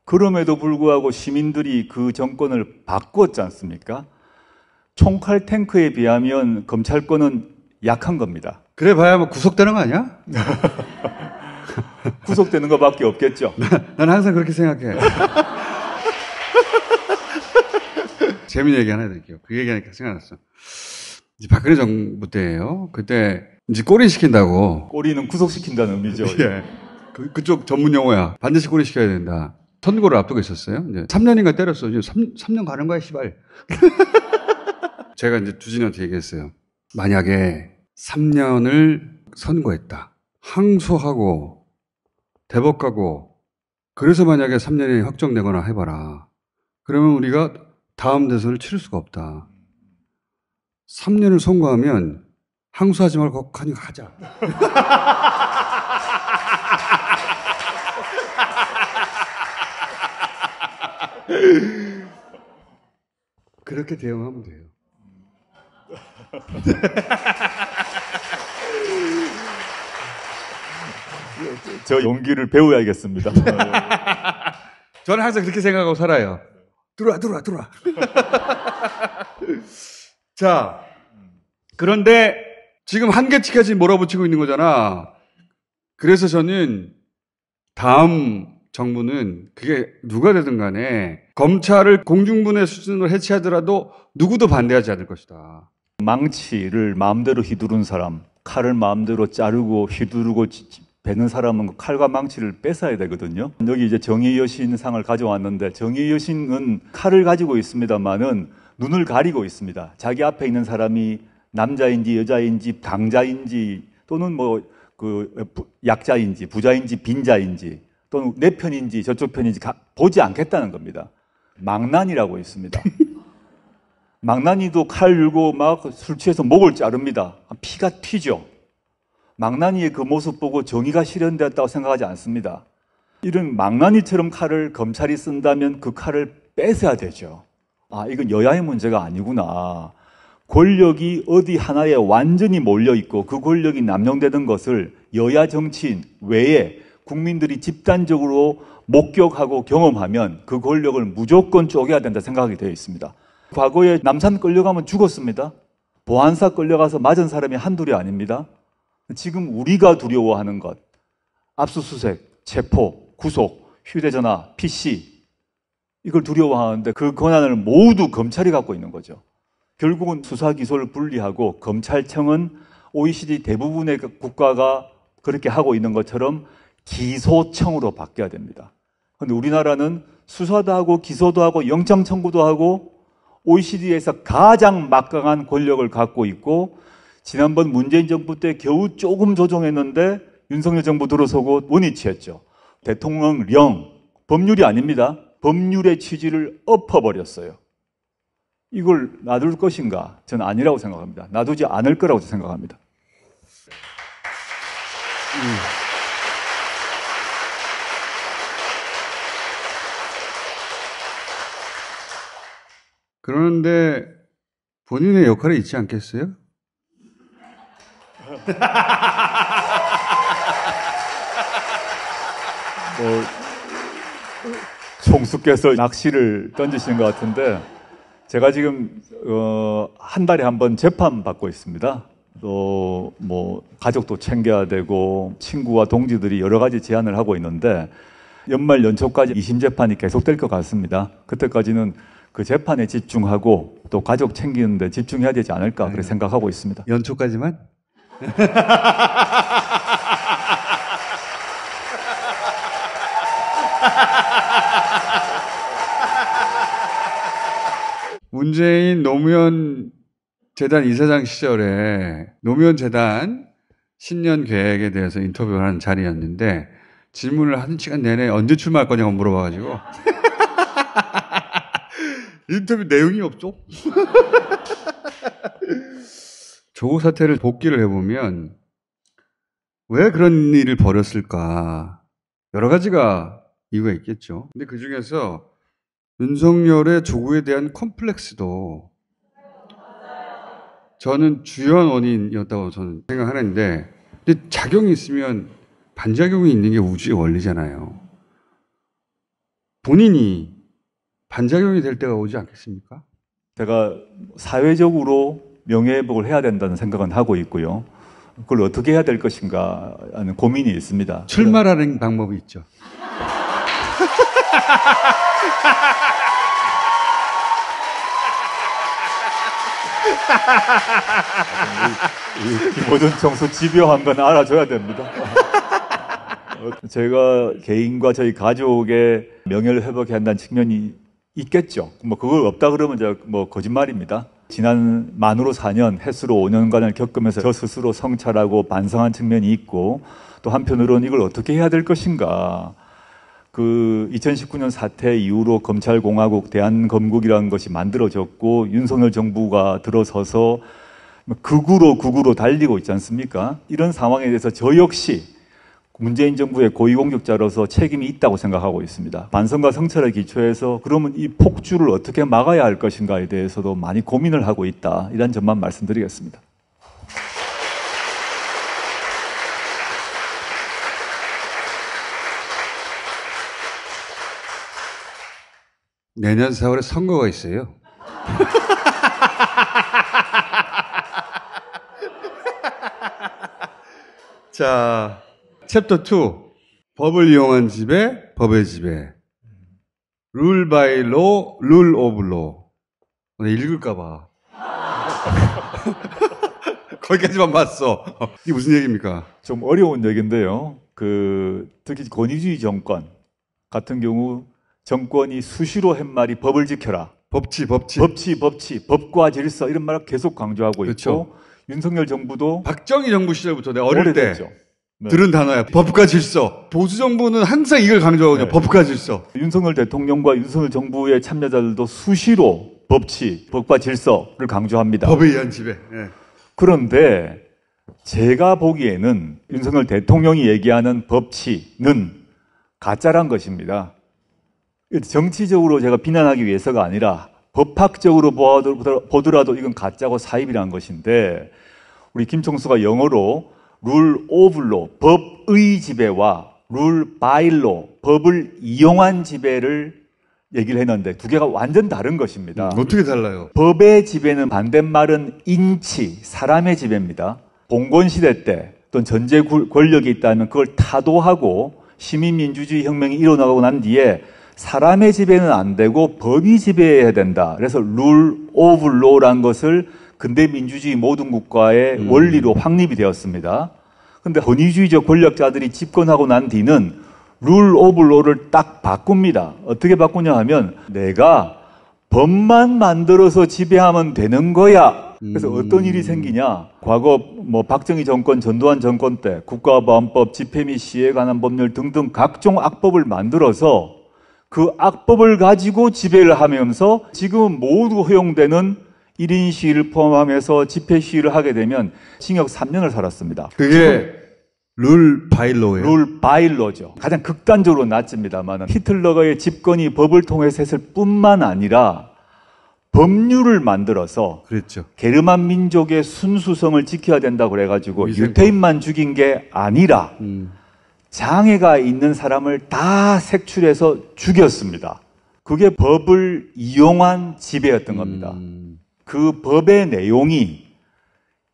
그럼에도 불구하고 시민들이 그 정권을 바꾸었지 않습니까? 총칼 탱크에 비하면 검찰권은 약한 겁니다. 그래 봐야 뭐 구속되는 거 아니야? 구속되는 것밖에 없겠죠. 난 항상 그렇게 생각해. 재밌는 얘기 하나 해드릴게요. 그 얘기하니까 생각났어. 이제 박근혜 정부 때예요. 그때 이제 꼬리 시킨다고. 꼬리는 구속시킨다는 의미죠. 예. 그쪽 전문 용어야. 반드시 꼬리 시켜야 된다. 선고를 앞두고 있었어요. 이제 3년인가 때렸어. 이제 3년 가는 거야, 시발. 제가 이제 주진이한테 얘기했어요. 만약에 3년을 선고했다. 항소하고 대법 가고 그래서 만약에 3년이 확정되거나 해봐라. 그러면 우리가 다음 대선을 치를 수가 없다. 3년을 선고하면 항소하지 말고 그냥 하자. 그렇게 대응하면 돼요. 저 용기를 배워야겠습니다. 저는 항상 그렇게 생각하고 살아요. 들어와. 자, 그런데 지금 한계치까지 몰아붙이고 있는 거잖아. 그래서 저는 다음 정부는 그게 누가 되든 간에 검찰을 공중분해 수준으로 해체하더라도 누구도 반대하지 않을 것이다. 망치를 마음대로 휘두른 사람, 칼을 마음대로 자르고 휘두르고 베는 사람은 칼과 망치를 뺏어야 되거든요. 여기 이제 정의의 여신상을 가져왔는데 정의의 여신은 칼을 가지고 있습니다만은 눈을 가리고 있습니다. 자기 앞에 있는 사람이 남자인지 여자인지 강자인지 또는 약자인지 부자인지 빈자인지 또는 내 편인지 저쪽 편인지 보지 않겠다는 겁니다. 망나니라고 있습니다. 망나니도 칼 들고 막 술 취해서 목을 자릅니다. 피가 튀죠. 망나니의 그 모습 보고 정의가 실현되었다고 생각하지 않습니다. 이런 망나니처럼 칼을 검찰이 쓴다면 그 칼을 뺏어야 되죠. 아, 이건 여야의 문제가 아니구나. 권력이 어디 하나에 완전히 몰려있고 그 권력이 남용되는 것을 여야 정치인 외에 국민들이 집단적으로 목격하고 경험하면 그 권력을 무조건 쪼개야 된다 생각하게 되어 있습니다. 과거에 남산 끌려가면 죽었습니다. 보안사 끌려가서 맞은 사람이 한둘이 아닙니다. 지금 우리가 두려워하는 것, 압수수색, 체포, 구속, 휴대전화, PC 이걸 두려워하는데 그 권한을 모두 검찰이 갖고 있는 거죠. 결국은 수사 기소를 분리하고 검찰청은 OECD 대부분의 국가가 그렇게 하고 있는 것처럼 기소청으로 바뀌어야 됩니다. 그런데 우리나라는 수사도 하고 기소도 하고 영장 청구도 하고 OECD에서 가장 막강한 권력을 갖고 있고 지난번 문재인 정부 때 겨우 조금 조정했는데 윤석열 정부 들어서고 원위치했죠. 대통령령, 법률이 아닙니다. 법률의 취지를 엎어버렸어요. 이걸 놔둘 것인가? 저는 아니라고 생각합니다. 놔두지 않을 거라고 생각합니다. 그러는데 본인의 역할이 있지 않겠어요? 총수께서 낚시를 던지시는 것 같은데 제가 지금 한 달에 한 번 재판 받고 있습니다. 또 뭐 가족도 챙겨야 되고 친구와 동지들이 여러 가지 제안을 하고 있는데 연말 연초까지 2심 재판이 계속될 것 같습니다. 그때까지는 그 재판에 집중하고 또 가족 챙기는 데 집중해야 되지 않을까 그렇게 생각하고 있습니다. 연초까지만? 문재인 노무현 재단 이사장 시절에 노무현 재단 신년 계획에 대해서 인터뷰를 하는 자리였는데 질문을 한 시간 내내 언제 출마할 거냐고 물어봐가지고 인터뷰 내용이 없죠. 조국 사태를 복기를 해보면 왜 그런 일을 벌였을까 여러 가지가 이유가 있겠죠. 근데 그 중에서 윤석열의 조국에 대한 컴플렉스도 저는 주요한 원인이었다고 저는 생각하는데, 근데 작용이 있으면 반작용이 있는 게 우주의 원리잖아요. 본인이 반작용이 될 때가 오지 않겠습니까? 제가 사회적으로 명예회복을 해야 된다는 생각은 하고 있고요. 그걸 어떻게 해야 될 것인가 하는 고민이 있습니다. 출마라는 방법이 있죠. 김어준 총수 집요한 건 알아줘야 됩니다. 제가 개인과 저희 가족의 명예를 회복해야 한다는 측면이 있겠죠. 뭐 그걸 없다 그러면 제가 뭐 거짓말입니다. 지난 만으로 4년, 햇수로 5년간을 겪으면서 저 스스로 성찰하고 반성한 측면이 있고, 또 한편으로는 이걸 어떻게 해야 될 것인가. 그 2019년 사태 이후로 검찰공화국, 대한검국이라는 것이 만들어졌고 윤석열 정부가 들어서서 극우로 달리고 있지 않습니까? 이런 상황에 대해서 저 역시 문재인 정부의 고위공직자로서 책임이 있다고 생각하고 있습니다. 반성과 성찰에 기초해서 그러면 이 폭주를 어떻게 막아야 할 것인가에 대해서도 많이 고민을 하고 있다. 이런 점만 말씀드리겠습니다. 내년 4월에 선거가 있어요. 자, 챕터 2. 법을 이용한 지배, 법의 지배. 룰 바이 로, 룰 오브 로. 오늘 읽을까봐. 거기까지만 봤어. 이게 무슨 얘기입니까? 좀 어려운 얘기인데요. 특히 권위주의 정권 같은 경우 정권이 수시로 한 말이 법을 지켜라. 법치. 법과 질서 이런 말을 계속 강조하고 그렇죠. 있고 윤석열 정부도 박정희 정부 시절부터 내가 어릴 때 네. 들은 단어야. 법과 질서. 보수 정부는 항상 이걸 강조하거든요. 네. 법과 질서. 윤석열 대통령과 윤석열 정부의 참여자들도 수시로 법과 질서를 강조합니다. 법에 의한 지배. 네. 그런데 제가 보기에는 윤석열 대통령이 얘기하는 법치는 가짜란 것입니다. 정치적으로 제가 비난하기 위해서가 아니라 법학적으로 보더라도 이건 가짜고 사입이라는 것인데, 우리 김총수가 영어로 룰 오브 로, 법의 지배와 룰 바이 로, 법을 이용한 지배를 얘기를 했는데 두 개가 완전 다른 것입니다. 어떻게 달라요? 법의 지배는 반대말은 인치, 사람의 지배입니다. 봉건 시대 때 또는 전제 권력이 있다면 그걸 타도하고 시민민주주의 혁명이 일어나고 난 뒤에 사람의 지배는 안 되고 법이 지배해야 된다. 그래서 룰 오브 로라는 것을 근대 민주주의 모든 국가의 원리로 확립이 되었습니다. 그런데 권위주의적 권력자들이 집권하고 난 뒤는 룰 오브 로를 딱 바꿉니다. 어떻게 바꾸냐 하면 내가 법만 만들어서 지배하면 되는 거야. 그래서 어떤 일이 생기냐. 과거 박정희 정권, 전두환 정권 때 국가보안법, 집회 및 시위에 관한 법률 등등 각종 악법을 만들어서 그 악법을 가지고 지배를 하면서 지금은 모두 허용되는 1인 시위를 포함하면서 집회 시위를 하게 되면 징역 3년을 살았습니다. 그게 룰 바이 로예요? 룰 바이 로죠. 가장 극단적으로 낮습니다만 히틀러의 집권이 법을 통해서 했을 뿐만 아니라 법률을 만들어서 그랬죠. 게르만 민족의 순수성을 지켜야 된다고 그래가지고 유태인만 죽인 게 아니라 장애가 있는 사람을 다 색출해서 죽였습니다. 그게 법을 이용한 지배였던 겁니다. 그 법의 내용이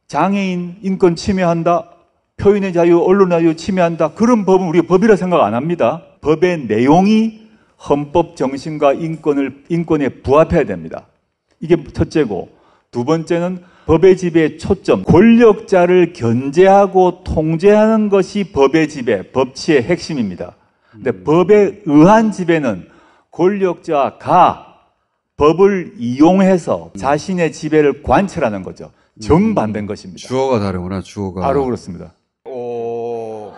장애인 인권 침해한다, 표현의 자유, 언론의 자유 침해한다, 그런 법은 우리가 법이라 생각 안 합니다. 법의 내용이 헌법 정신과 인권에 부합해야 됩니다. 이게 첫째고, 두 번째는 법의 지배의 초점, 권력자를 견제하고 통제하는 것이 법의 지배, 법치의 핵심입니다. 근데 법에 의한 지배는 권력자가 법을 이용해서 자신의 지배를 관철하는 거죠. 정반대인 것입니다. 주어가 다르구나, 주어가. 바로 그렇습니다. 오.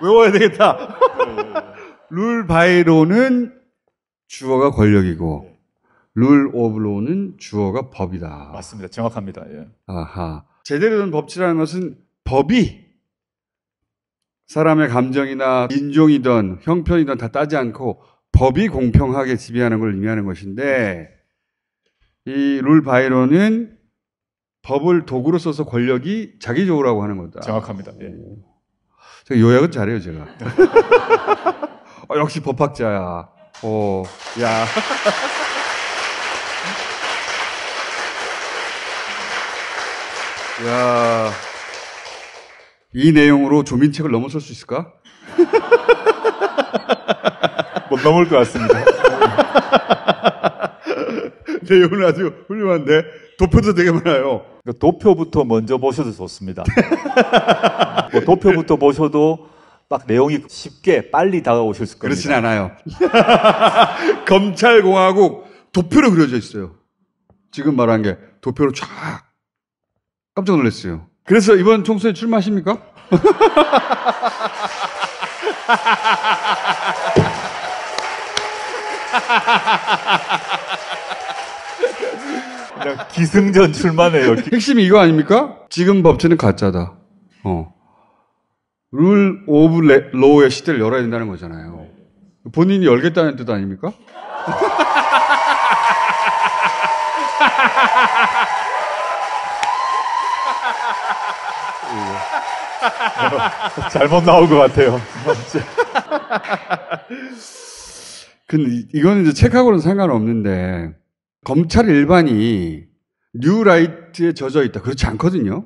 외워야 되겠다. 룰 바이로는 주어가 권력이고, 룰 오브 로는 주어가 법이다. 맞습니다. 정확합니다. 예. 아하. 제대로 된 법치라는 것은 법이 사람의 감정이나 인종이든 형편이든 다 따지 않고 법이 공평하게 지배하는 걸 의미하는 것인데, 이 룰 바이로는 법을 도구로 써서 권력이 자기 좋으라고 하는 거다. 정확합니다. 예. 제가 요약은 잘해요, 제가. 역시 법학자야. 야. 야. 이 내용으로 조민책을 넘어설 수 있을까? 못 넘을 것 같습니다. 내용은 아주 훌륭한데 도표도 되게 많아요. 도표부터 먼저 보셔도 좋습니다. 뭐 도표부터 보셔도 막 내용이 쉽게 빨리 다가오실 겁니다. 그렇진 않아요. 검찰공화국 도표로 그려져 있어요. 지금 말한 게 도표로 쫙 깜짝 놀랐어요. 그래서 이번 총선에 출마하십니까? 그냥 기승전 출마네요. 핵심이 이거 아닙니까? 지금 법치는 가짜다. 룰 오브 로우의 시대를 열어야 된다는 거잖아요. 본인이 열겠다는 뜻 아닙니까? 잘못 나온 것 같아요. 근데 이거는 이제 책하고는 상관없는데, 검찰 일반이 뉴라이트에 젖어 있다. 그렇지 않거든요.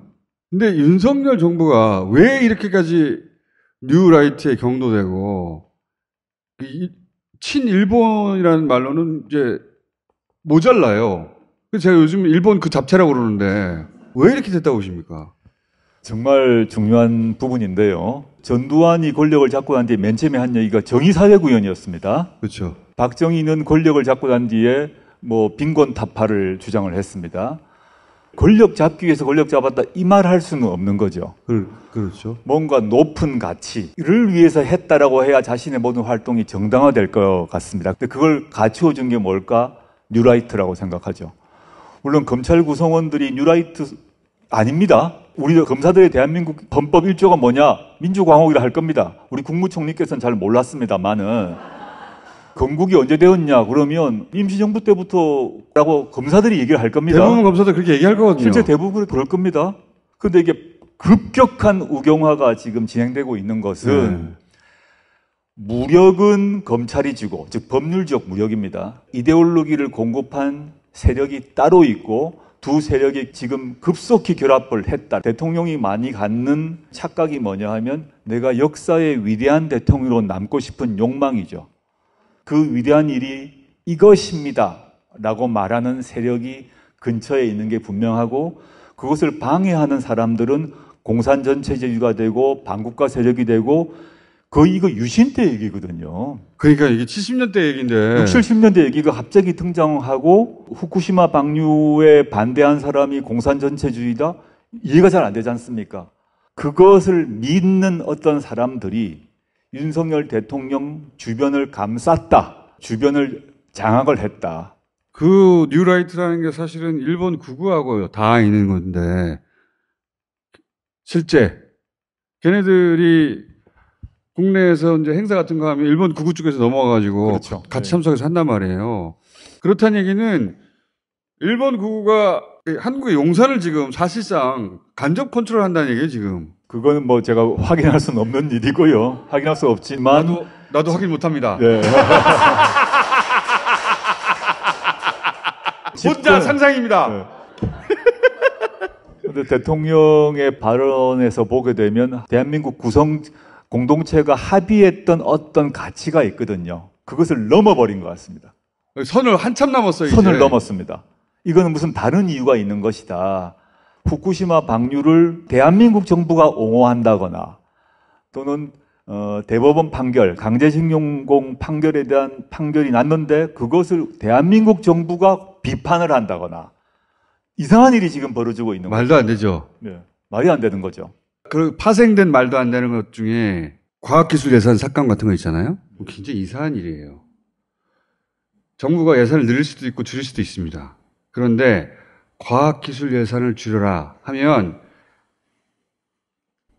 근데 윤석열 정부가 왜 이렇게까지 뉴라이트에 경도되고, 친일본이라는 말로는 이제 모자라요. 그래서 제가 요즘 일본 그 잡채라고 그러는데, 왜 이렇게 됐다고 보십니까? 정말 중요한 부분인데요. 전두환이 권력을 잡고 난 뒤에 맨 처음에 한 얘기가 정의사회구현이었습니다. 그렇죠. 박정희는 권력을 잡고 난 뒤에 뭐 빈곤타파를 주장을 했습니다. 권력 잡기 위해서 권력 잡았다 이 말 할 수는 없는 거죠. 그렇죠. 뭔가 높은 가치를 위해서 했다라고 해야 자신의 모든 활동이 정당화될 것 같습니다. 근데 그걸 갖추어 준 게 뭘까? 뉴라이트라고 생각하죠. 물론 검찰 구성원들이 뉴라이트 아닙니다. 우리 검사들의 대한민국 헌법 1조가 뭐냐? 민주공화국이라 할 겁니다. 우리 국무총리께서는 잘 몰랐습니다만은 건국이 언제 되었냐? 그러면 임시정부 때부터라고 검사들이 얘기를 할 겁니다. 대부분 검사들 그렇게 얘기할 거거든요. 실제 대부분 그럴 겁니다. 그런데 이게 급격한 우경화가 지금 진행되고 있는 것은 무력은 검찰이 쥐고, 즉 법률적 무력입니다. 이데올로기를 공급한 세력이 따로 있고 두 세력이 지금 급속히 결합을 했다. 대통령이 많이 갖는 착각이 뭐냐 하면 내가 역사의 위대한 대통령으로 남고 싶은 욕망이죠. 그 위대한 일이 이것입니다 라고 말하는 세력이 근처에 있는 게 분명하고, 그것을 방해하는 사람들은 공산전체주의가 되고 반국가 세력이 되고, 거의 이거 유신 때 얘기거든요. 그러니까 이게 70년대 얘기인데 60, 70년대 얘기가 갑자기 등장하고 후쿠시마 방류에 반대한 사람이 공산전체주의다? 이해가 잘 안 되지 않습니까? 그것을 믿는 어떤 사람들이 윤석열 대통령 주변을 감쌌다. 주변을 장악을 했다. 그 뉴라이트라는 게 사실은 일본 구구하고 다 있는 건데, 실제 걔네들이 국내에서 이제 행사 같은 거 하면 일본 구구 쪽에서 넘어가가지고 그렇죠. 같이 참석해서 한단 말이에요. 그렇다는 얘기는 일본 구구가 한국의 용산을 지금 사실상 간접 컨트롤 한다는 얘기예요, 지금. 그거는 뭐 제가 확인할 수는 없는 일이고요. 확인할 수 없지만. 나도 확인 못 합니다. 네. 혼자 상상입니다. 네. 근데 대통령의 발언에서 보게 되면 대한민국 구성 공동체가 합의했던 어떤 가치가 있거든요. 그것을 넘어버린 것 같습니다. 선을 한참 넘었어요. 선을 이제. 넘었습니다. 이거는 무슨 다른 이유가 있는 것이다. 후쿠시마 방류를 대한민국 정부가 옹호한다거나 또는 대법원 판결, 강제징용 판결에 대한 판결이 났는데 그것을 대한민국 정부가 비판을 한다거나 이상한 일이 지금 벌어지고 있는 거죠. 말도 안 되죠. 네, 말이 안 되는 거죠. 그 파생된 말도 안 되는 것 중에 과학기술 예산 삭감 같은 거 있잖아요. 굉장히 이상한 일이에요. 정부가 예산을 늘릴 수도 있고 줄일 수도 있습니다. 그런데 과학기술 예산을 줄여라 하면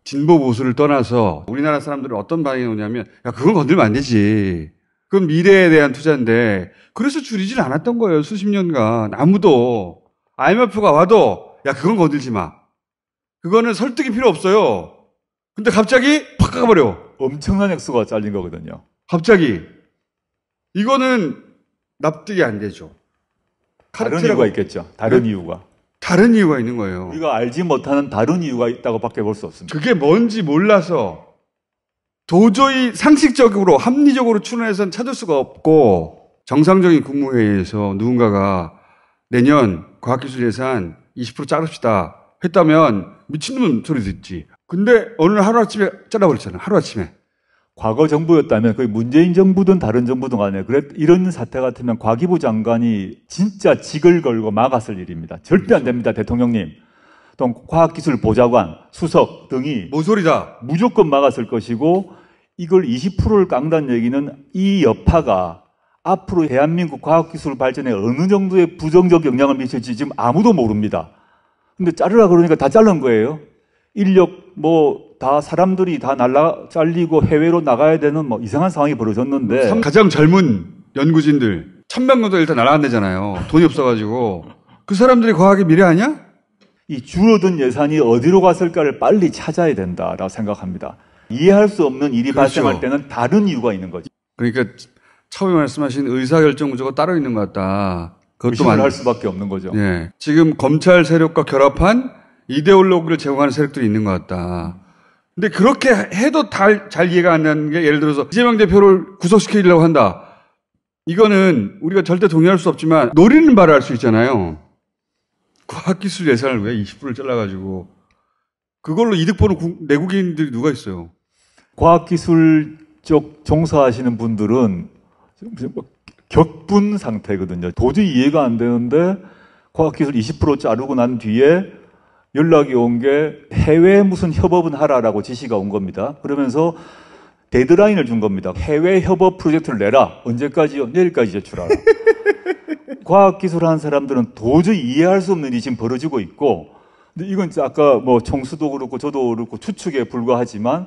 진보 보수를 떠나서 우리나라 사람들은 어떤 반응이 오냐면 야 그건 건들면 안 되지. 그건 미래에 대한 투자인데 그래서 줄이질 않았던 거예요. 수십 년간. 아무도 IMF가 와도 야 그건 건들지 마. 그거는 설득이 필요 없어요. 근데 갑자기 팍 가버려. 엄청난 액수가 잘린 거거든요. 갑자기. 이거는 납득이 안 되죠. 다른 이유가 있겠죠. 다른 이유가. 다른 이유가 있는 거예요. 우리가 알지 못하는 다른 이유가 있다고 밖에 볼 수 없습니다. 그게 뭔지 몰라서 도저히 상식적으로 합리적으로 추론해서는 찾을 수가 없고 정상적인 국무회의에서 누군가가 내년 과학기술 예산 20% 자릅시다 했다면 미친놈 소리 듣지. 근데 어느 날 하루아침에 잘라버렸잖아요. 하루아침에. 과거 정부였다면 거의 문재인 정부든 다른 정부든 간에 이런 사태 같으면 과기부 장관이 진짜 직을 걸고 막았을 일입니다. 절대 안 됩니다. 대통령님. 또 과학기술보좌관, 수석 등이 모서리다. 무조건 막았을 것이고 이걸 20%를 깎는다는 얘기는 이 여파가 앞으로 대한민국 과학기술 발전에 어느 정도의 부정적 영향을 미칠지 지금 아무도 모릅니다. 근데 자르라 그러니까 다 자른 거예요. 인력 다 사람들이 다 잘리고 해외로 나가야 되는 이상한 상황이 벌어졌는데 가장 젊은 연구진들 1,000명도 일단 날아간다잖아요. 돈이 없어가지고. 그 사람들이 과학의 미래 아니야? 이 줄어든 예산이 어디로 갔을까를 빨리 찾아야 된다라고 생각합니다. 이해할 수 없는 일이 그렇죠. 발생할 때는 다른 이유가 있는 거죠. 그러니까 처음에 말씀하신 의사결정 구조가 따로 있는 것 같다. 그것도 의심을 할 수밖에 없는 거죠. 예. 지금 검찰 세력과 결합한 이데올로기를 제공하는 세력들이 있는 것 같다. 근데 그렇게 해도 잘 이해가 안 나는 게 예를 들어서 이재명 대표를 구속시키려고 한다. 이거는 우리가 절대 동의할 수 없지만 노리는 바를 알 수 있잖아요. 과학기술 예산을 왜 20%를 잘라가지고 그걸로 이득 보는 내국인들이 누가 있어요? 과학기술 쪽 종사하시는 분들은 격분 상태거든요. 도저히 이해가 안 되는데 과학기술 20% 자르고 난 뒤에 연락이 온 게 해외 무슨 협업은 하라라고 지시가 온 겁니다. 그러면서 데드라인을 준 겁니다. 해외 협업 프로젝트를 내라. 언제까지요? 내일까지 제출하라. 과학기술 하는 사람들은 도저히 이해할 수 없는 일이 지금 벌어지고 있고, 근데 이건 아까 총수도 그렇고 저도 그렇고 추측에 불과하지만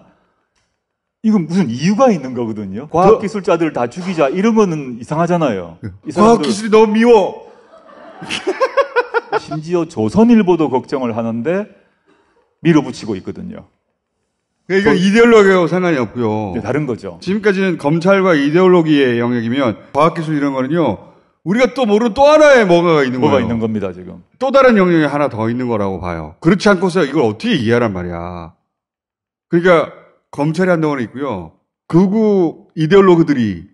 이건 무슨 이유가 있는 거거든요. 과학기술자들을 다 죽이자 이런 거는 이상하잖아요. 과학기술이 너무 미워. 심지어 조선일보도 걱정을 하는데 밀어붙이고 있거든요. 그러니까 이건 이데올로기하고 상관이 없고요. 네, 다른 거죠. 지금까지는 검찰과 이데올로기의 영역이면 과학기술 이런 거는요. 우리가 또 모르는 또 하나의 뭐가 있는 거예요. 뭐가 있는 겁니다, 지금. 또 다른 영역이 하나 더 있는 거라고 봐요. 그렇지 않고서 이걸 어떻게 이해하란 말이야. 그러니까 검찰이 한동안 있고요. 극우 이데올로그들이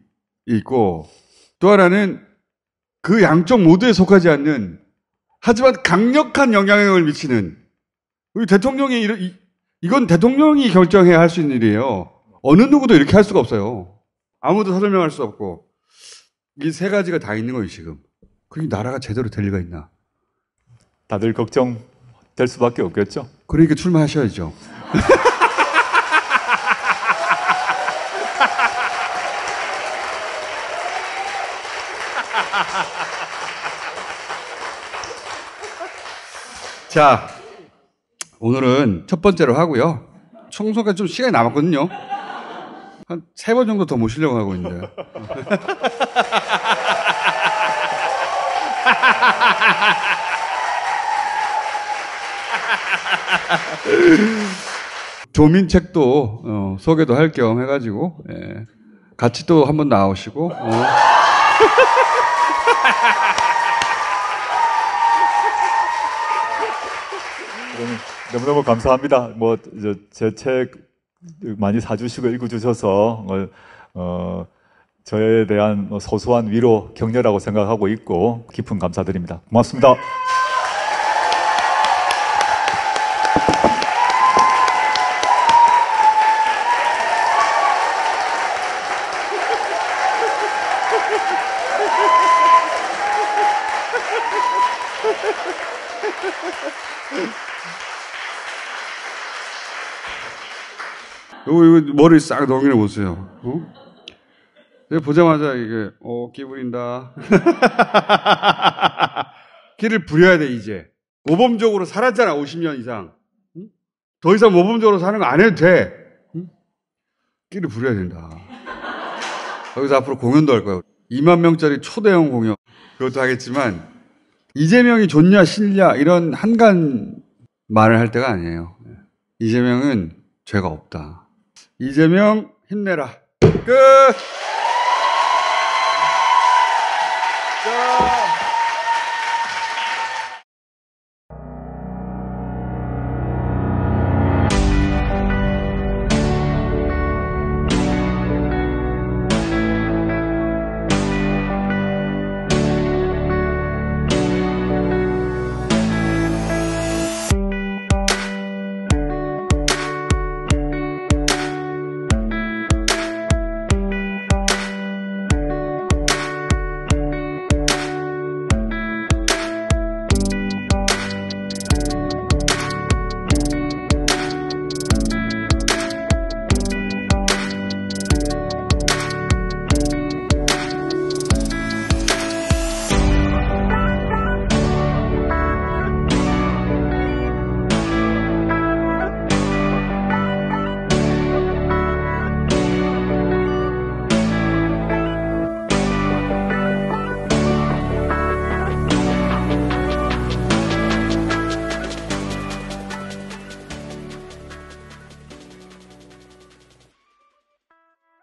있고 또 하나는 그 양쪽 모두에 속하지 않는 하지만 강력한 영향력을 미치는 우리 대통령이 이건 대통령이 결정해야 할 수 있는 일이에요. 어느 누구도 이렇게 할 수가 없어요. 아무도 설명할 수 없고 이 세 가지가 다 있는 거예요 지금. 그게 나라가 제대로 될 리가 있나? 다들 걱정될 수밖에 없겠죠. 그러니까 출마하셔야죠. 자, 오늘은 첫 번째로 하고요. 청소가 좀 시간이 남았거든요. 한 3번 정도 더 모시려고 하고 있는데요. 조민책도 소개도 할 겸 해가지고 같이 또 한번 나오시고 너무너무 감사합니다. 뭐 제 책 많이 사주시고 읽어주셔서 저에 대한 소소한 위로, 격려라고 생각하고 있고 깊은 감사드립니다. 고맙습니다. 이거 머리 싹 넘기는 보세요. 보자마자 이게 끼 부린다. 끼를 부려야 돼 이제. 모범적으로 살았잖아 50년 이상. 더 이상 모범적으로 사는 거 안 해도 돼. 끼를 부려야 된다. 여기서 앞으로 공연도 할 거야. 2만 명짜리 초대형 공연. 그것도 하겠지만 이재명이 좋냐 싫냐 이런 한간 말을 할 때가 아니에요. 이재명은 죄가 없다. 이재명 힘내라. 끝. 자.